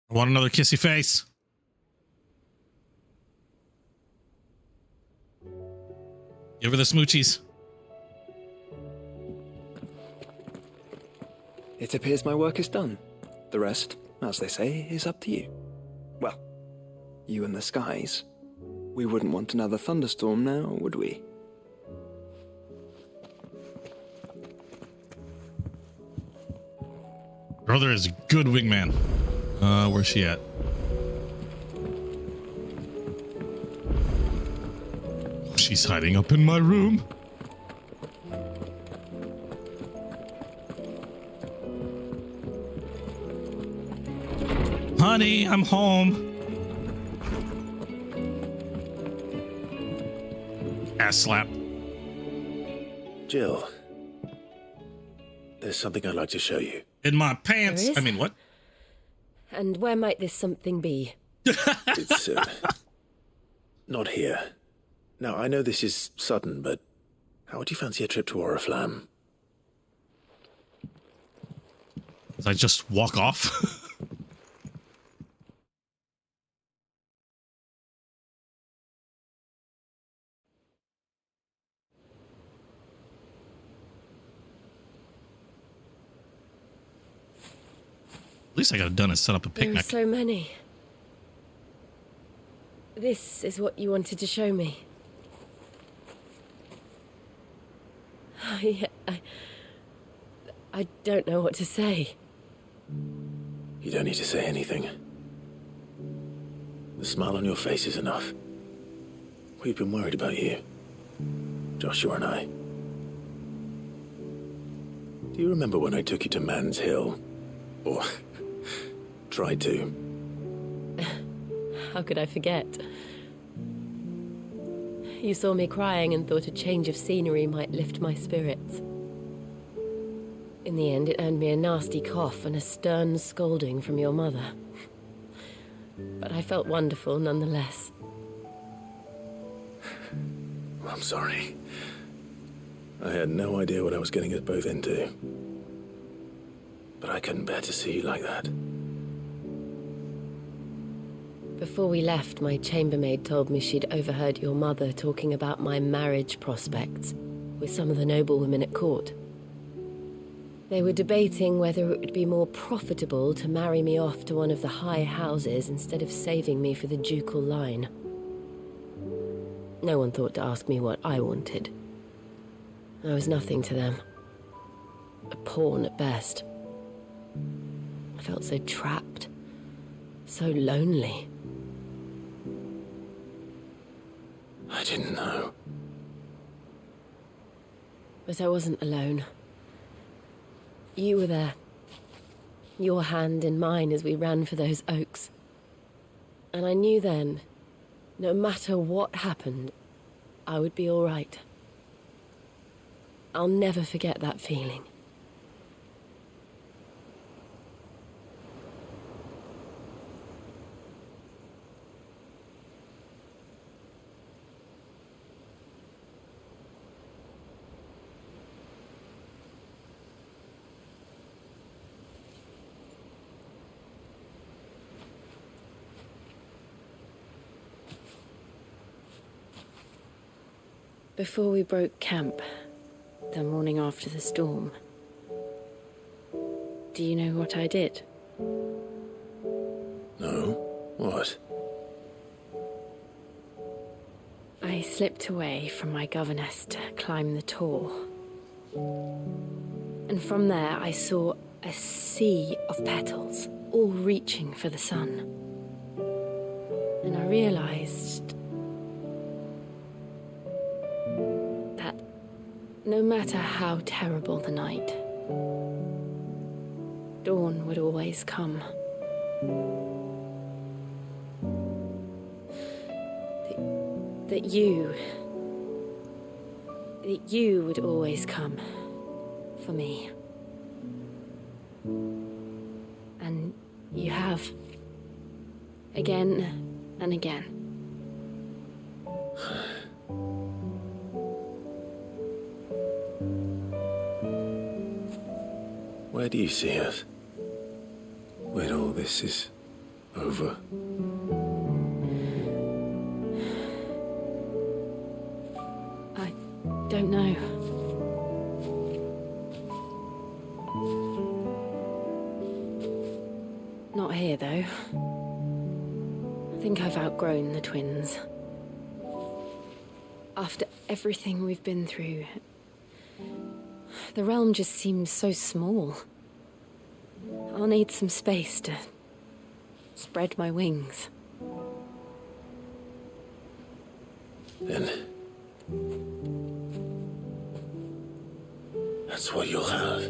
I want another kissy face. Give her the smoochies. It appears my work is done. The rest, as they say, is up to you. Well, you and the skies. We wouldn't want another thunderstorm now, would we? Brother is a good wingman. Where's she at? She's hiding up in my room. Honey, I'm home. Ass slap. Jill, there's something I'd like to show you. In my pants. I mean, what? And where might this something be? It's not here. Now, I know this is sudden, but how would you fancy a trip to Oriflamme? Does I just walk off? At least I got it done and set up a There are picnic. so many. This is what you wanted to show me. I don't know what to say. You don't need to say anything. The smile on your face is enough. We've been worried about you, Joshua and I. Do you remember when I took you to Man's Hill? Or tried to? How could I forget? You saw me crying and thought a change of scenery might lift my spirits. In the end, it earned me a nasty cough and a stern scolding from your mother. But I felt wonderful nonetheless. I'm sorry. I had no idea what I was getting us both into. But I couldn't bear to see you like that. Before we left, my chambermaid told me she'd overheard your mother talking about my marriage prospects with some of the noblewomen at court. They were debating whether it would be more profitable to marry me off to one of the high houses instead of saving me for the ducal line. No one thought to ask me what I wanted. I was nothing to them. A pawn at best. I felt so trapped, so lonely. I didn't know. But I wasn't alone. You were there. Your hand in mine as we ran for those oaks. And I knew then, no matter what happened, I would be all right. I'll never forget that feeling. Before we broke camp, the morning after the storm, do you know what I did? No? What? I slipped away from my governess to climb the tor. And from there I saw a sea of petals, all reaching for the sun. And I realized that no matter how terrible the night, dawn would always come. That you would always come for me. And you have. Again and again. Where do you see us? When all this is over? I don't know. Not here, though. I think I've outgrown the twins. After everything we've been through, the realm just seems so small. I'll need some space to spread my wings. Then that's what you'll have.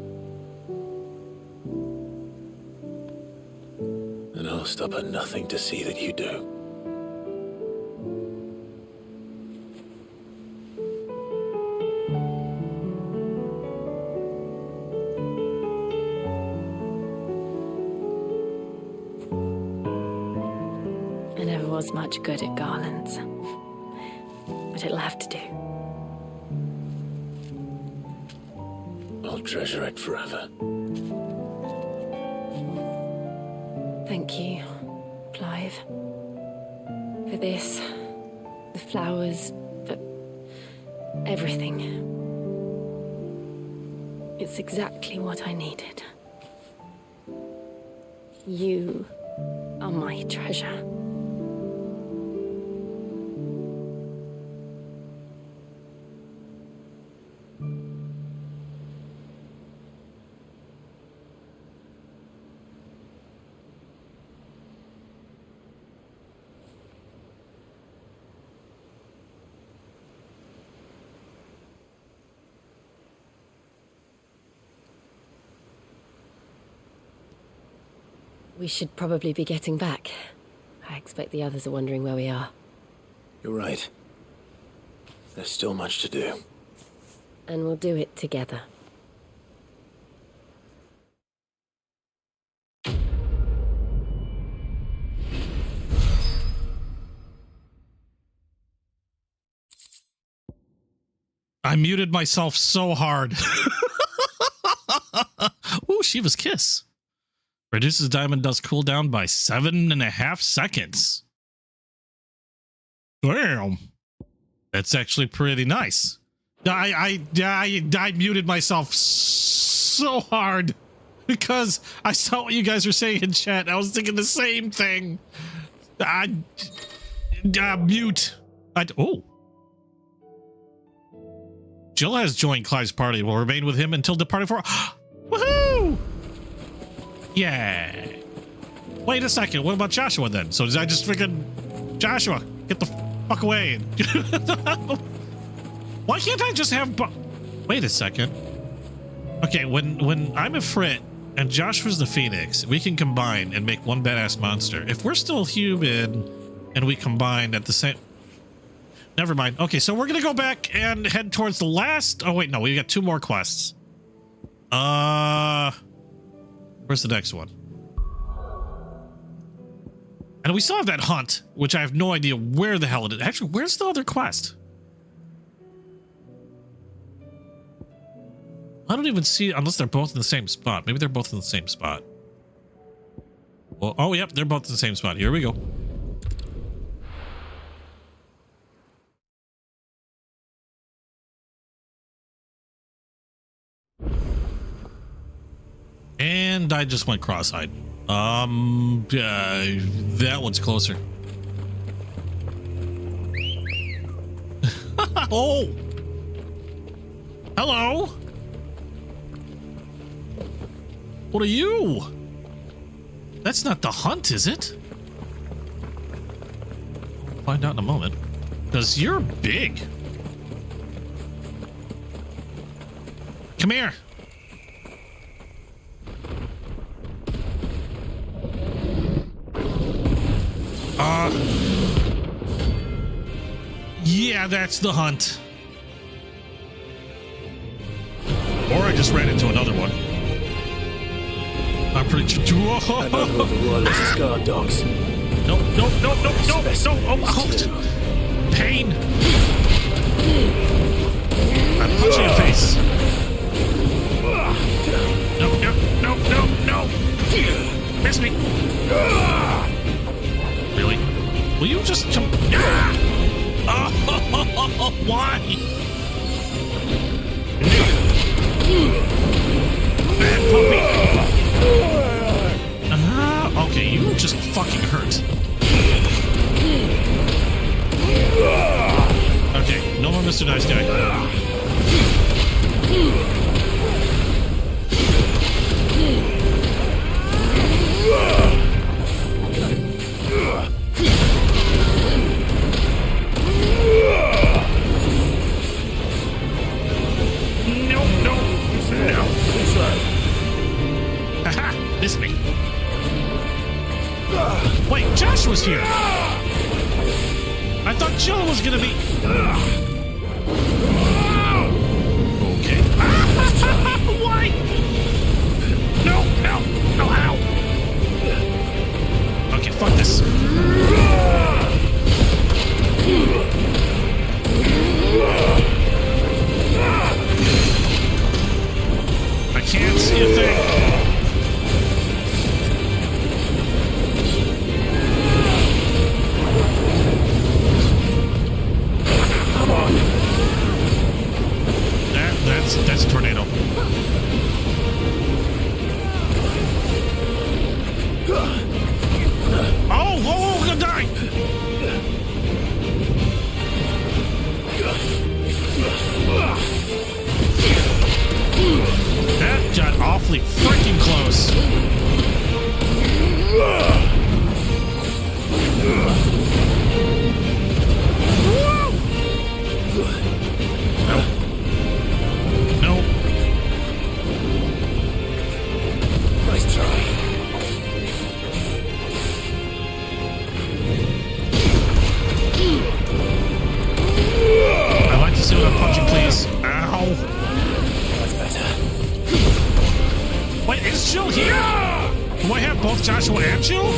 And I'll stop at nothing to see that you do. I never was much good at garlands, but it'll have to do. I'll treasure it forever. Thank you, Clive, for this, the flowers, for everything. It's exactly what I needed. You are my treasure. We should probably be getting back. I expect the others are wondering where we are. You're right. There's still much to do. And we'll do it together. I muted myself so hard. Ooh, Shiva's kiss. Reduces diamond dust cooldown by 7.5 seconds. Damn. That's actually pretty nice. I muted myself so hard because I saw what you guys were saying in chat. I was thinking the same thing. Mute. Oh. Jill has joined Clive's party. Will remain with him until departing for... Woohoo! Yeah. Wait a second. What about Joshua then? So did I just freaking... Joshua, get the fuck away. Why can't I just have... Wait a second. Okay, when I'm a Frit and Joshua's the Phoenix, we can combine and make one badass monster. If we're still human and we combine at the same... Never mind. Okay, so we're gonna go back and head towards the last... Oh, wait, no. We got 2 more quests. Where's the next one? And we still have that hunt, which I have no idea where the hell it is. Actually, where's the other quest? I don't even see, unless they're both in the same spot. Maybe they're both in the same spot. Well, oh, yep, they're both in the same spot. Here we go. And I just went cross-eyed. That one's closer. Oh! Hello! What are you? That's not the hunt, is it? We'll find out in a moment. Because you're big. Come here. Yeah, that's the hunt. Or I just ran into another one. I'm pretty sure. Another of the royalist guard dogs. No. Oh, pain. I'm punching your face. No. Miss me. Really? Will you just jump? Oh, why? Bad puppy. Okay, you just fucking hurt. Okay, no more Mr. Nice Guy. Wait, Josh was here. I thought Jill was gonna be. Okay. Why? No, no, no, ow. Okay, fuck this. I can't see a thing. Come on. That's a tornado. Oh, whoa, we're gonna die. That got awfully freaking close. Nope. Nice try. I'd like to see what I'm punching, please. Ow. That's better. Wait, is Jill here? Do I have both Joshua and Jill?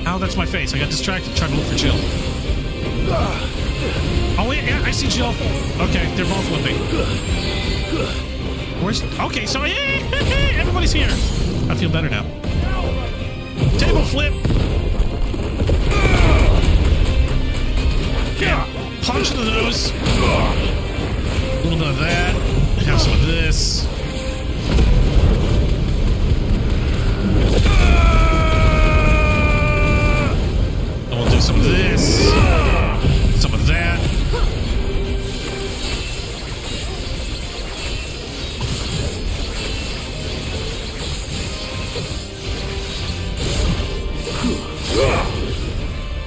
Oh, that's my face. I got distracted trying to look for Jill. Oh, yeah, I see Jill. Okay, they're both with me. Where's... Okay, so everybody's here. I feel better now. Table flip. Yeah, punch to the nose. A little bit of that. Have some of this. And we'll do some of this. Some of that.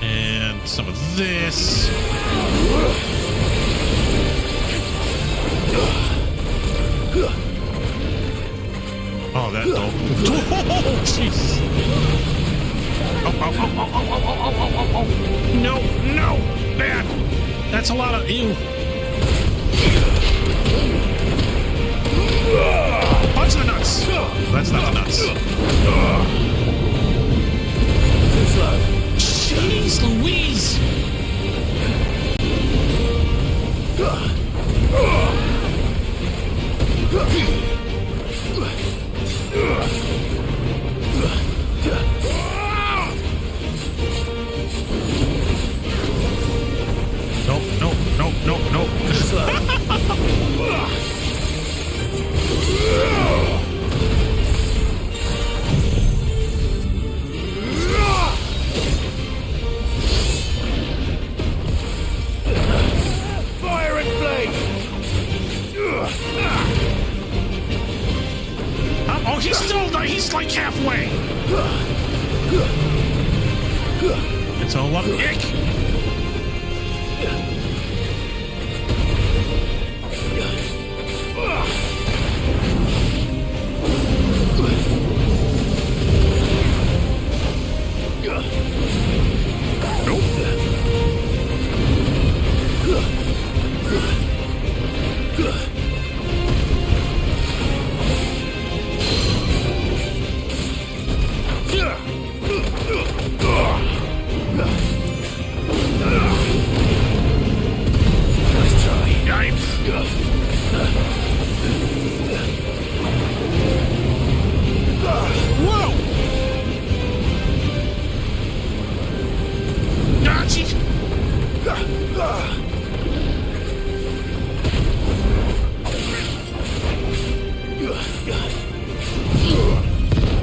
And some of this. Oh, that dope. Oh, jeez. Oh. No, no. Bad. That's a lot of... Ew. Punch the nuts. That's not the nuts. Jeez Louise. Nope. Fire and flame! Oh, he's like halfway. It's all up. Ick.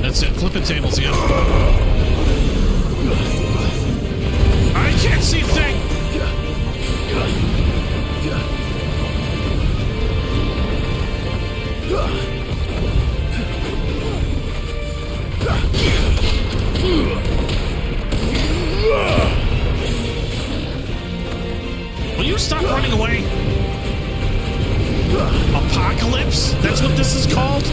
That's it, flipping tables again. I can't see a thing. Will you stop running away? Apocalypse? That's what this is called?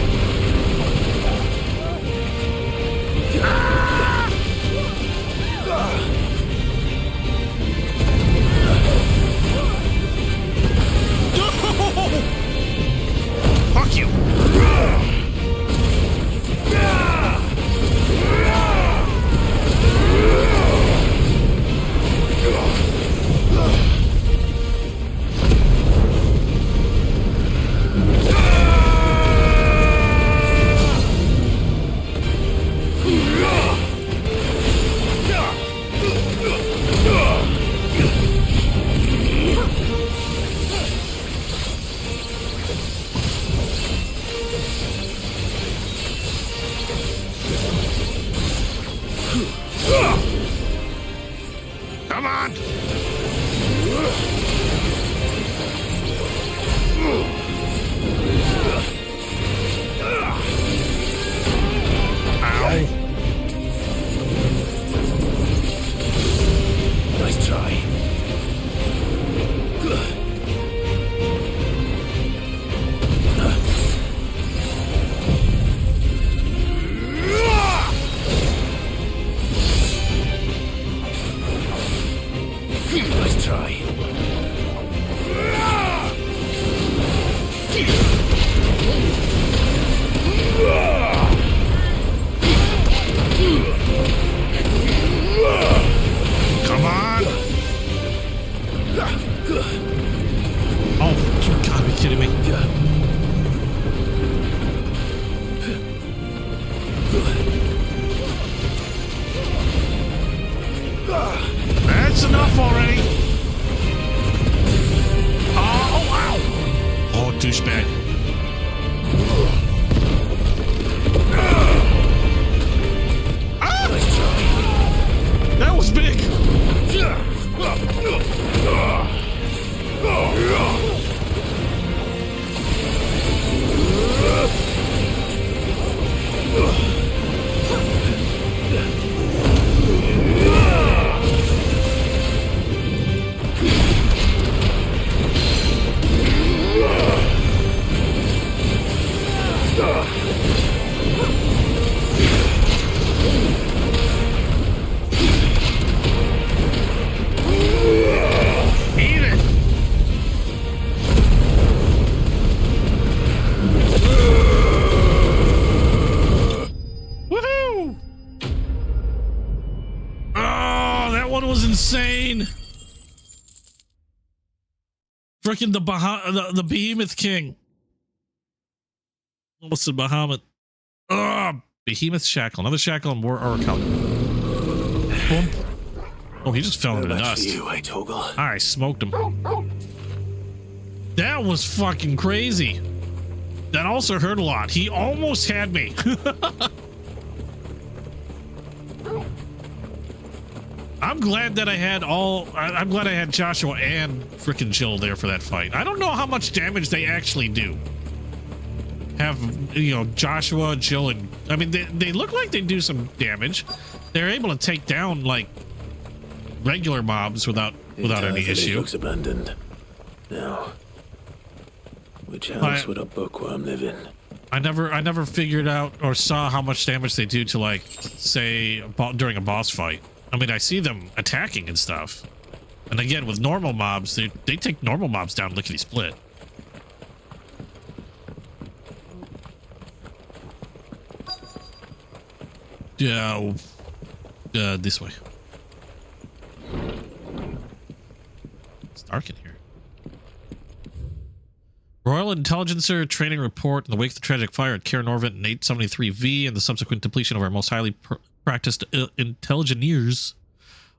Come on! Ow. Nice try. Nice try. Come on! Oh, you gotta be kidding me. That's enough already. Oh, wow. Oh, douchebag. Ah! That was big. Eat it. Woohoo! Oh, that one was insane. Freaking the Behemoth King. Almost a Bahamut. Oh, Behemoth Shackle. Another shackle and more Orichalcum. Boom. Oh, he just fell into the dust. I smoked him. That was fucking crazy. That also hurt a lot. He almost had me. I'm glad that I had I'm glad I had Joshua and frickin' Jill there for that fight. I don't know how much damage they actually do. Have, you know, Joshua, Jill, and I mean, they look like they do some damage. They're able to take down like regular mobs without any issue. Looks abandoned. Now, which house would a bookworm live in? I never figured out or saw how much damage they do to, like, say during a boss fight. I mean, I see them attacking and stuff, and again with normal mobs, they take normal mobs down lickety split. Yeah, this way. It's dark in here. Royal Intelligencer Training Report in the wake of the tragic fire at Cair Norvent in 873V and the subsequent depletion of our most highly practiced Intelligeneers.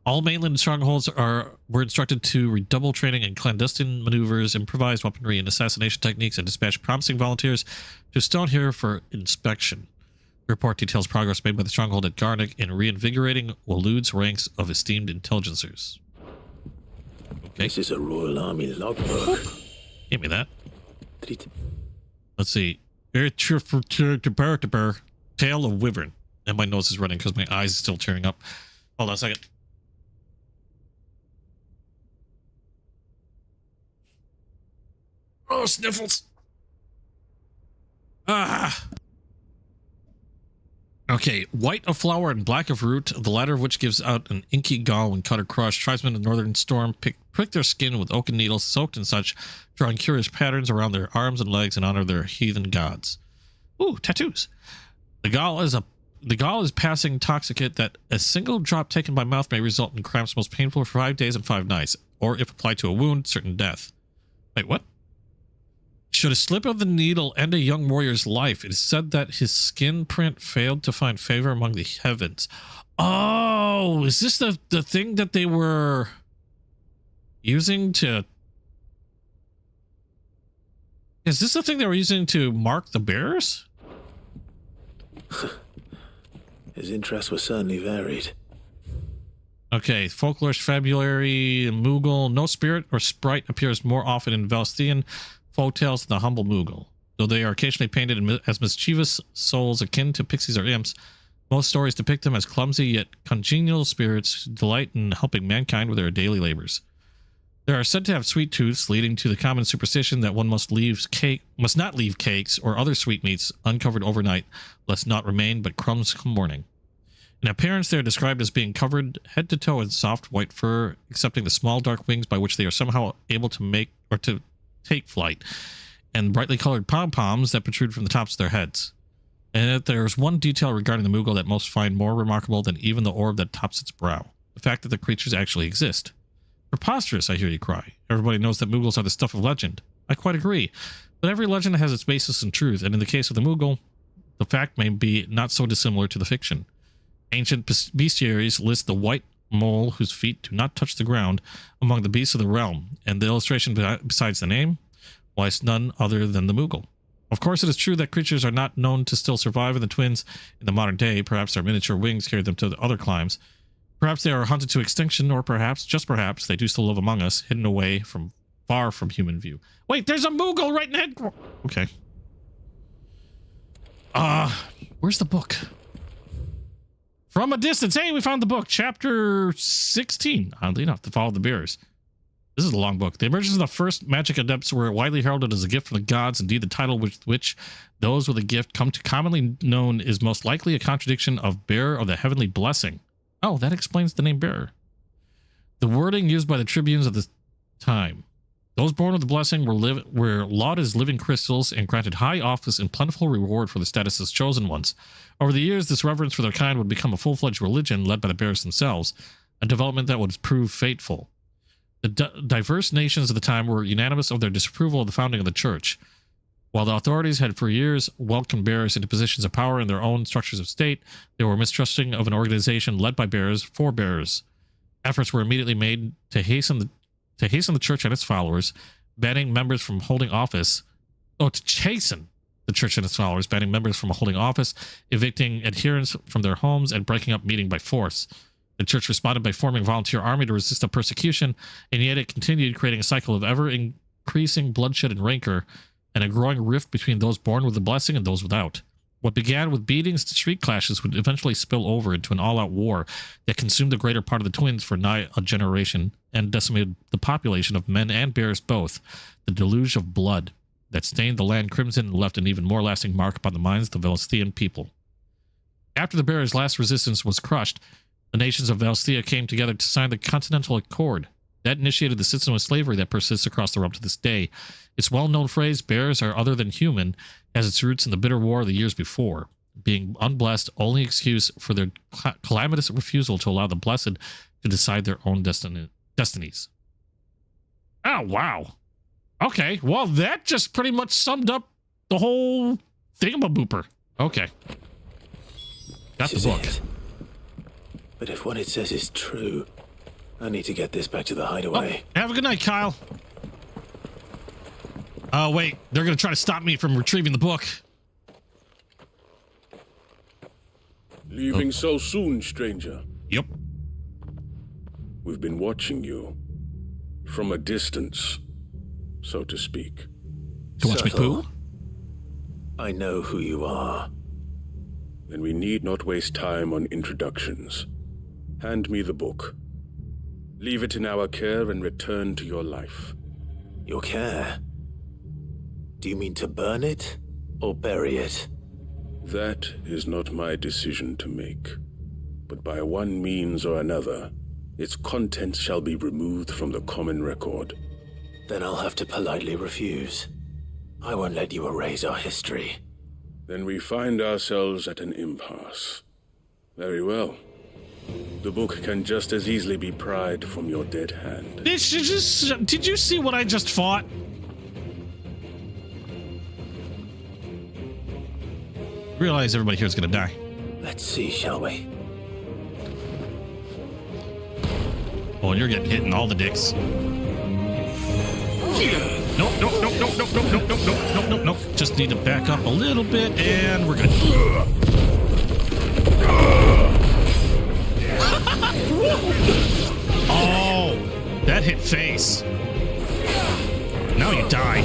All mainland strongholds were instructed to redouble training in clandestine maneuvers, improvised weaponry, and assassination techniques, and dispatch promising volunteers to Stonehill for inspection. The report details progress made by the stronghold at Garnick in reinvigorating Waloed's ranks of esteemed intelligencers. Okay. This is a Royal Army logbook. Give me that. Let's see. Tale of Wyvern. And my nose is running because my eyes are still tearing up. Hold on a second. Oh, sniffles. Ah. Okay, white of flower and black of root, the latter of which gives out an inky gall when cut or crushed. Tribesmen of Northern Storm prick their skin with oaken needles soaked in such, drawing curious patterns around their arms and legs in honor of their heathen gods. Ooh, tattoos. The gall is passing toxicant that a single drop taken by mouth may result in cramps most painful for 5 days and 5 nights, or if applied to a wound, certain death. Wait, what? Should a slip of the needle end a young warrior's life, it is said that his skin print failed to find favor among the heavens. Oh, is this the thing that they were using to... Is this the thing they were using to mark the bearers? His interests were certainly varied. Okay, folklore, fabulary, Moogle. No spirit or sprite appears more often in Valstian folk tales than the humble Moogle. Though they are occasionally painted as mischievous souls akin to pixies or imps, most stories depict them as clumsy yet congenial spirits who delight in helping mankind with their daily labors. They are said to have sweet tooths, leading to the common superstition that one must not leave cakes or other sweetmeats uncovered overnight, lest naught remain but crumbs come morning. In appearance, they are described as being covered head to toe in soft white fur, excepting the small dark wings by which they are somehow able to take flight, and brightly colored pom-poms that protrude from the tops of their heads. And yet there is one detail regarding the Moogle that most find more remarkable than even the orb that tops its brow: the fact that the creatures actually exist. Preposterous, I hear you cry. Everybody knows that Moogles are the stuff of legend. I quite agree, but every legend has its basis in truth, and in the case of the Moogle, the fact may be not so dissimilar to the fiction. Ancient bestiaries list the white mole whose feet do not touch the ground among the beasts of the realm, and the illustration besides the name, why it's none other than the Moogle. Of course, it is true that creatures are not known to still survive in the twins in the modern day. Perhaps their miniature wings carry them to the other climes. Perhaps they are hunted to extinction, or perhaps, just perhaps, they do still live among us, hidden away from far from human view. Wait, there's a Moogle right in head. Okay. Where's the book? From a distance. Hey, we found the book. Chapter 16. Oddly enough, to follow the bearers. This is a long book. The emergence of the first magic adepts were widely heralded as a gift from the gods. Indeed, the title with which those with a gift come to commonly known is most likely a contradiction of bearer of the heavenly blessing. Oh, that explains the name bearer. The wording used by the tribunes of the time. Those born with the blessing were lauded as living crystals and granted high office and plentiful reward for the status as chosen ones. Over the years, this reverence for their kind would become a full-fledged religion led by the bearers themselves, a development that would prove fateful. The diverse nations of the time were unanimous of their disapproval of the founding of the church. While the authorities had for years welcomed bearers into positions of power in their own structures of state, they were mistrusting of an organization led by bearers for bearers. Efforts were immediately made to hasten the church and its followers, banning members from holding office. To chasten the church and its followers, banning members from holding office, evicting adherents from their homes, and breaking up meeting by force. The church responded by forming a volunteer army to resist the persecution, and yet it continued, creating a cycle of ever-increasing bloodshed and rancor, and a growing rift between those born with the blessing and those without. What began with beatings to street clashes would eventually spill over into an all-out war that consumed the greater part of the twins for nigh a generation and decimated the population of men and bears both. The deluge of blood that stained the land crimson and left an even more lasting mark upon the minds of the Valstian people. After the bearers' last resistance was crushed, the nations of Valstia came together to sign the Continental Accord. That initiated the system of slavery that persists across the realm to this day. Its well-known phrase, bears are other than human, has its roots in the bitter war of the years before, being unblessed only excuse for their calamitous refusal to allow the blessed to decide their own destinies. Oh, wow. Okay, well, that just pretty much summed up the whole thingamabooper. Okay. Got the book. But if what it says is true, I need to get this back to the hideaway. Oh, have a good night, Kyle. Oh, wait. They're going to try to stop me from retrieving the book. Leaving so soon, stranger? Yep. We've been watching you. From a distance, so to speak. To watch me poo? I know who you are. Then we need not waste time on introductions. Hand me the book. Leave it in our care and return to your life. Your care? Do you mean to burn it or bury it? That is not my decision to make. But by one means or another, its contents shall be removed from the common record. Then I'll have to politely refuse. I won't let you erase our history. Then we find ourselves at an impasse. Very well. The book can just as easily be pried from your dead hand. Did you see what I just fought? Realize everybody here is going to die. Let's see, shall we? Oh, and you're getting hit in all the dicks. Nope. Just need to back up a little bit, and we're good. face. Now you die.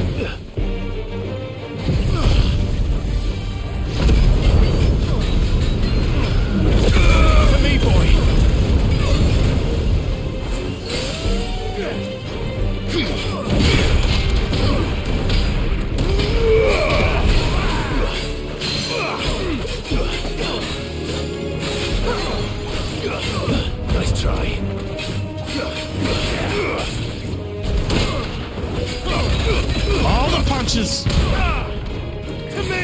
To me, boy. Nice try. All the punches. To me.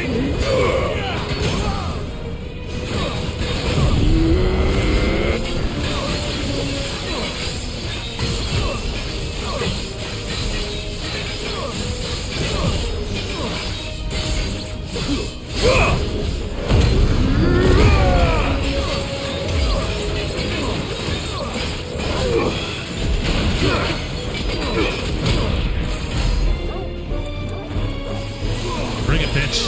Bring it, bitch.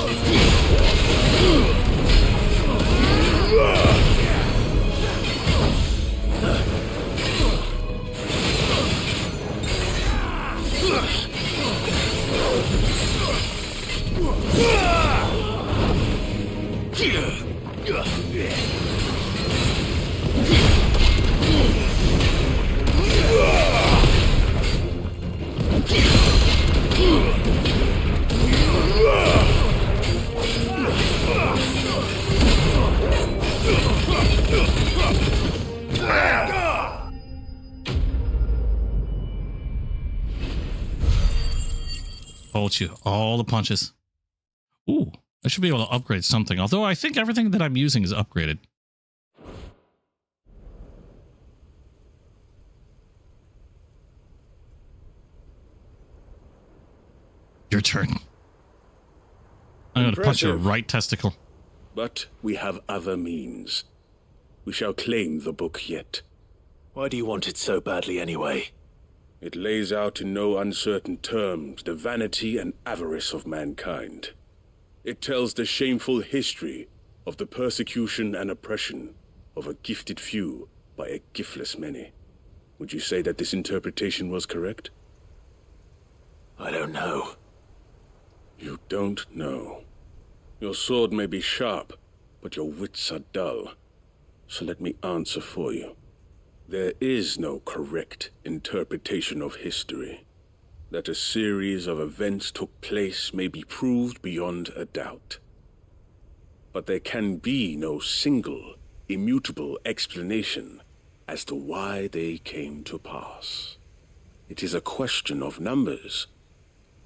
Hold you. All the punches. Ooh, I should be able to upgrade something. Although I think everything that I'm using is upgraded. Your turn. I'm going to punch your right testicle. But we have other means. We shall claim the book yet. Why do you want it so badly anyway? It lays out in no uncertain terms the vanity and avarice of mankind. It tells the shameful history of the persecution and oppression of a gifted few by a giftless many. Would you say that this interpretation was correct? I don't know. You don't know. Your sword may be sharp, but your wits are dull. So let me answer for you. There is no correct interpretation of history. That a series of events took place may be proved beyond a doubt. But there can be no single, immutable explanation as to why they came to pass. It is a question of numbers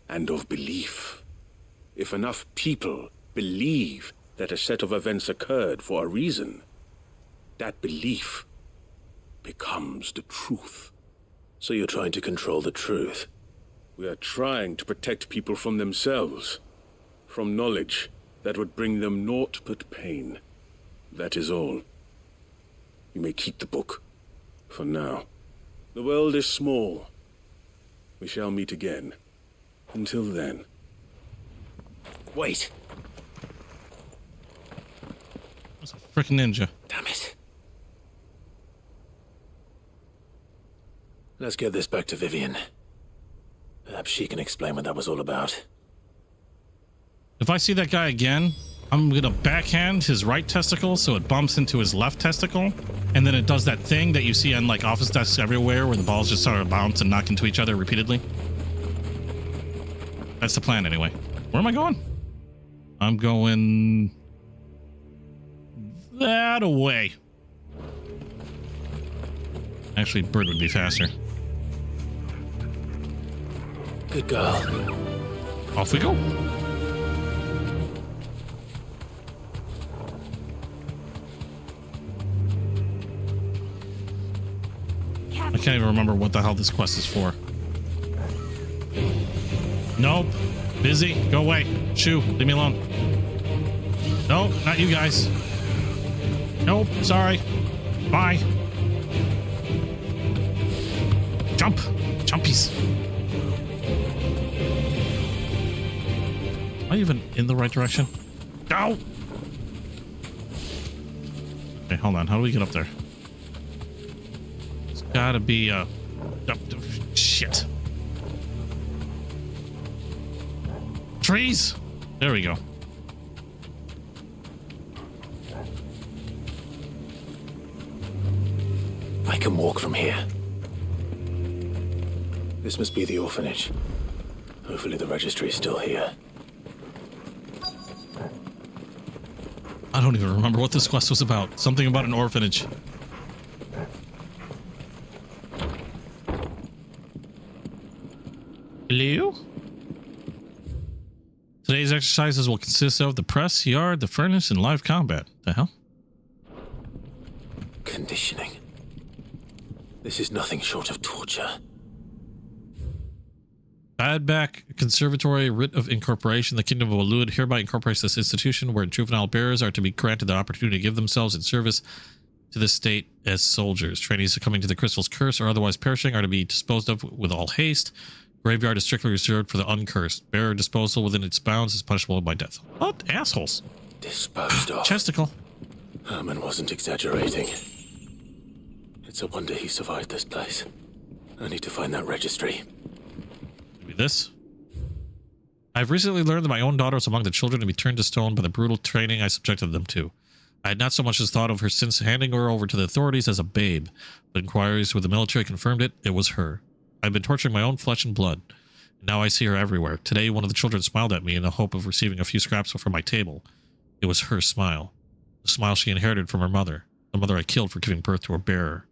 and of belief. If enough people believe that a set of events occurred for a reason, that belief becomes the truth. So you're trying to control the truth? We are trying to protect people from themselves, from knowledge that would bring them naught but pain. That is all. You may keep the book, for now. The world is small. We shall meet again. Until then. Wait. That's a frickin' ninja. Damn it. Let's get this back to Vivian. Perhaps she can explain what that was all about. If I see that guy again, I'm gonna backhand his right testicle so it bumps into his left testicle, and then it does that thing that you see on like office desks everywhere where the balls just sort of bounce and knock into each other repeatedly. That's the plan anyway. Where am I going? I'm going that way. Actually, bird would be faster. Good girl. Off we go. I can't even remember what the hell this quest is for. Nope. Busy. Go away. Shoo. Leave me alone. Nope. Not you guys. Nope. Sorry. Bye. Jump. Jumpies. Am I even in the right direction? Go! Okay, hold on. How do we get up there? It's gotta be, Shit. Trees. There we go. I can walk from here. This must be the orphanage. Hopefully the registry is still here. I don't even remember what this quest was about. Something about an orphanage. Hello? Today's exercises will consist of the press, yard, the furnace, and live combat. The hell? Conditioning. This is nothing short of torture. Badback Conservatory Writ of Incorporation. The Kingdom of Alud hereby incorporates this institution where juvenile bearers are to be granted the opportunity to give themselves in service to the state as soldiers. Trainees succumbing to the crystal's curse or otherwise perishing are to be disposed of with all haste. Graveyard is strictly reserved for the uncursed. Bearer disposal within its bounds is punishable by death. What? Assholes. Disposed of. Chesticle. Herman wasn't exaggerating. It's a wonder he survived this place. I need to find that registry. Maybe this. I've recently learned that my own daughter was among the children to be turned to stone by the brutal training I subjected them to. I had not so much as thought of her since handing her over to the authorities as a babe, but inquiries with the military confirmed it. It was her. I've been torturing my own flesh and blood. And now I see her everywhere. Today, one of the children smiled at me in the hope of receiving a few scraps from my table. It was her smile. The smile she inherited from her mother. The mother I killed for giving birth to her bearer.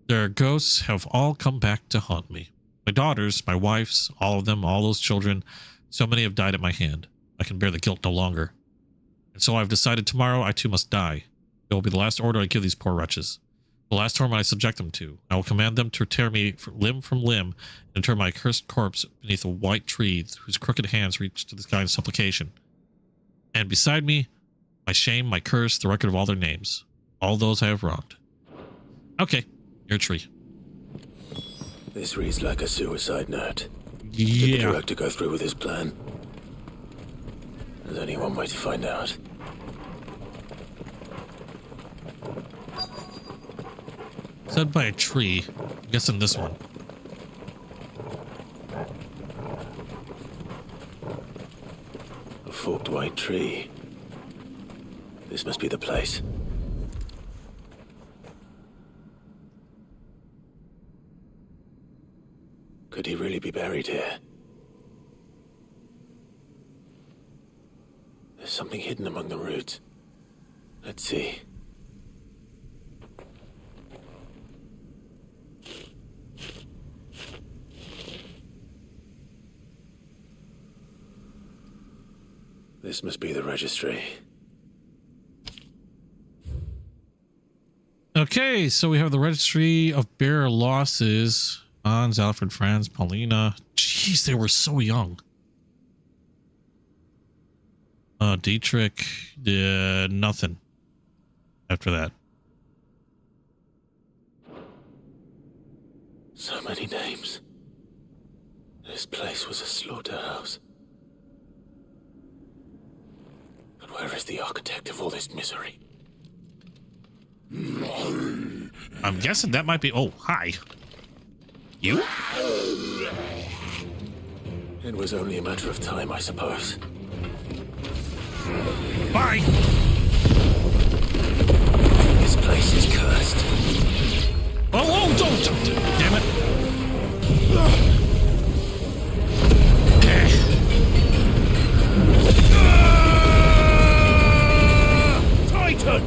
Their ghosts have all come back to haunt me. My daughters, my wives, all of them, all those children. So many have died at my hand. I can bear the guilt no longer. And so I've decided tomorrow I too must die. It will be the last order I give these poor wretches. The last torment I subject them to. I will command them to tear me limb from limb and inter my cursed corpse beneath a white tree whose crooked hands reach to the sky in supplication. And beside me, my shame, my curse, the record of all their names. All those I have wronged. Okay, your tree. This reads like a suicide note. Yeah. Did the director go through with his plan? There's only one way to find out. Said by a tree. I'm guessing this one. A forked white tree. This must be the place. Could he really be buried here? There's something hidden among the roots. Let's see. This must be the registry. Okay, so we have the registry of bearer losses. Hans, Alfred, Franz, Paulina. Jeez, they were so young. Dietrich, nothing after that. So many names. This place was a slaughterhouse. But where is the architect of all this misery? I'm guessing that might be... Oh, hi. You? It was only a matter of time, I suppose. Bye! This place is cursed. Oh, don't! Damn it! Titan!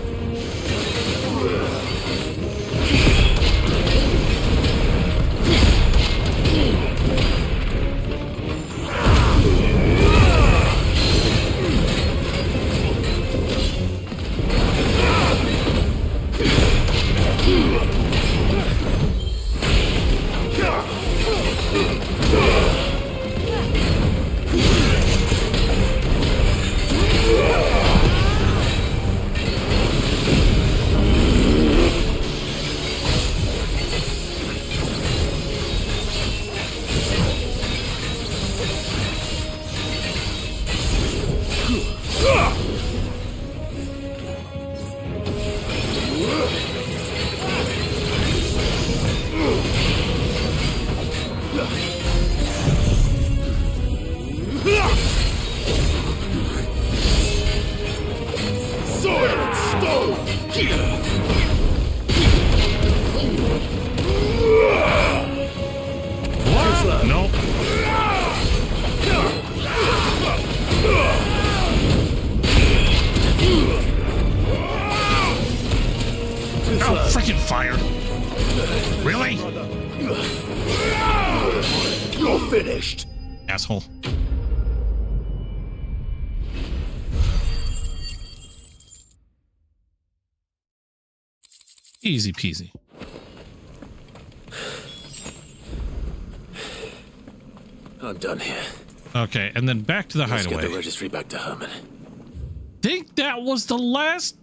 freaking fire. Really? You're finished. Asshole. Easy peasy. I'm done here. Okay, and then back to the Let's hideaway. get the registry back to Herman. Think that was the last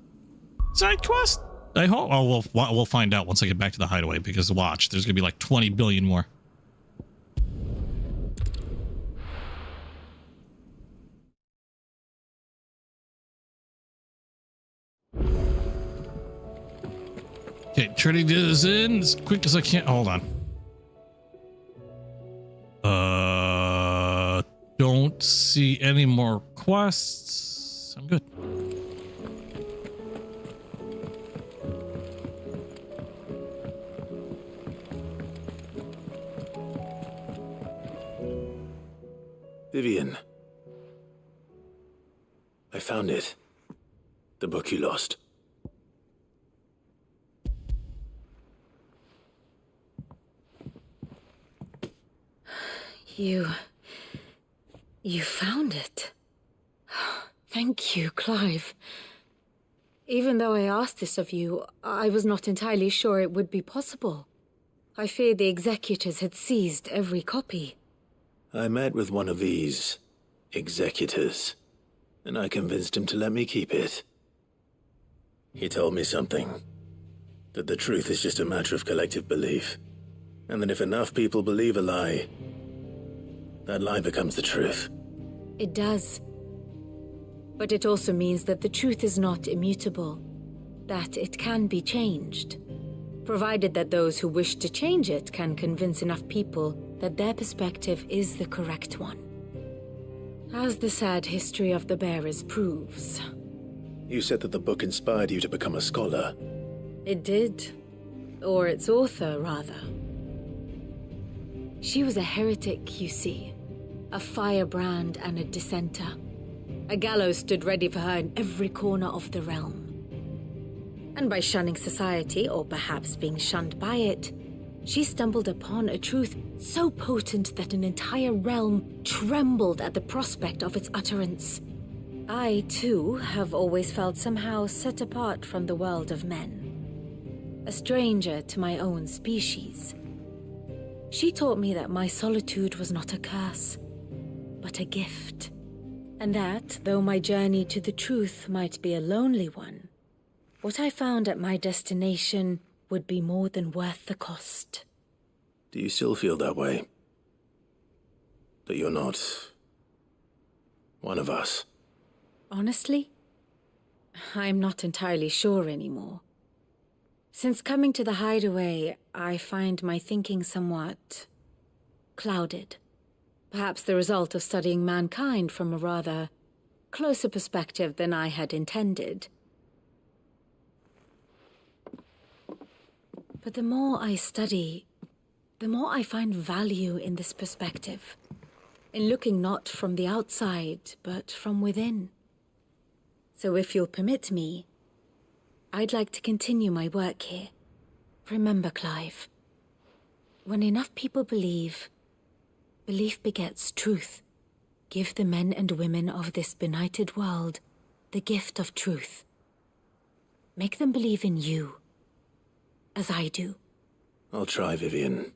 side quest? I hope. Oh, we'll find out once I get back to the hideaway, because watch, there's gonna be like 20 billion more. Okay, turning this in as quick as I can. Hold on. Don't see any more quests. I'm good. Vivian. I found it. The book you lost. You found it. Thank you, Clive. Even though I asked this of you, I was not entirely sure it would be possible. I feared the executors had seized every copy. I met with one of these executors, and I convinced him to let me keep it. He told me something. That the truth is just a matter of collective belief. And that if enough people believe a lie, that lie becomes the truth. It does. But it also means that the truth is not immutable, that it can be changed, provided that those who wish to change it can convince enough people that their perspective is the correct one. As the sad history of the bearers proves. You said that the book inspired you to become a scholar. It did. Or its author, rather. She was a heretic, you see. A firebrand and a dissenter. A gallows stood ready for her in every corner of the realm. And by shunning society, or perhaps being shunned by it, she stumbled upon a truth so potent that an entire realm trembled at the prospect of its utterance. I, too, have always felt somehow set apart from the world of men. A stranger to my own species. She taught me that my solitude was not a curse, but a gift. And that, though my journey to the truth might be a lonely one, what I found at my destination would be more than worth the cost. Do you still feel that way? That you're not one of us? Honestly, I'm not entirely sure anymore. Since coming to the hideaway, I find my thinking somewhat clouded. Perhaps the result of studying mankind from a rather closer perspective than I had intended. But the more I study, the more I find value in this perspective. In looking not from the outside, but from within. So if you'll permit me, I'd like to continue my work here. Remember, Clive, when enough people believe, belief begets truth. Give the men and women of this benighted world the gift of truth. Make them believe in you, as I do. I'll try, Vivian.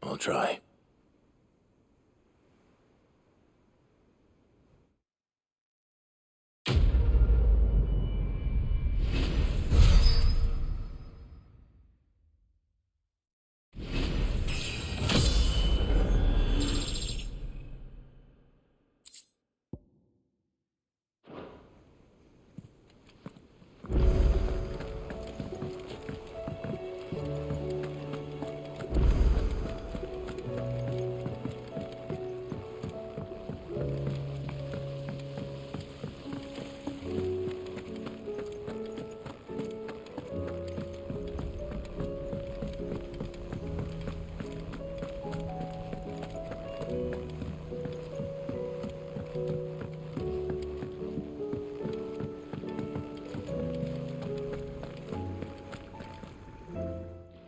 I'll try.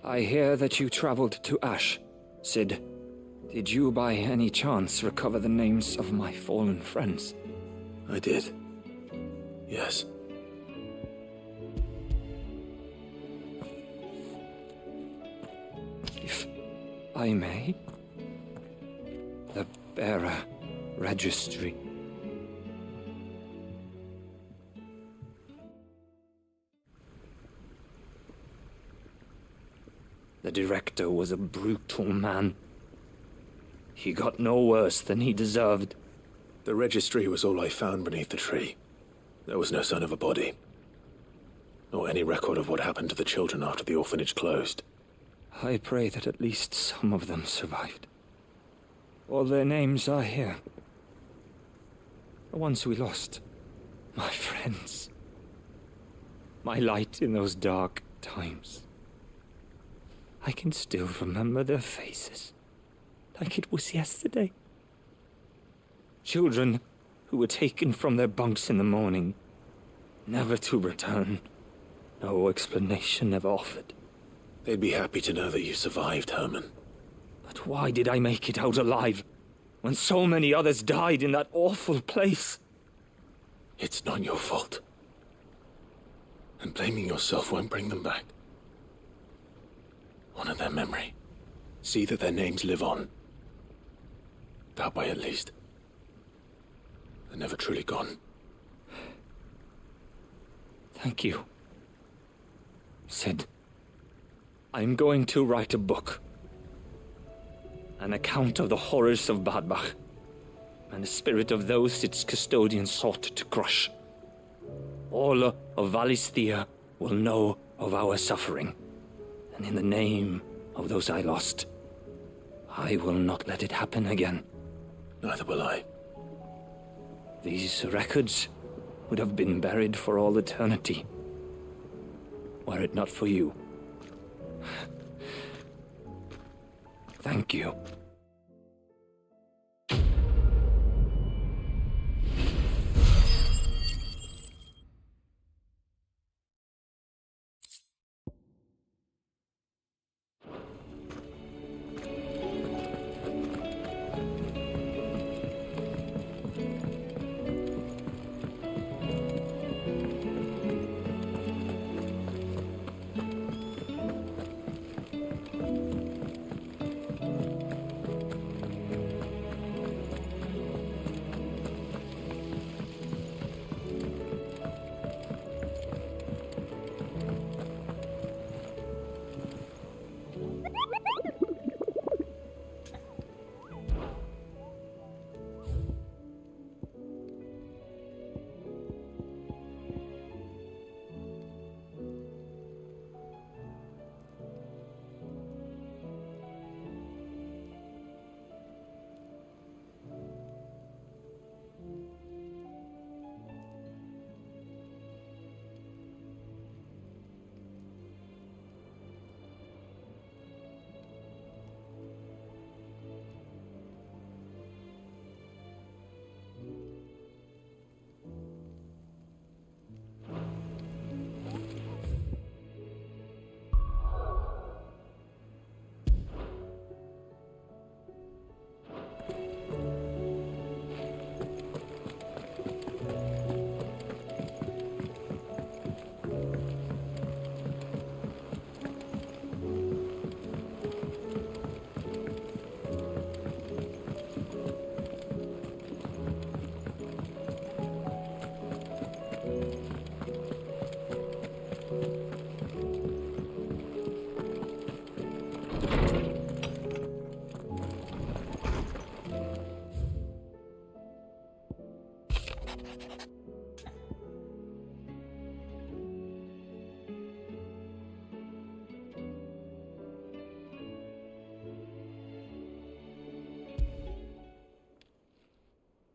I hear that you traveled to Ash, Cid. Did you by any chance recover the names of my fallen friends? I did. Yes. If I may, the bearer registry. The director was a brutal man. He got no worse than he deserved. The registry was all I found beneath the tree. There was no sign of a body, or any record of what happened to the children after the orphanage closed. I pray that at least some of them survived. All their names are here. The ones we lost. My friends. My light in those dark times. I can still remember their faces, like it was yesterday. Children who were taken from their bunks in the morning, never to return. No explanation ever offered. They'd be happy to know that you survived, Herman. But why did I make it out alive, when so many others died in that awful place? It's not your fault. And blaming yourself won't bring them back. Honor their memory. See that their names live on. That way, at least. They're never truly gone. Thank you. Cid, I'm going to write a book. An account of the horrors of Badbach, and the spirit of those its custodians sought to crush. All of Valisthea will know of our suffering, and in the name of those I lost, I will not let it happen again. Neither will I. These records would have been buried for all eternity, were it not for you. Thank you.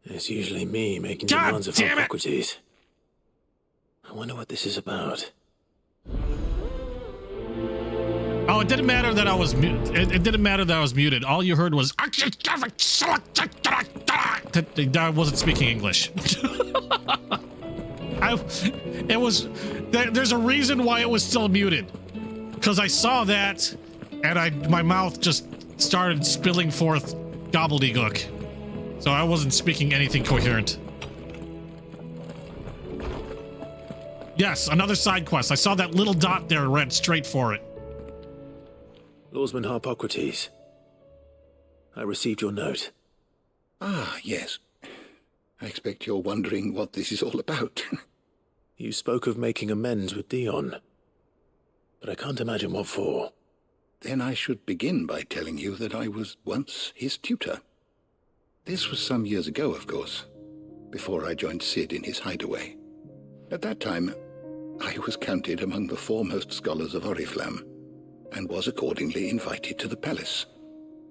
It's usually me making demands of Hippocrates. I wonder what this is about. Oh, it didn't matter that I was muted. It didn't matter that I was muted. All you heard was I wasn't speaking English. There's a reason why it was still muted. because I saw that and my mouth just started spilling forth gobbledygook. So I wasn't speaking anything coherent. Yes, another side quest. I saw that little dot there and ran straight for it. Lawsman Harpocrates, I received your note. Ah, yes. I expect you're wondering what this is all about. You spoke of making amends with Dion, but I can't imagine what for. Then I should begin by telling you that I was once his tutor. This was some years ago, of course, before I joined Cid in his hideaway. At that time, I was counted among the foremost scholars of Oriflamme, and was accordingly invited to the palace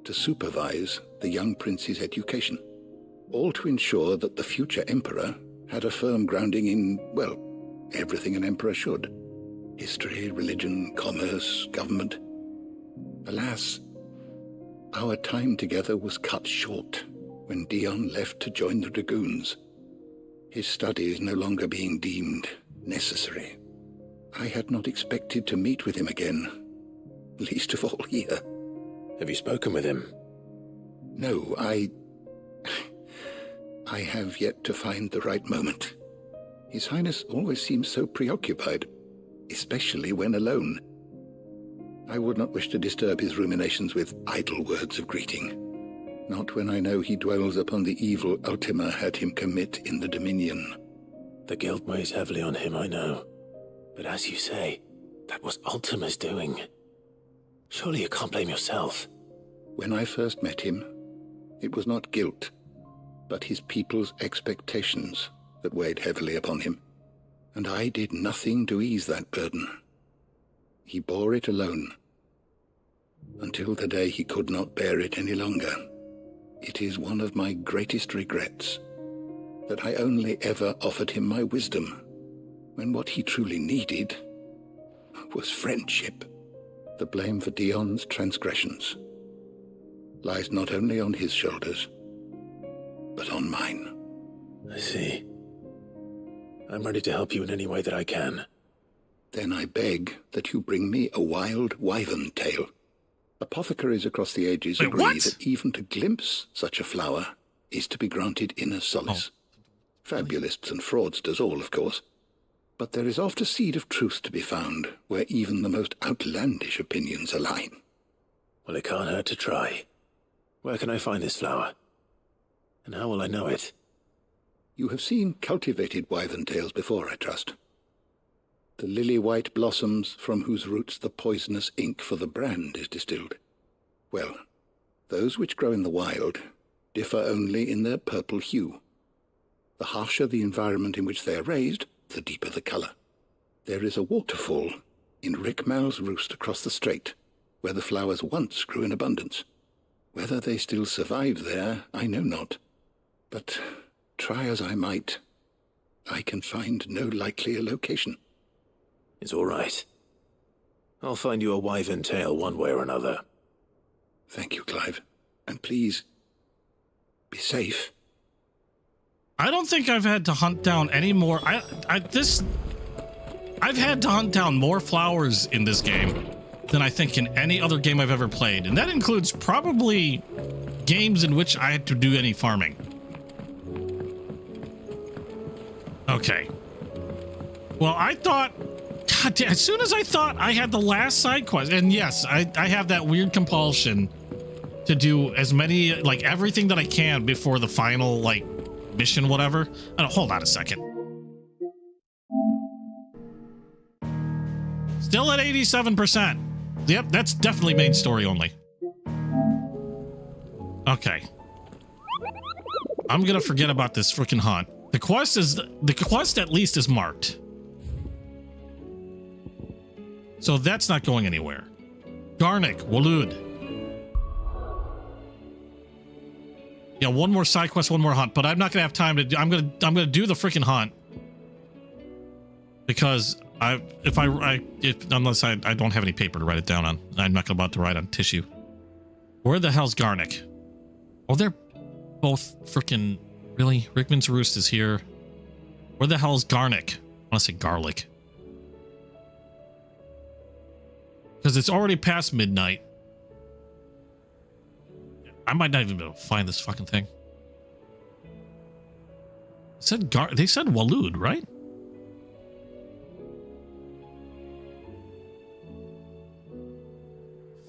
to supervise the young prince's education, all to ensure that the future emperor had a firm grounding in, well, everything an emperor should. History, religion, commerce, government. Alas, our time together was cut short when Dion left to join the dragoons, his studies no longer being deemed necessary. I had not expected to meet with him again, least of all here. Have you spoken with him? No, I have yet to find the right moment. His Highness always seems so preoccupied, especially when alone. I would not wish to disturb his ruminations with idle words of greeting, not when I know he dwells upon the evil Ultima had him commit in the Dominion. The guilt weighs heavily on him, I know. But as you say, that was Ultima's doing. Surely you can't blame yourself. When I first met him, it was not guilt, but his people's expectations that weighed heavily upon him, and I did nothing to ease that burden. He bore it alone, until the day he could not bear it any longer. It is one of my greatest regrets that I only ever offered him my wisdom, when what he truly needed was friendship. The blame for Dion's transgressions lies not only on his shoulders, but on mine. I see. I'm ready to help you in any way that I can. Then I beg that you bring me a wild wyvern tail. Apothecaries across the ages agree that even to glimpse such a flower is to be granted inner solace. Fabulists and fraudsters all, of course. But there is oft a seed of truth to be found where even the most outlandish opinions align. Well, it can't hurt to try. Where can I find this flower? And how will I know it? You have seen cultivated wyvern tails before, I trust. The lily-white blossoms from whose roots the poisonous ink for the brand is distilled. Well, those which grow in the wild differ only in their purple hue. The harsher the environment in which they are raised, the deeper the colour. There is a waterfall in Rickmal's Roost across the strait, where the flowers once grew in abundance. Whether they still survive there, I know not. But try as I might, I can find no likelier location. It's all right. I'll find you a wyvern tail one way or another. Thank you, Clive. And please, be safe. I don't think I've had to hunt down any more. I've had to hunt down more flowers in this game than I think in any other game I've ever played. And that includes probably games in which I had to do any farming. Okay. Well, I thought, God damn, as soon as I thought I had the last side quest, and yes, I have that weird compulsion to do as many, like everything that I can before the final, like, mission, whatever. Oh, hold on a second. Still at 87%. Yep, that's definitely main story only. Okay. I'm gonna forget about this freaking hunt. The quest at least is marked. So that's not going anywhere. Garnick, Walud. Yeah, one more side quest, one more hunt, but I'm not gonna have time to do. I'm gonna do the freaking hunt because unless I don't have any paper to write it down on, I'm not about to write on tissue. Where the hell's Garnick? Oh, they're both freaking really. Rickman's Roost is here. Where the hell's Garnick? I want to say garlic. because it's already past midnight. I might not even be able to find this fucking thing. They said Walud, right?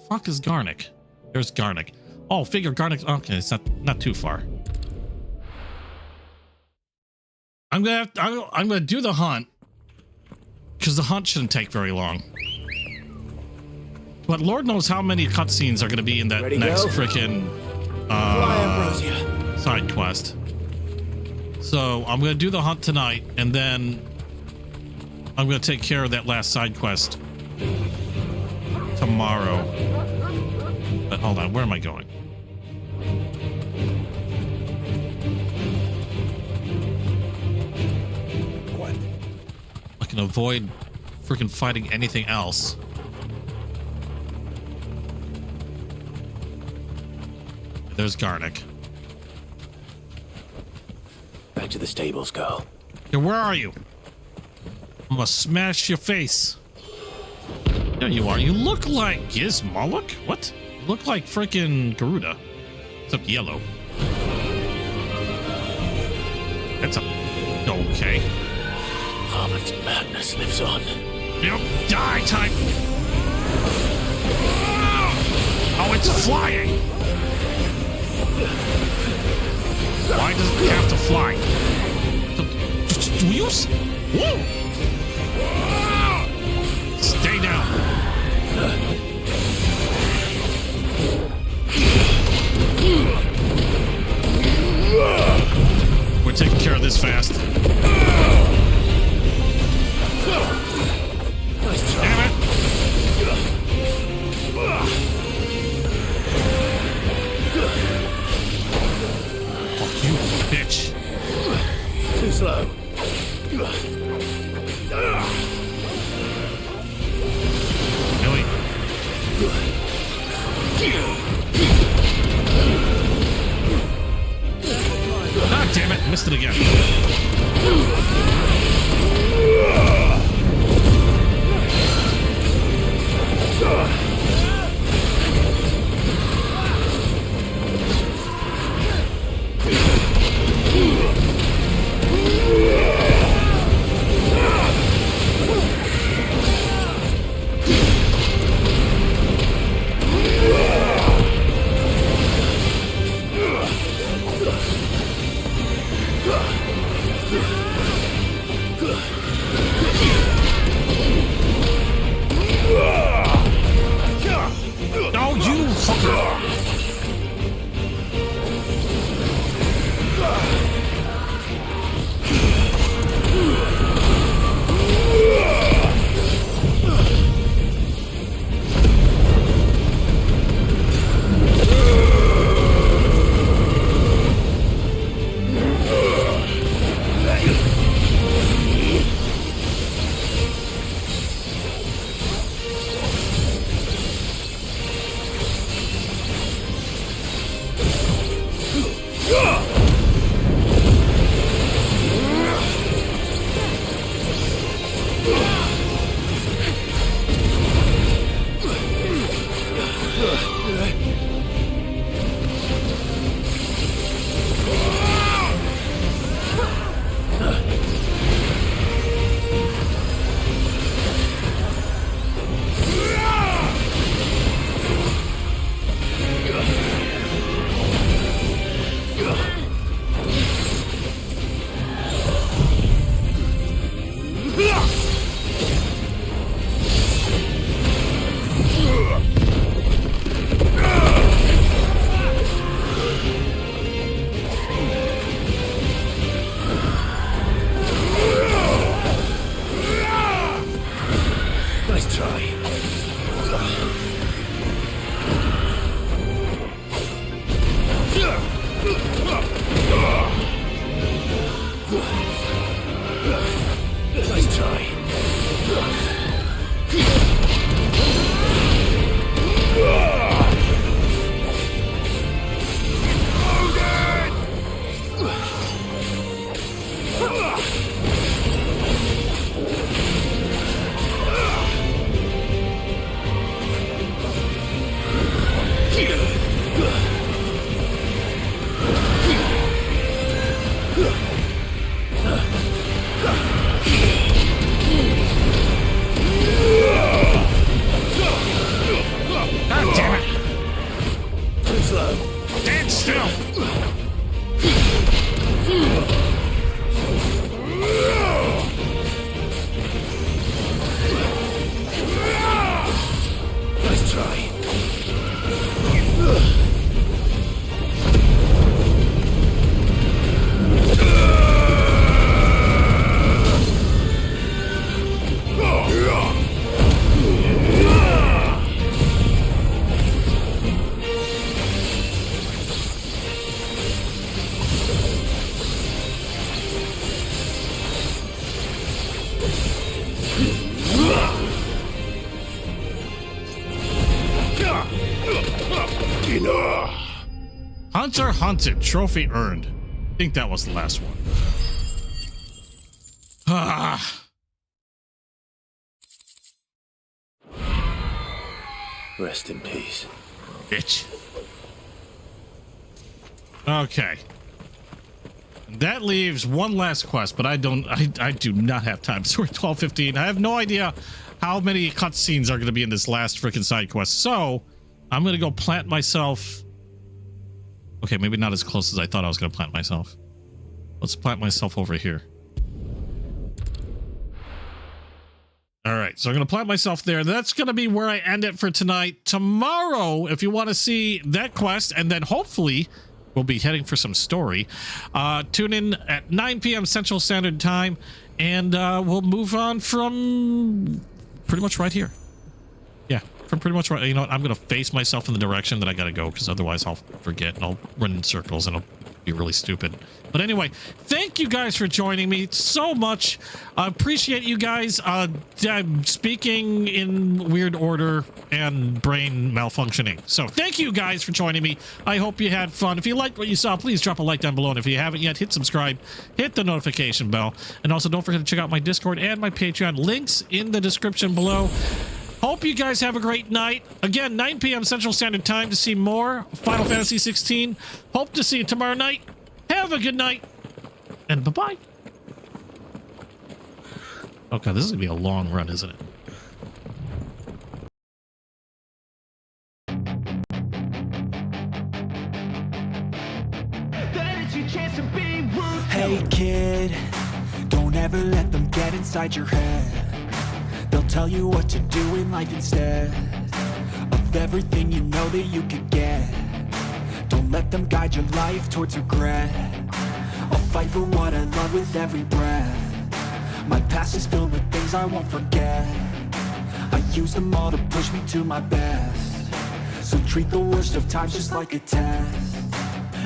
Fuck is Garnick? There's Garnick. Oh, figure Garnick. Okay, it's not too far. I'm gonna do the hunt because the hunt shouldn't take very long. But Lord knows how many cutscenes are gonna be in that next freaking side quest. So I'm gonna do the hunt tonight, and then I'm gonna take care of that last side quest tomorrow. But hold on, where am I going? What? I can avoid freaking fighting anything else. There's Garnick. Back to the stables, girl. Hey, where are you? I'm gonna smash your face. There you are. You look like Gizmolok? What? You look like freaking Garuda. Except yellow. That's a... okay. Harmon's madness lives on. Yep, die type. Oh, it's flying. Why does it have to fly? Do you... Whoa! Stay down. We're taking care of this fast. Damn it! Fuck you, bitch. Too slow. Really? God damn it, missed it again. still. Nice try. Hunter hunted, trophy earned. I think that was the last one. Ah. Rest in peace. Bitch. Okay. That leaves one last quest, but I do not have time. So we're 12:15. I have no idea how many cutscenes are going to be in this last freaking side quest. So I'm going to go plant myself. Okay, maybe not as close as I thought I was going to plant myself. Let's plant myself over here. All right, so I'm going to plant myself there. That's going to be where I end it for tonight. Tomorrow, if you want to see that quest, and then hopefully we'll be heading for some story, tune in at 9 p.m. Central Standard Time, and we'll move on from pretty much right here. Yeah, from pretty much right. You know what? I'm going to face myself in the direction that I got to go, because otherwise I'll forget and I'll run in circles and I'll be really stupid. But anyway, thank you guys for joining me so much. I appreciate you guys. I'm speaking in weird order and brain malfunctioning. So thank you guys for joining me. I hope you had fun. If you liked what you saw, please drop a like down below. And if you haven't yet, hit subscribe, hit the notification bell. And also don't forget to check out my Discord and my Patreon. Links in the description below. Hope you guys have a great night. Again, 9 p.m. Central Standard Time to see more Final Fantasy 16. Hope to see you tomorrow night. Have a good night. And bye-bye. Okay, this is going to be a long run, isn't it? Hey kid, don't ever let them get inside your head. They'll tell you what to do in life instead of everything you know that you could get. Don't let them guide your life towards regret. I'll fight for what I love with every breath. My past is filled with things I won't forget. I use them all to push me to my best. So treat the worst of times just like a test.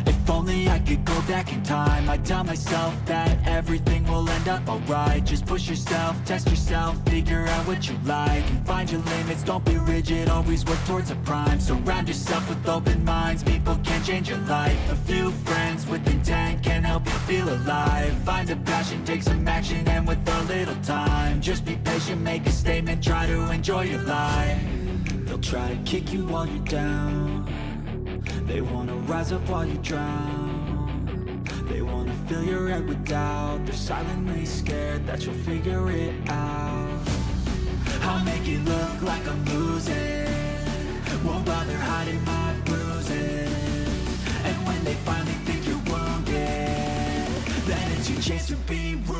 If only I could go back in time, I'd tell myself that everything will end up alright. Just push yourself, test yourself, figure out what you like, and find your limits, don't be rigid, always work towards a prime. Surround yourself with open minds, people can change your life. A few friends with intent can help you feel alive. Find a passion, take some action, and with a little time, just be patient, make a statement, try to enjoy your life. They'll try to kick you while you're down. They wanna rise up while you drown. They wanna fill your head with doubt. They're silently scared that you'll figure it out. I'll make it look like I'm losing, won't bother hiding my bruises. And when they finally think you're wounded, then it's your chance to be ruthless.